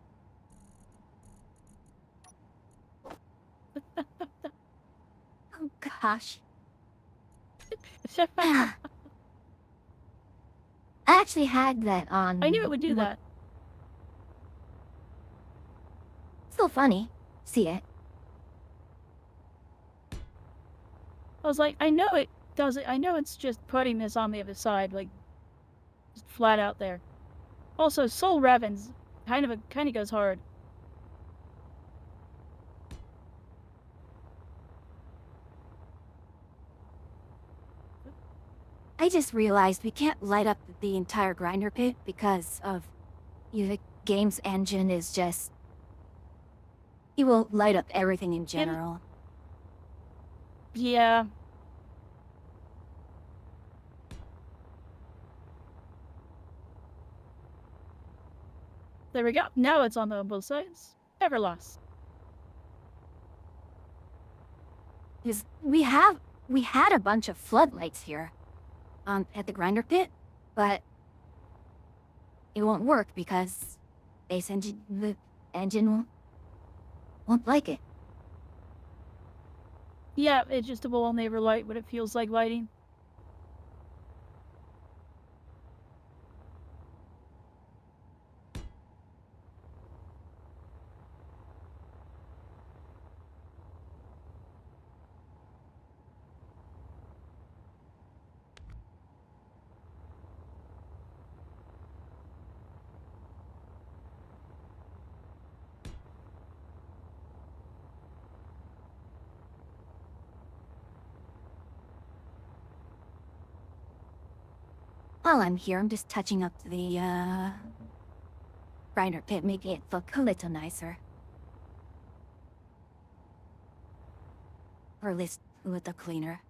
Oh gosh. I actually had that on. I knew it would do that. Still funny. See it. I was like, I know it does it. I know it's just putting this on the other side, like, just flat out there. Also, Soul Revens kind of goes hard. I just realized we can't light up the entire grinder pit because of the game's engine is just. It will light up everything in general. Yeah. There we go. Now it's on both sides. Never lost. Because we had a bunch of floodlights here, at the grinder pit, but it won't work because the engine won't like it. Yeah, it just will never light what it feels like lighting. While I'm here, I'm just touching up the grinder pit, making it look a little nicer. Or at least a little cleaner.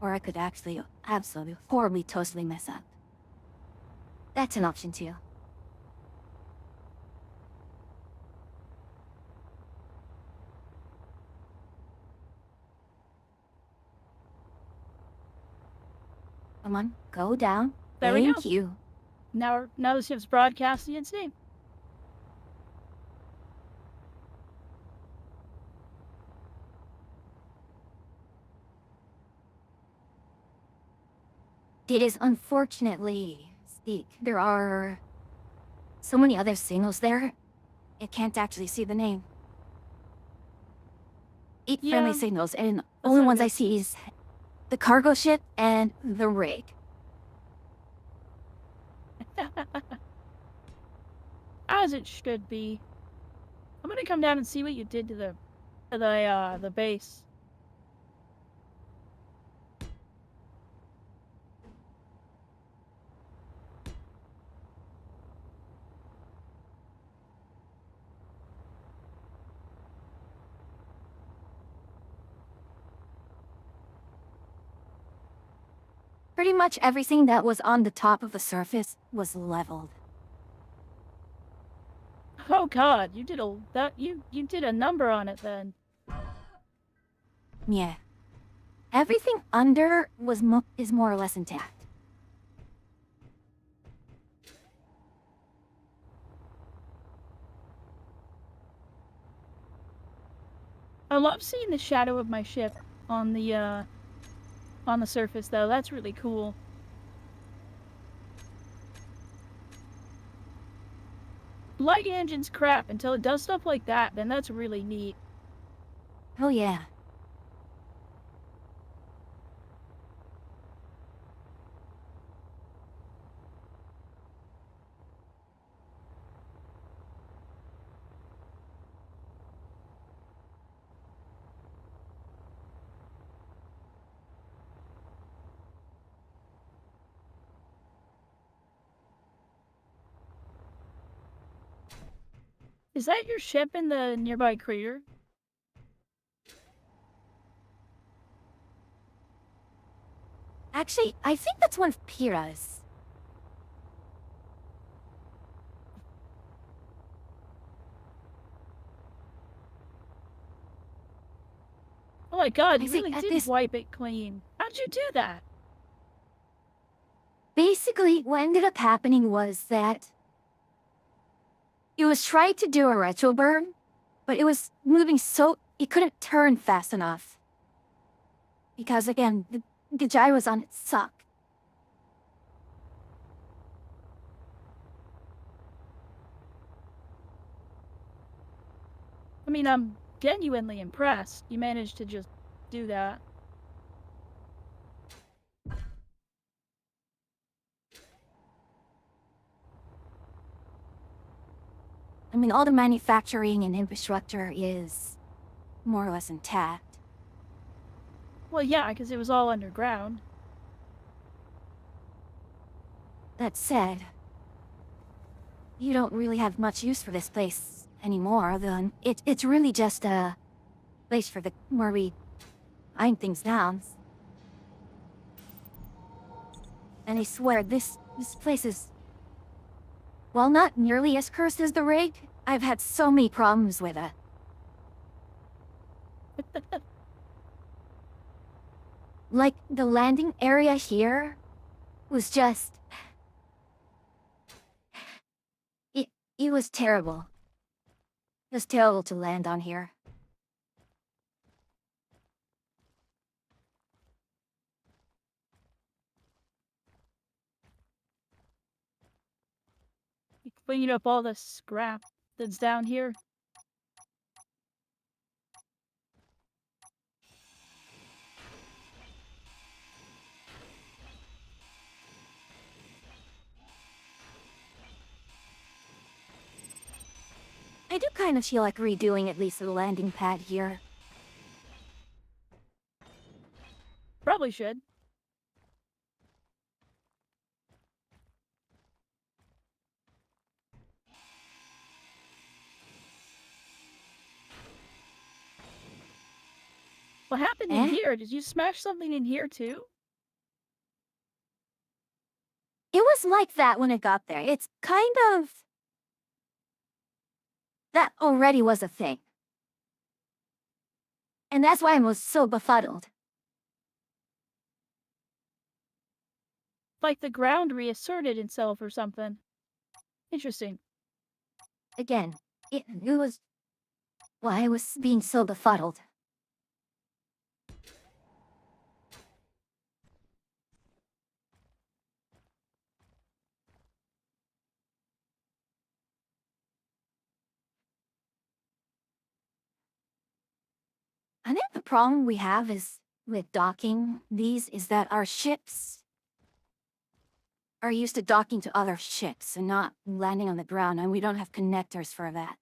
Or I could actually absolutely horribly totally mess up. That's an option too. Come on, go down. There we go. Thank you. Now the ship's broadcasting its name. It is unfortunately steep. There are so many other signals there. It can't actually see the name. 8 friendly Yeah. signals, and only not ones good. I see is the cargo ship and the rig. As it should be. I'm gonna come down and see what you did to the base. Pretty much everything that was on the top of the surface was leveled. Oh God, you did a number on it then. Yeah. Everything under is more or less intact. I love seeing the shadow of my ship on the surface though. That's really cool. Light engine's crap until it does stuff like that, then that's really neat. Oh yeah. Is that your ship in the nearby crater? Actually, I think that's one of Pyrrha's. Oh my God, I you think really at did this- wipe it clean. How'd you do that? Basically, what ended up happening was that It was trying to do a retro burn, but it was moving so it couldn't turn fast enough. Because again, the gyros on it suck. I mean, I'm genuinely impressed. You managed to just do that. I mean, all the manufacturing and infrastructure is more or less intact. Well, yeah, because it was all underground. That said, you don't really have much use for this place anymore, then it's really just a place for the where we iron things down. And I swear, this place is, while not nearly as cursed as the rig, I've had so many problems with it. Like, the landing area here was just... It was terrible. It was terrible to land on here. You cleaned up all the scrap that's down here. I do kind of feel like redoing at least the landing pad here. Probably should. What happened in Eh? here? Did you smash something in here too? It was like that when it got there. It's kind of... That already was a thing. And that's why I was so befuddled. Like the ground reasserted itself or something. Interesting. Again, it was why I was being so befuddled. I think the problem we have is with docking these is that our ships are used to docking to other ships and not landing on the ground, and we don't have connectors for that.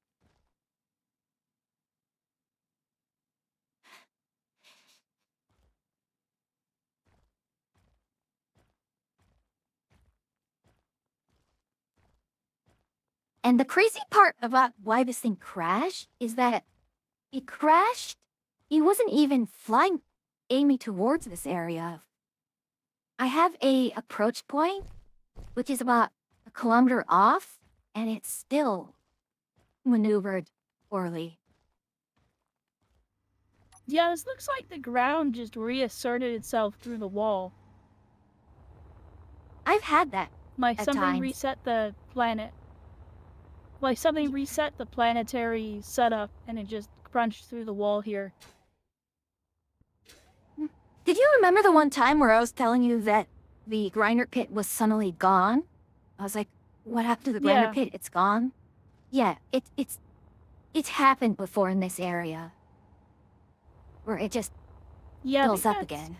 And the crazy part about why this thing crashed is that it crashed. It wasn't even flying, aiming towards this area. I have a approach point, which is about a kilometer off, and it's still maneuvered poorly. Yeah, this looks like the ground just reasserted itself through the wall. I've had that. Like At something times. reset the planet. Like something reset the planetary setup and it just crunched through the wall here. Did you remember the one time where I was telling you that the grinder pit was suddenly gone? I was like, what happened to the grinder Yeah. pit? It's gone? Yeah, it's happened before in this area. Where it just Yeah, I fills think up that's again.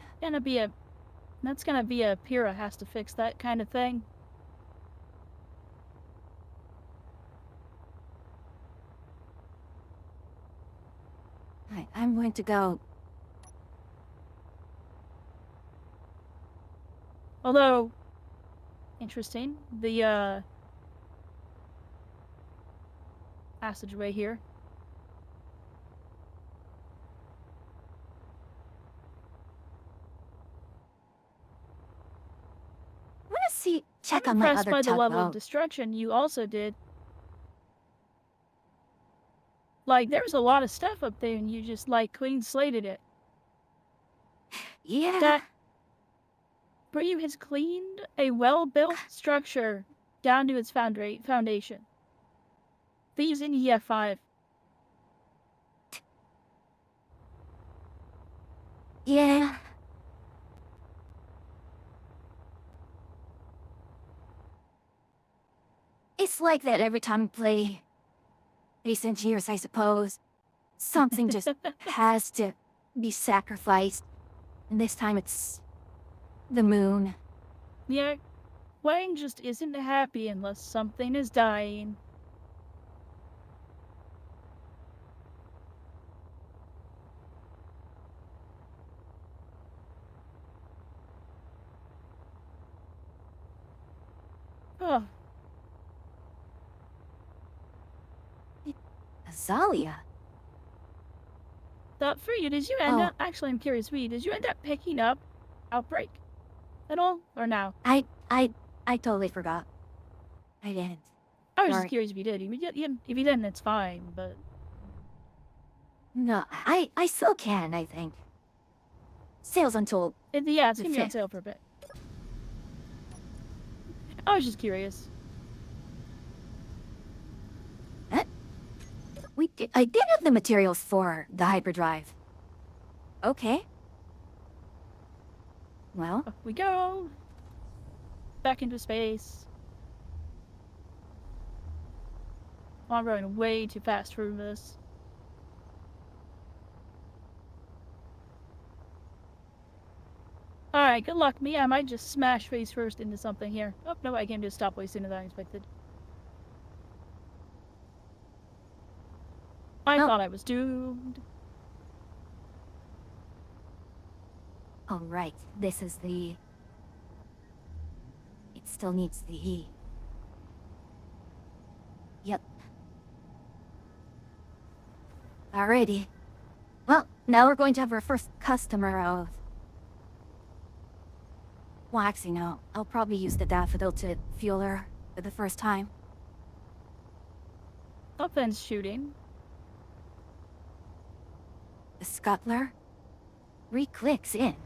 that's gonna be a Pyrrha has to fix that kind of thing. I'm going to go. Although, interesting, the passageway here. I want to see, check I'm on my impressed other by the level of tugboat. destruction you also did. Like, there was a lot of stuff up there and you just, like, clean slated it. Yeah. That Bryu has cleaned a well-built structure down to its foundation. Thieves in EF5. Yeah. It's like that every time we play Space Engineers, I suppose. Something just has to be sacrificed. And this time it's the moon. Yeah, Wang just isn't happy unless something is dying. Oh, Azalea. thought for you, did you end Oh. up... Actually, I'm curious, Vee, did you end up picking up Outbreak at all? Or no? I totally forgot. I didn't. I was Sorry. just curious if you did. If you didn't, it's fine, but... No, I still can, I think. Sales until Yeah, it's The gonna be on fifth. sale for a bit. I was just curious. I did have the materials for the hyperdrive. Okay. Well, Up we go! Back into space. Oh, I'm running way too fast for this. Alright, good luck me. I might just smash face first into something here. Oh, no, I came to a stop way sooner than I expected. I Oh. thought I was doomed. all right. This is the... It still needs the E. Yep. Alrighty. Well, now we're going to have our first customer of... Well, actually, no. I'll probably use the daffodil to fuel her for the first time. Something's shooting. The scuttler re-clicks in.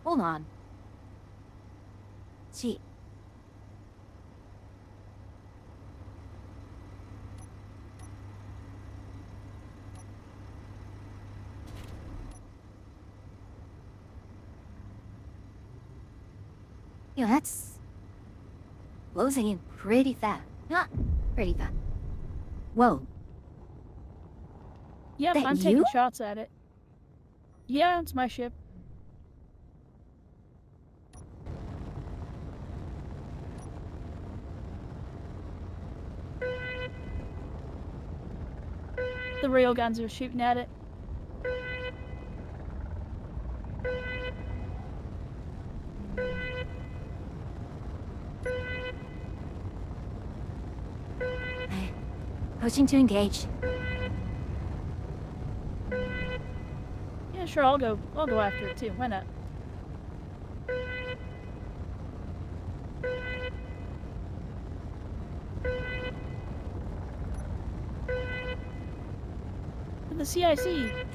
Hold on. Gee. Yeah, that's closing in pretty fast. Not pretty fast. Whoa. Yep, That I'm taking you? shots at it. Yeah, it's my ship. The railguns are shooting at it. Pushing to engage. Yeah, sure, I'll go after it too. Why not? The CIC.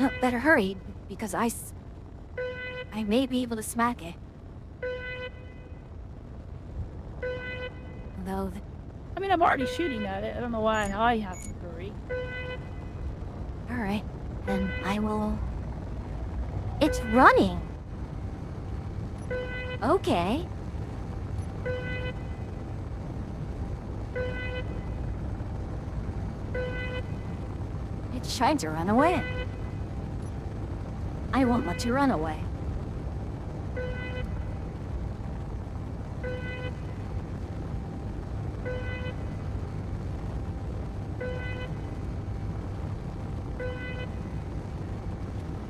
No, better hurry, because I may be able to smack it. Although, I mean, I'm already shooting at it. I don't know why I have to hurry. alright, then I will... It's running! Okay. It's trying to run away. I won't let you run away.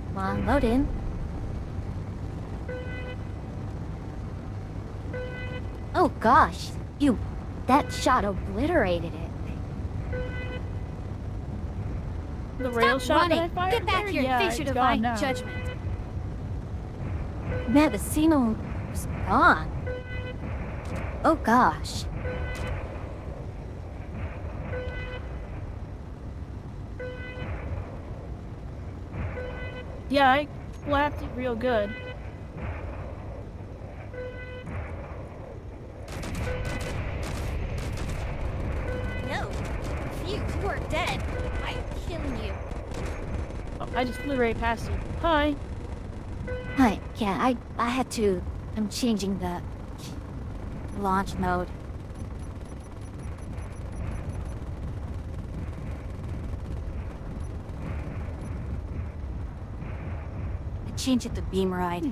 Come on, load in. Oh gosh, that shot obliterated it. The rail shot that I running. fired Get back there? here Yeah, and face it's your gone divine now. judgment. Mavicino was gone. Oh gosh. Yeah, I flapped it real good. You are dead. I'm killing you. Oh, I just flew right past you. Hi. Hi, yeah, I had to. I'm changing the launch mode. I changed it to beam ride.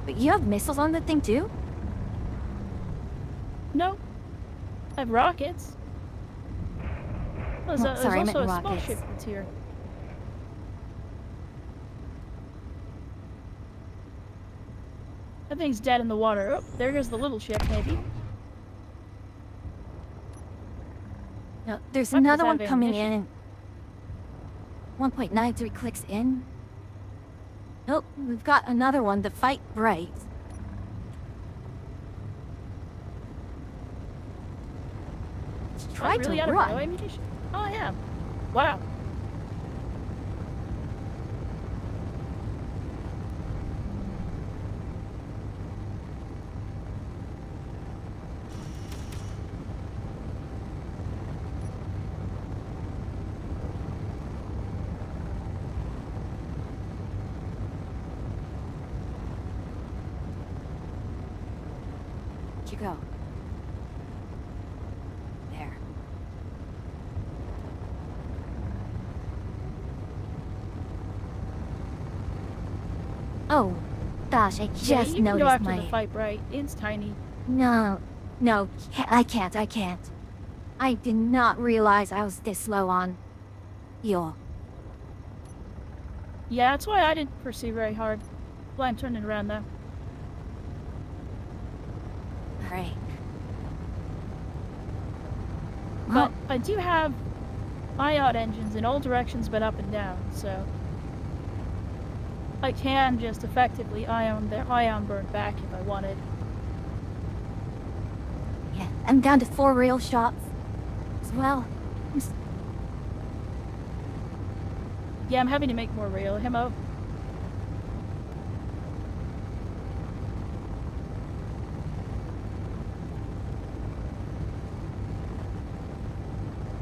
But you have missiles on the thing too? No. I have rockets. There's, Oh, sorry, I there's meant also a small rockets. ship that's here. That thing's dead in the water. Oh, there goes the little ship, maybe. No, there's Weapons another one have coming ammunition. in. 1.93 clicks in. Nope, we've got another one to fight right. Try I'm really to out of run. ammunition. Oh, I am. Wow. Where'd you go? There. Oh, gosh, I Yeah, just you can go noticed after my... the fight, right? It's tiny. No, I can't. I did not realize I was this low on fuel. Yeah, that's why I didn't pursue very hard. Well, I'm turning around though. Alright. But I do have ion engines in all directions but up and down, so I can just effectively ion burn back if I wanted. Yeah, I'm down to 4 rail shots as well. Yeah, I'm having to make more rail ammo.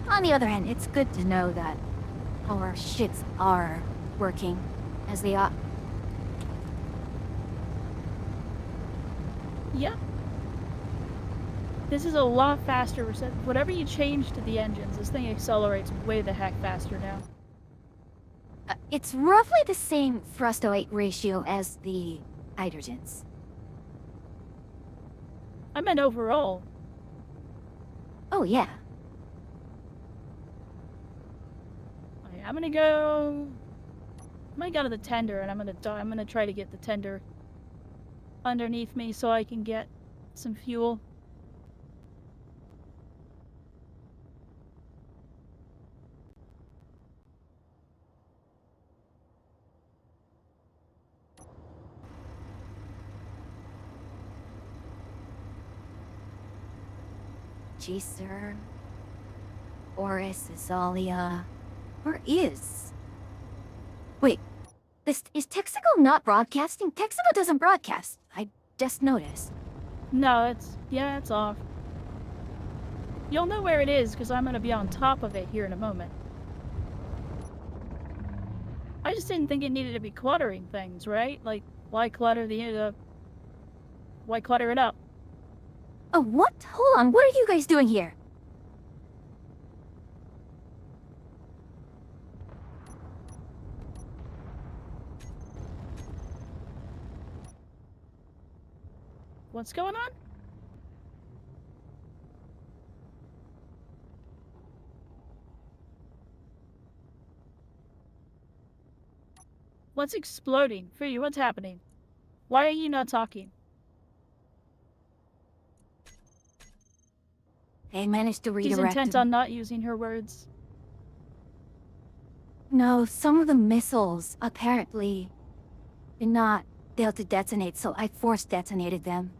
On the other hand, it's good to know that our shits are working as they ought. Yeah. This is a lot faster. Whatever you change to the engines, this thing accelerates way the heck faster now. It's roughly the same thrust-to-weight ratio as the hydrogens. I meant overall. Oh, yeah. Okay, I'm gonna go to the tender, and I'm gonna try to get the tender underneath me so I can get some fuel. Gee, sir. Oris, Azalia. Where is? Wait, is Texaco not broadcasting? Texaco doesn't broadcast. I just noticed. No, it's off. You'll know where it is because I'm gonna be on top of it here in a moment. I just didn't think it needed to be cluttering things, right? Like, why clutter why clutter it up? Oh, what? Hold on, what are you guys doing here? What's going on? What's exploding? For you, what's happening? Why are you not talking? They managed to She's redirect intent them. on not using her words. No, some of the missiles, apparently, did not fail to detonate, so I force detonated them.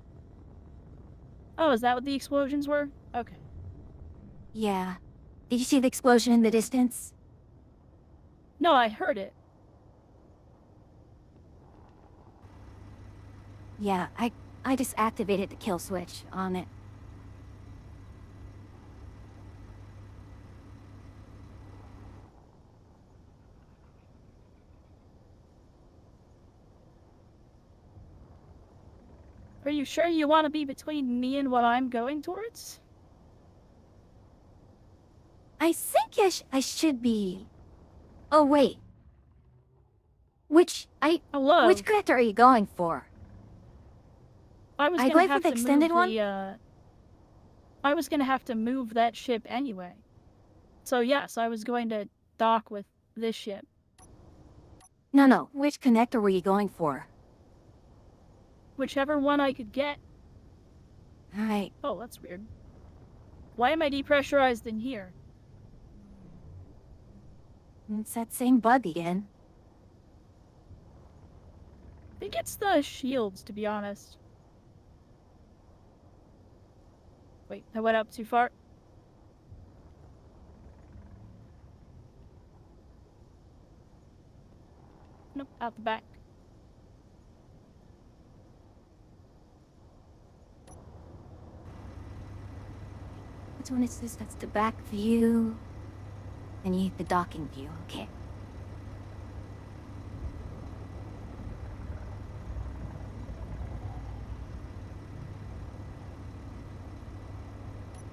Oh, is that what the explosions were? Okay. Yeah. Did you see the explosion in the distance? No, I heard it. Yeah, I just activated the kill switch on it. Are you sure you want to be between me and what I'm going towards? I think I should be... Oh, wait. Which Hello. connector are you going for? I was I'd gonna like have the to extended move one? the, I was gonna have to move that ship anyway. So yes, I was going to dock with this ship. No. Which connector were you going for? Whichever one I could get. Alright. Oh, that's weird. Why am I depressurized in here? It's that same bug again. I think it's the shields, to be honest. Wait, I went up too far? Nope, out the back. Which one is this? That's the back view. Then you hit the docking view, okay.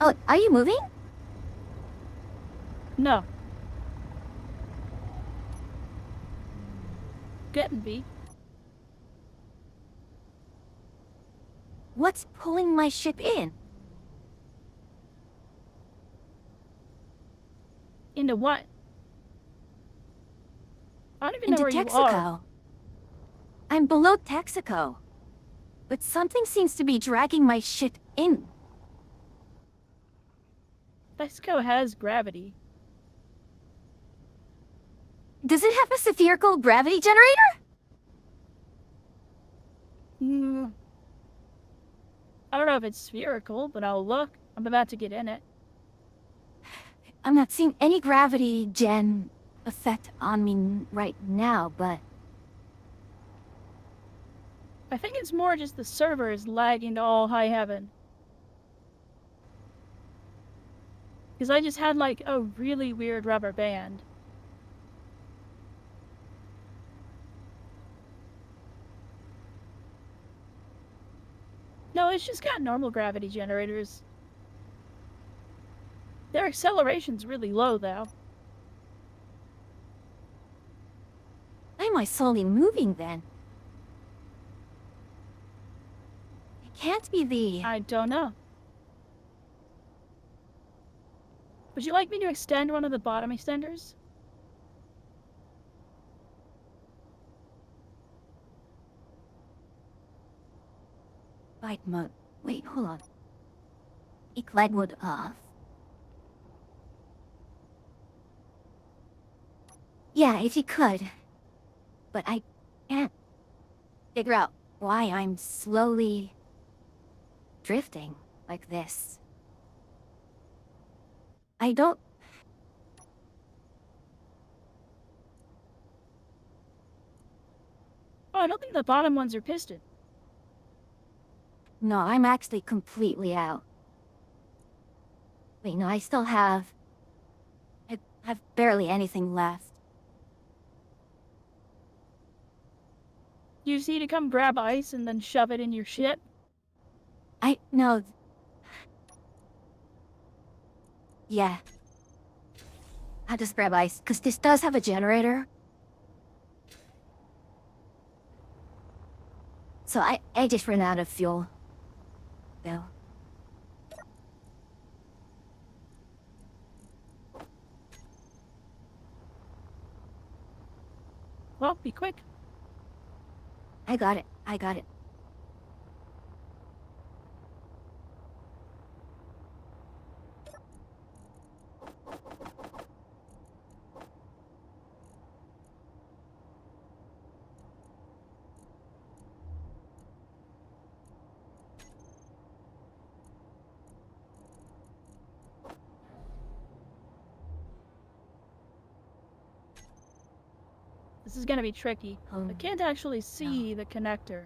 Oh, are you moving? No. Getting be. What's pulling my ship in? Into what? I don't even know Into where you are. Texaco. I'm below Texaco. But something seems to be dragging my ship in. Texaco has gravity. Does it have a spherical gravity generator? Hmm. I don't know if it's spherical, but I'll look. I'm about to get in it. I'm not seeing any gravity gen effect on me right now, but... I think it's more just the server is lagging to all high heaven. Because I just had like a really weird rubber band. No, it's just got normal gravity generators. Their acceleration's really low though. Why am I slowly moving then? It can't be the... I don't know. Would you like me to extend one of the bottom extenders? Flight mode. Wait, hold on. Glide mode off. Yeah, if you could. But I can't figure out why I'm slowly drifting like this. I don't... Oh, I don't think the bottom ones are piston. No, I'm actually completely out. Wait, no, I still have... I have barely anything left. You just need to come grab ice and then shove it in your ship? No... Yeah. I'll just grab ice, because this does have a generator. So I just ran out of fuel. Though. Well, be quick. I got it. This is gonna be tricky. Oh, I can't actually see the connector.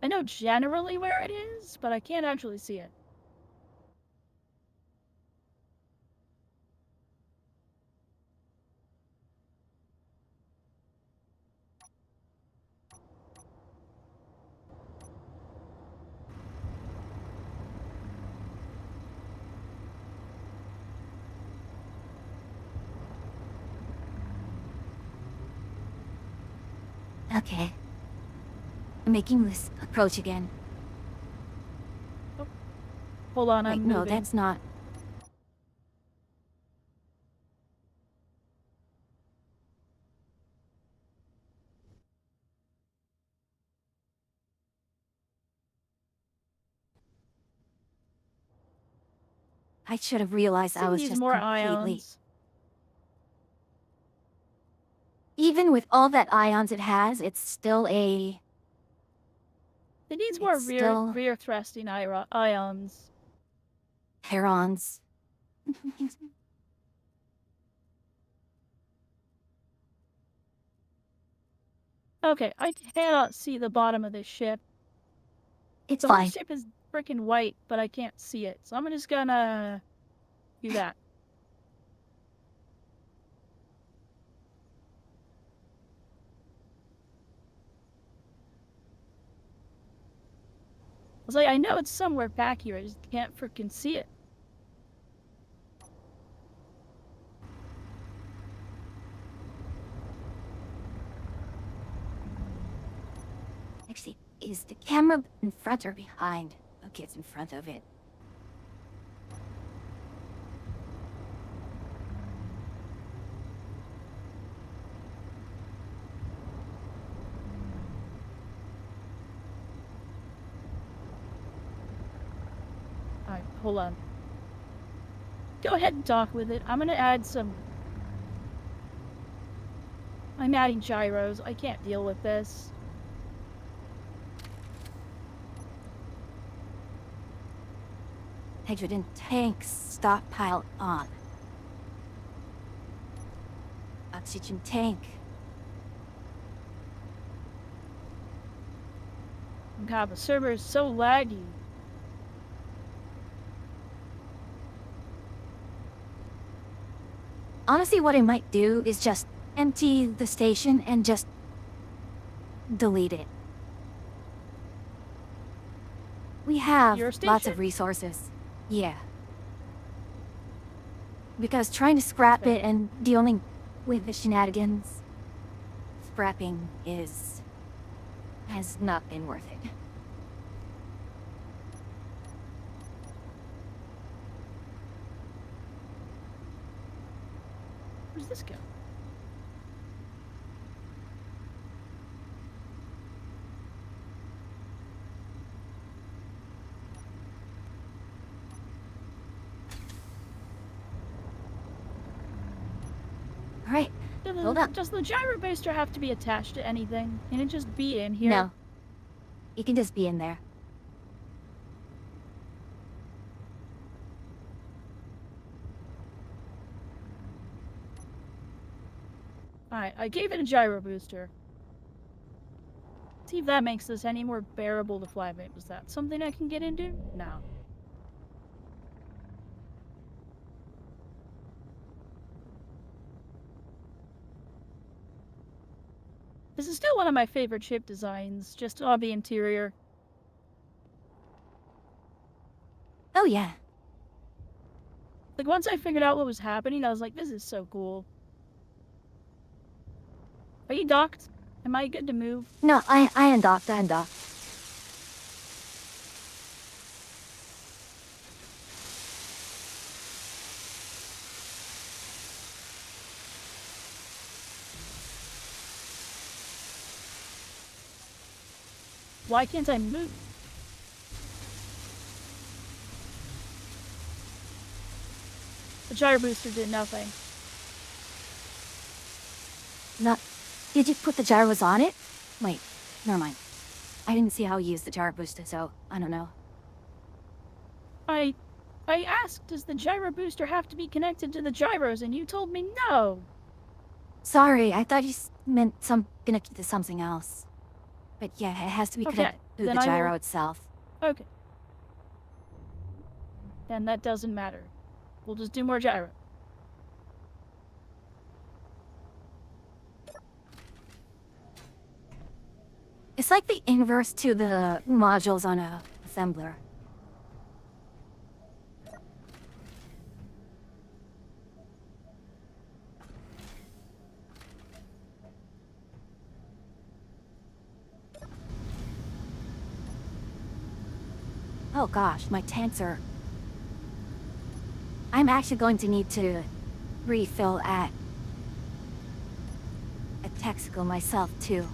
I know generally where it is, but I can't actually see it. Okay. I'm making this approach again. Hold on, Wait, I'm no, moving. that's not. I should have realized I It was needs just more completely. ions. Even with all that ions it has, it's still a. It needs more It's still rear thrusting ions. herons. Okay, I cannot see the bottom of this ship. It's The whole fine. ship is freaking white, but I can't see it. So I'm just gonna do that. I was like, I know it's somewhere back here. I just can't freaking see it. Actually, is the camera in front or behind? Okay, it's in front of it. Alright, hold on. Go ahead and dock with it. I'm gonna add some... I'm adding gyros. I can't deal with this. Hydrogen tank stockpile on. Oxygen tank. God, the server is so laggy. Honestly, what I might do is just empty the station and just delete it. We have Your lots station? of resources. Yeah. Because trying to scrap it and dealing with the shenanigans, scrapping has not been worth it. Where's this go? All right, hold up. Does the gyro booster have to be attached to anything? Can it just be in here? No. You can just be in there. Alright, I gave it a gyro booster. See if that makes this any more bearable to fly. Was that something I can get into? No. This is still one of my favorite ship designs, just on the interior. Oh yeah. Like, once I figured out what was happening, I was like, this is so cool. Are you docked? Am I good to move? No, I undocked, I undocked. Why can't I move? The gyro booster did nothing. Not. Did you put the gyros on it? Wait, never mind. I didn't see how you used the gyro booster, so I don't know. I asked, does the gyro booster have to be connected to the gyros, and you told me no. Sorry, I thought you meant connected to something else. But yeah, it has to be Okay, connected to then the I will- gyro itself. Okay. Then that doesn't matter. We'll just do more gyro. It's like the inverse to the modules on a assembler. Oh gosh, my tanks are... I'm actually going to need to refill at Texaco myself too.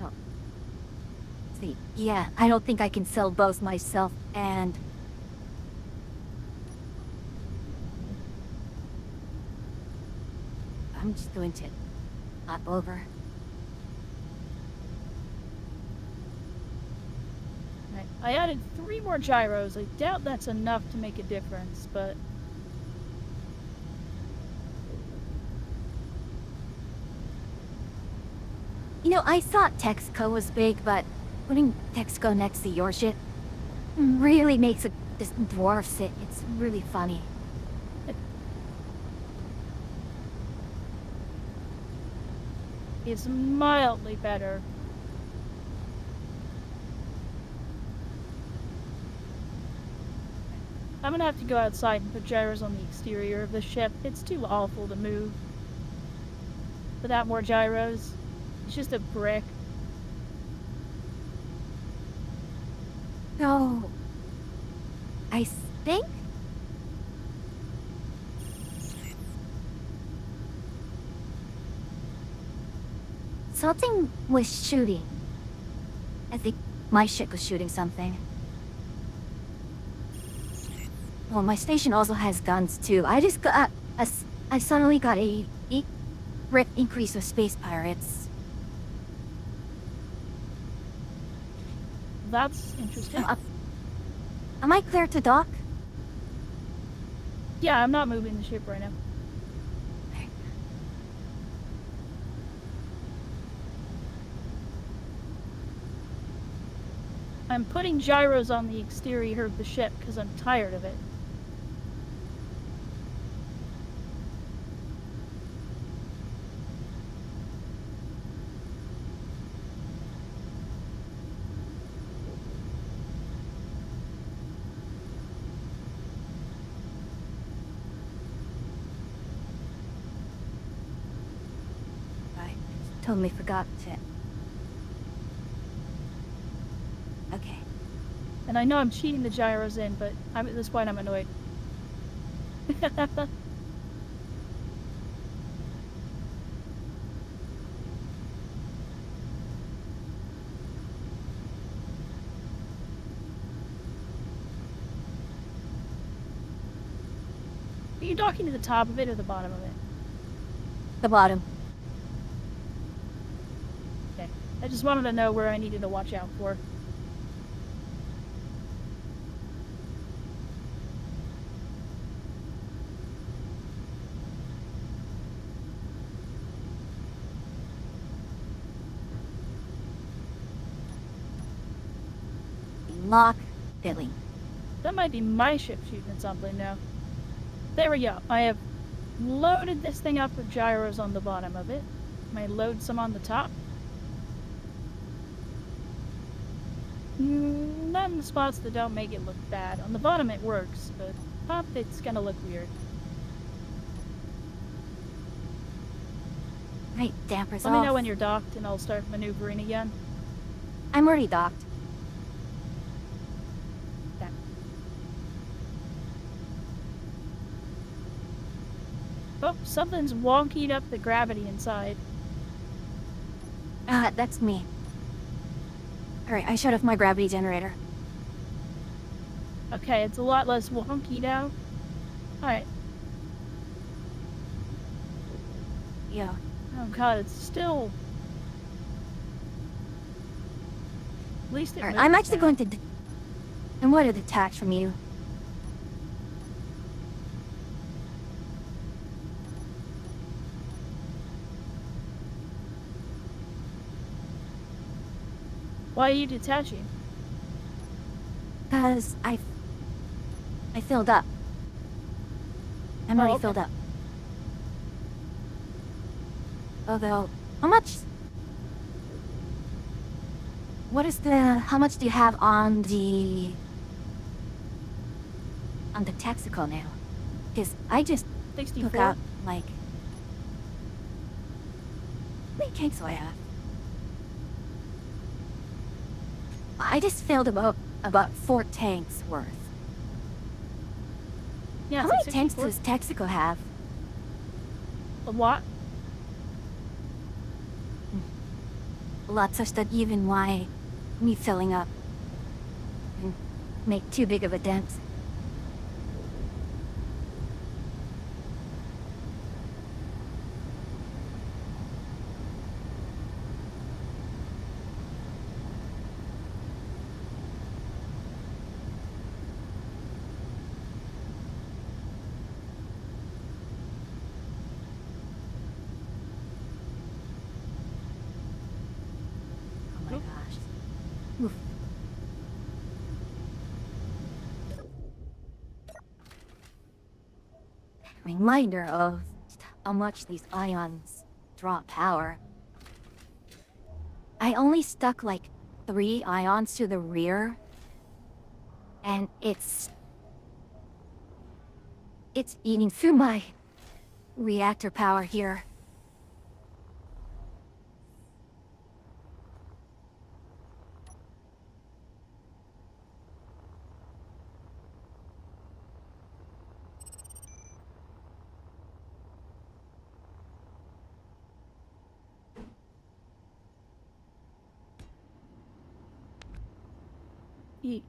Oh. See, yeah, I don't think I can sell both myself and... I'm just going to hop over. Right. I added 3 more gyros. I doubt that's enough to make a difference, but... You know, I thought Texaco was big, but putting Texaco next to your ship really makes it this dwarfs it. It's really funny. It's mildly better. I'm gonna have to go outside and put gyros on the exterior of the ship. It's too awful to move without more gyros. It's just a brick. So, I think something was shooting. I think my ship was shooting something. Well, my station also has guns too. I just got I suddenly got a rip increase of space pirates. That's interesting. Am I clear to dock? Yeah, I'm not moving the ship right now. I'm putting gyros on the exterior of the ship because I'm tired of it. I totally forgot to. Okay. And I know I'm cheating the gyros in, but at this point I'm annoyed. Are you docking to the top of it or the bottom of it? The bottom. Okay. I just wanted to know where I needed to watch out for. Lock filling. That might be my ship shooting at something now. There we go. I have loaded this thing up with gyros on the bottom of it. May load some on the top. Not in the spots that don't make it look bad. On the bottom it works, but top it's gonna look weird. Right, dampers Let off. me know when you're docked and I'll start maneuvering again. I'm already docked. Okay. Oh, something's wonkied up the gravity inside. That's me. Alright, I shut off my gravity generator. Okay, it's a lot less wonky now. Alright. Yeah. Oh god, it's still... At least it Alright, moves I'm actually now. going to... And what are the attacks from you? Why are you detaching? Because I filled up. I'm Oh, already okay. filled up. Although, how much... How much do you have on the... Texaco now? Because I just took 64. out, like... How many tanks do I have? I just filled about 4 tanks worth. Yeah, How it's many like tanks 64. does Texaco have? A lot. A lot such that even why me filling up and make too big of a dent. Oh my Oop. gosh. Oof. Reminder of how much these ions draw power. I only stuck like 3 ions to the rear, and it's eating through my reactor power here. Ye-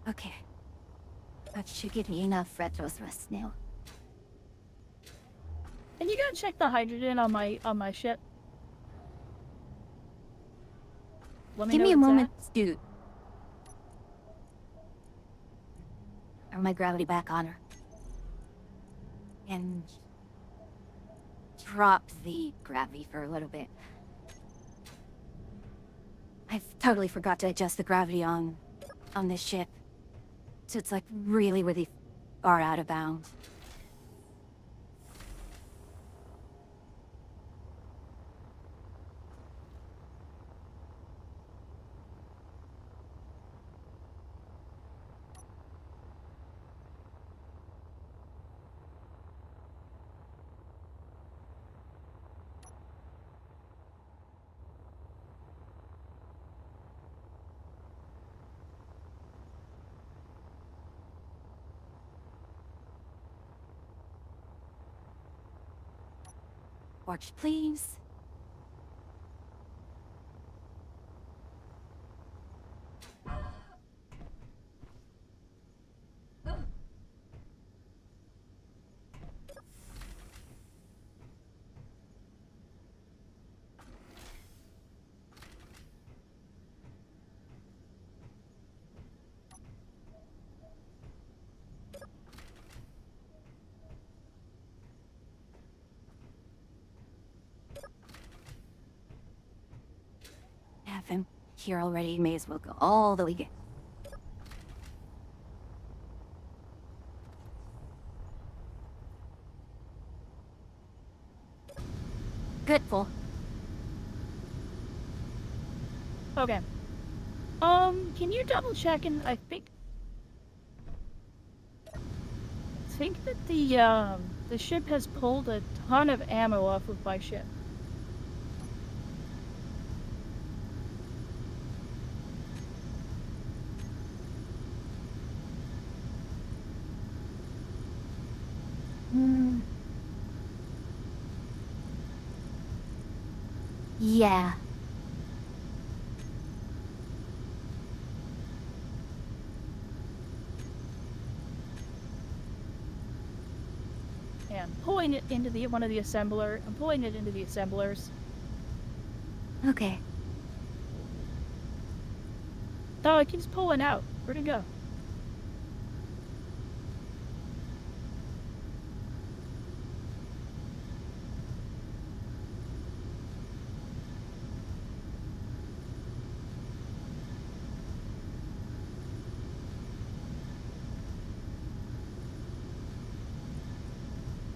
Okay. That should give me enough retro thrust now. And you gotta check the hydrogen on my ship. Let me Give know me a what's moment, dude. Turn my gravity back on her. And drop the gravity for a little bit. I totally forgot to adjust the gravity on this ship. So it's like really far out of bounds. Watch, please. Have him here already. May as well go all the way again. Good, full. Okay. Can you double check? And I think that the ship has pulled a ton of ammo off of my ship. Hmm. Yeah. And pulling it into one of the assembler. I'm pulling it into the assemblers. Okay. Oh, I keeps pulling out. Where'd it go?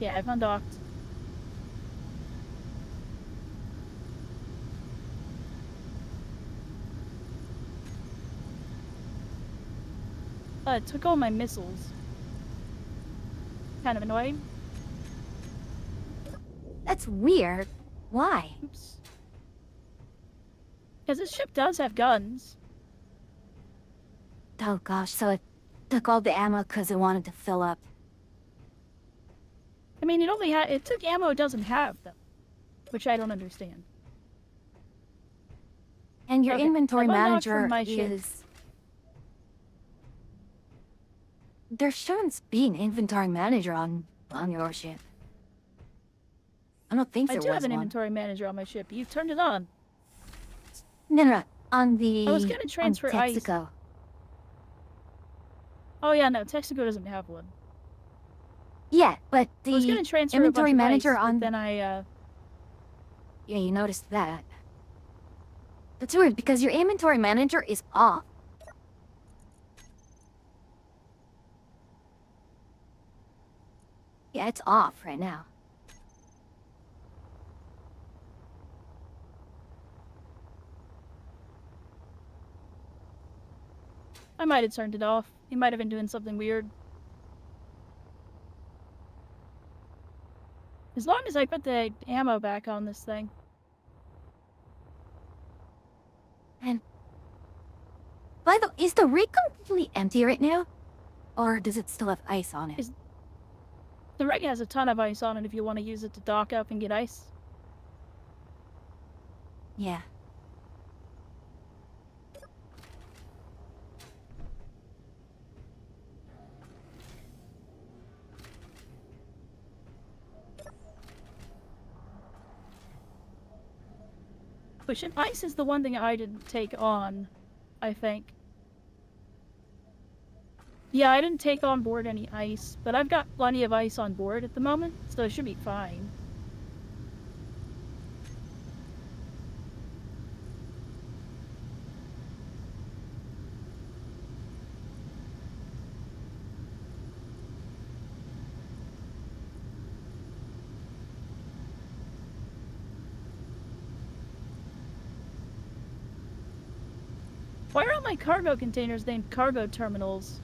Yeah, I've undocked. It took all my missiles. Kind of annoying. That's weird. Why? Oops. Because this ship does have guns. Oh gosh, so it took all the ammo because it wanted to fill up. I mean, it took ammo it doesn't have, though. Which I don't understand. And your Okay, inventory I've unlocked manager from my ship. is... There shouldn't be an inventory manager on your ship. I don't think I there do was have an one. inventory manager on my ship. You turned it on. No, on the... I was gonna transfer on ice. Texaco. Oh yeah, no, Texaco doesn't have one. Yeah, but I was the gonna transfer inventory a bunch manager of ice, on... but then I, Yeah, you noticed that. That's weird, because your inventory manager is off. Yeah, it's off right now. I might have turned it off. He might have been doing something weird. As long as I put the ammo back on this thing. And... By the way, is the rig completely empty right now? Or does it still have ice on it? The rig has a ton of ice on it if you want to use it to dock up and get ice. Yeah. Which ice is the one thing I didn't take on, I think. Yeah, I didn't take on board any ice, but I've got plenty of ice on board at the moment, so it should be fine. Why are all my cargo containers named cargo terminals?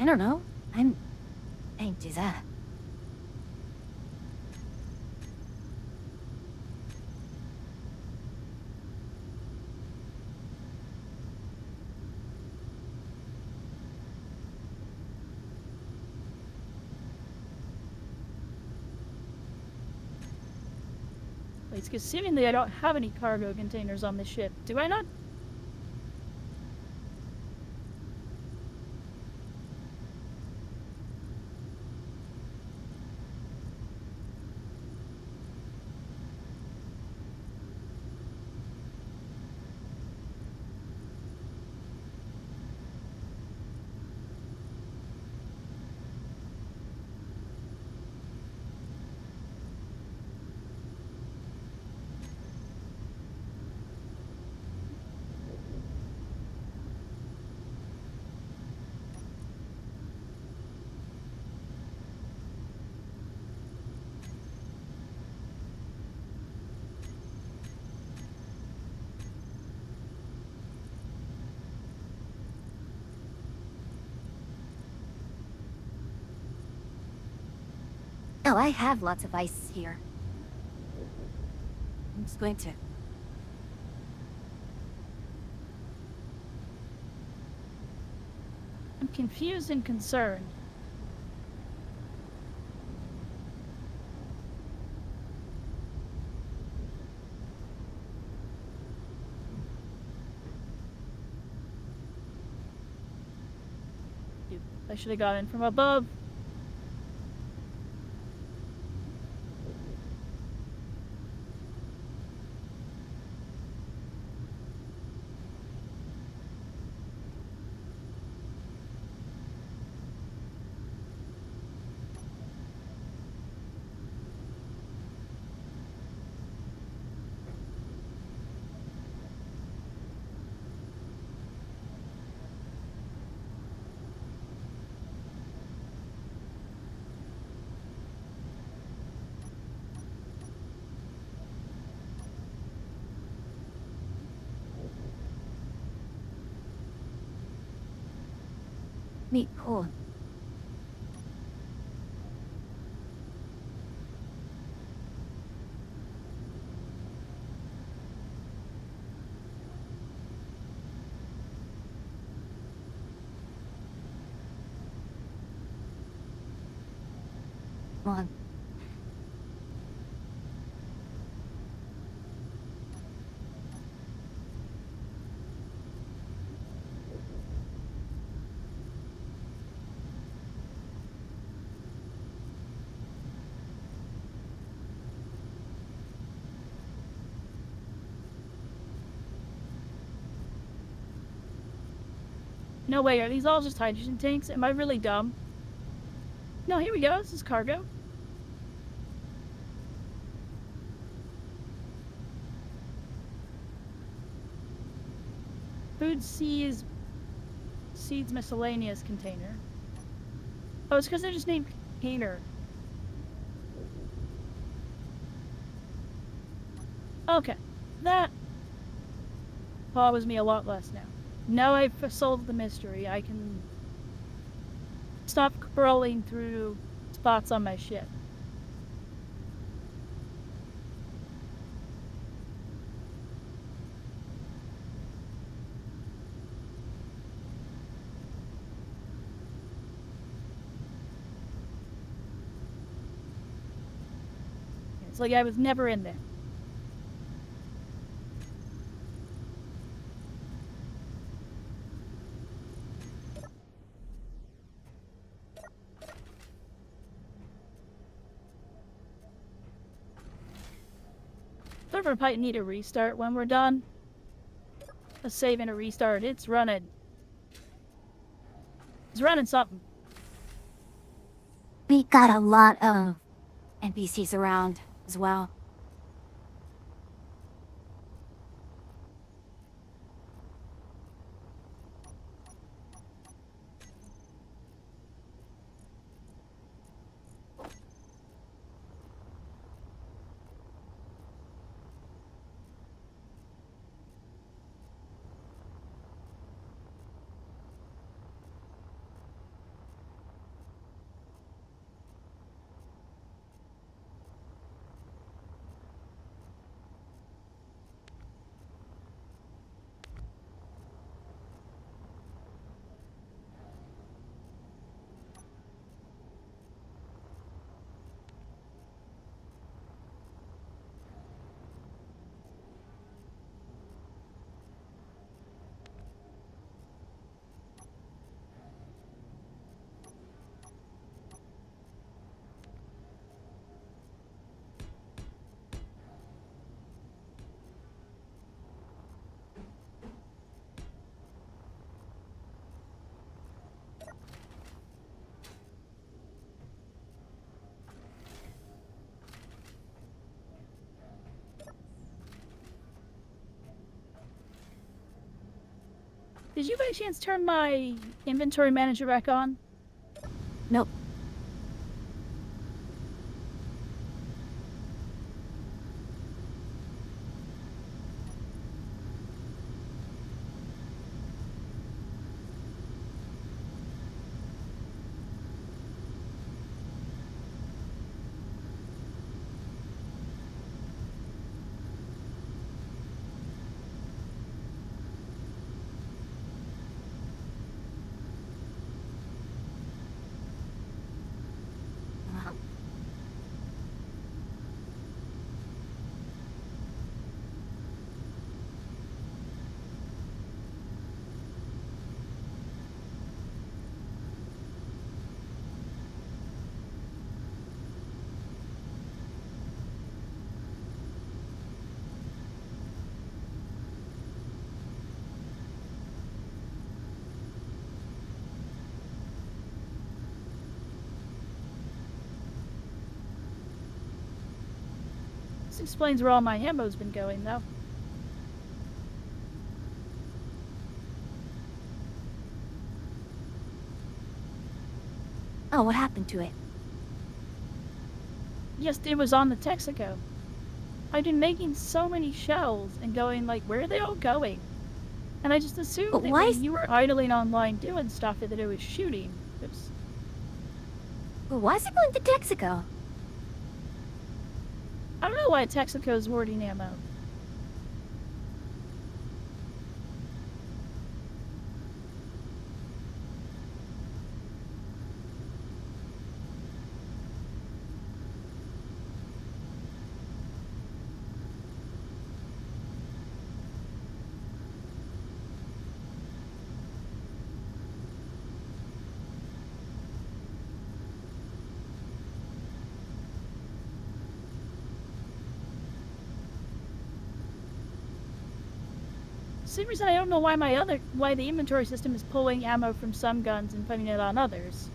I don't know. I do that. Wait, because seemingly I don't have any cargo containers on this ship. Do I not? Oh, I have lots of ice here. I'm just going to... I'm confused and concerned. I should have got in from above. Me cool. One. No way, are these all just hydrogen tanks? Am I really dumb? No, here we go. This is cargo. Food seeds miscellaneous container. Oh, it's because they're just named container. Okay, that bothers me a lot less now. Now I've solved the mystery, I can stop crawling through spots on my ship. It's like I was never in there. Server might need a restart when we're done. A save and a restart. It's running. It's running something. We got a lot of NPCs around as well. Did you by chance turn my inventory manager back on? Nope. This explains where all my ammo's been going, though. Oh, what happened to it? Yes, it was on the Texaco. I've been making so many shells and going like, where are they all going? And I just assumed But that why when is- you were idling online doing stuff that it was shooting. Oops. But why is it going to Texaco? I don't know why Texaco's hoarding ammo. Same reason I don't know why why the inventory system is pulling ammo from some guns and putting it on others.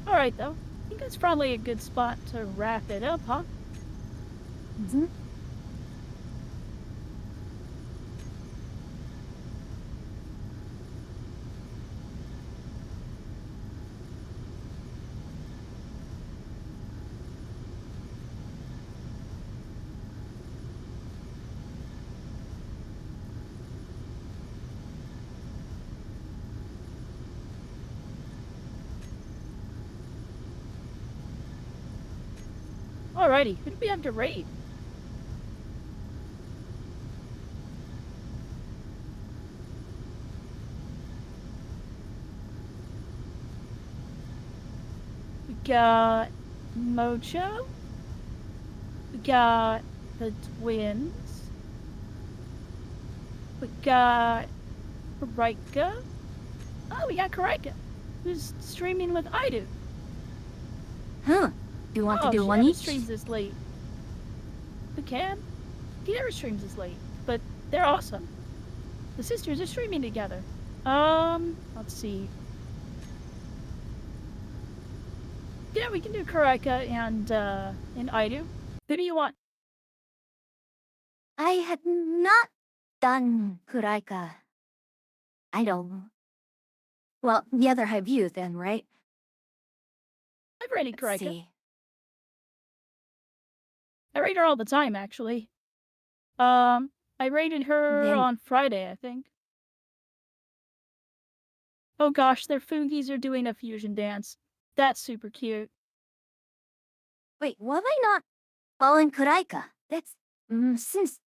Alright though, I think that's probably a good spot to wrap it up, huh? Mm-hmm. Alrighty, who do we have to raid? We got Mojo. We got the twins. We got Karika. Oh, we got Karika, who's streaming with Idu. Huh. Do you want to Oh, do she one never each? streams this late. We can. He never streams this late, but they're awesome. The sisters are streaming together. Let's see. Yeah, we can do Karika and Idu. Who do you want? I had not done Kuraika. I don't. Well, the other have you then, right? I've rated Let's Karika. see. I rate her all the time, actually. I rated her Then- on Friday, I think. Oh gosh, their Fungies are doing a fusion dance. That's super cute. Wait, why am I not following Kuraika? That's since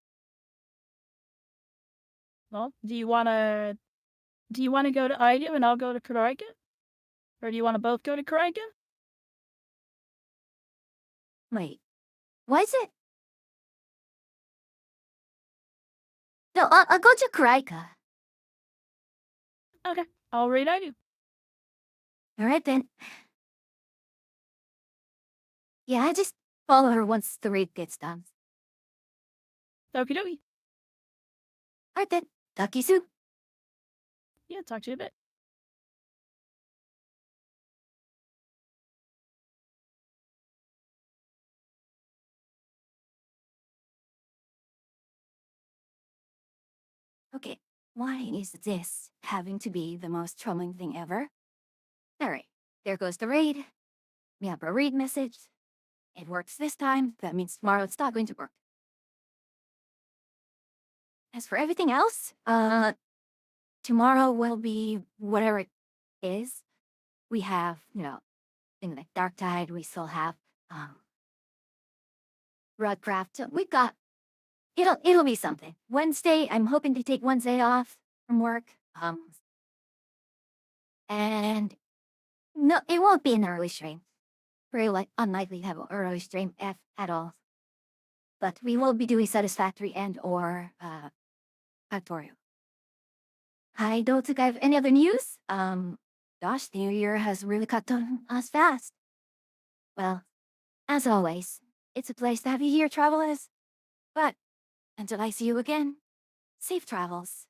Well, do you wanna go to Idu and I'll go to Karika? Or do you wanna both go to Karika? wait, why is it? No, I'll go to Kuraika. Okay, I'll raid Idu. All right then. Yeah, I just follow her once the raid gets done. Okie dokie. All right then. Talk to you soon. Yeah, talk to you in a bit. Okay, why is this having to be the most troubling thing ever? Alright, there goes the raid. We have a raid message. It works this time. That means tomorrow it's not going to work. As for everything else, tomorrow will be whatever it is. We have, things like Dark Tide. We still have, Rodcraft. So we've got, it'll be something. Wednesday, I'm hoping to take Wednesday off from work. And no, it won't be an early stream. Very unlikely to have an early stream at all. But we will be doing Satisfactory and or Factorio. I don't think I have any other news. Gosh, the new year has really cut on us fast. Well, as always, it's a place to have you here, travelers. But until I see you again, safe travels.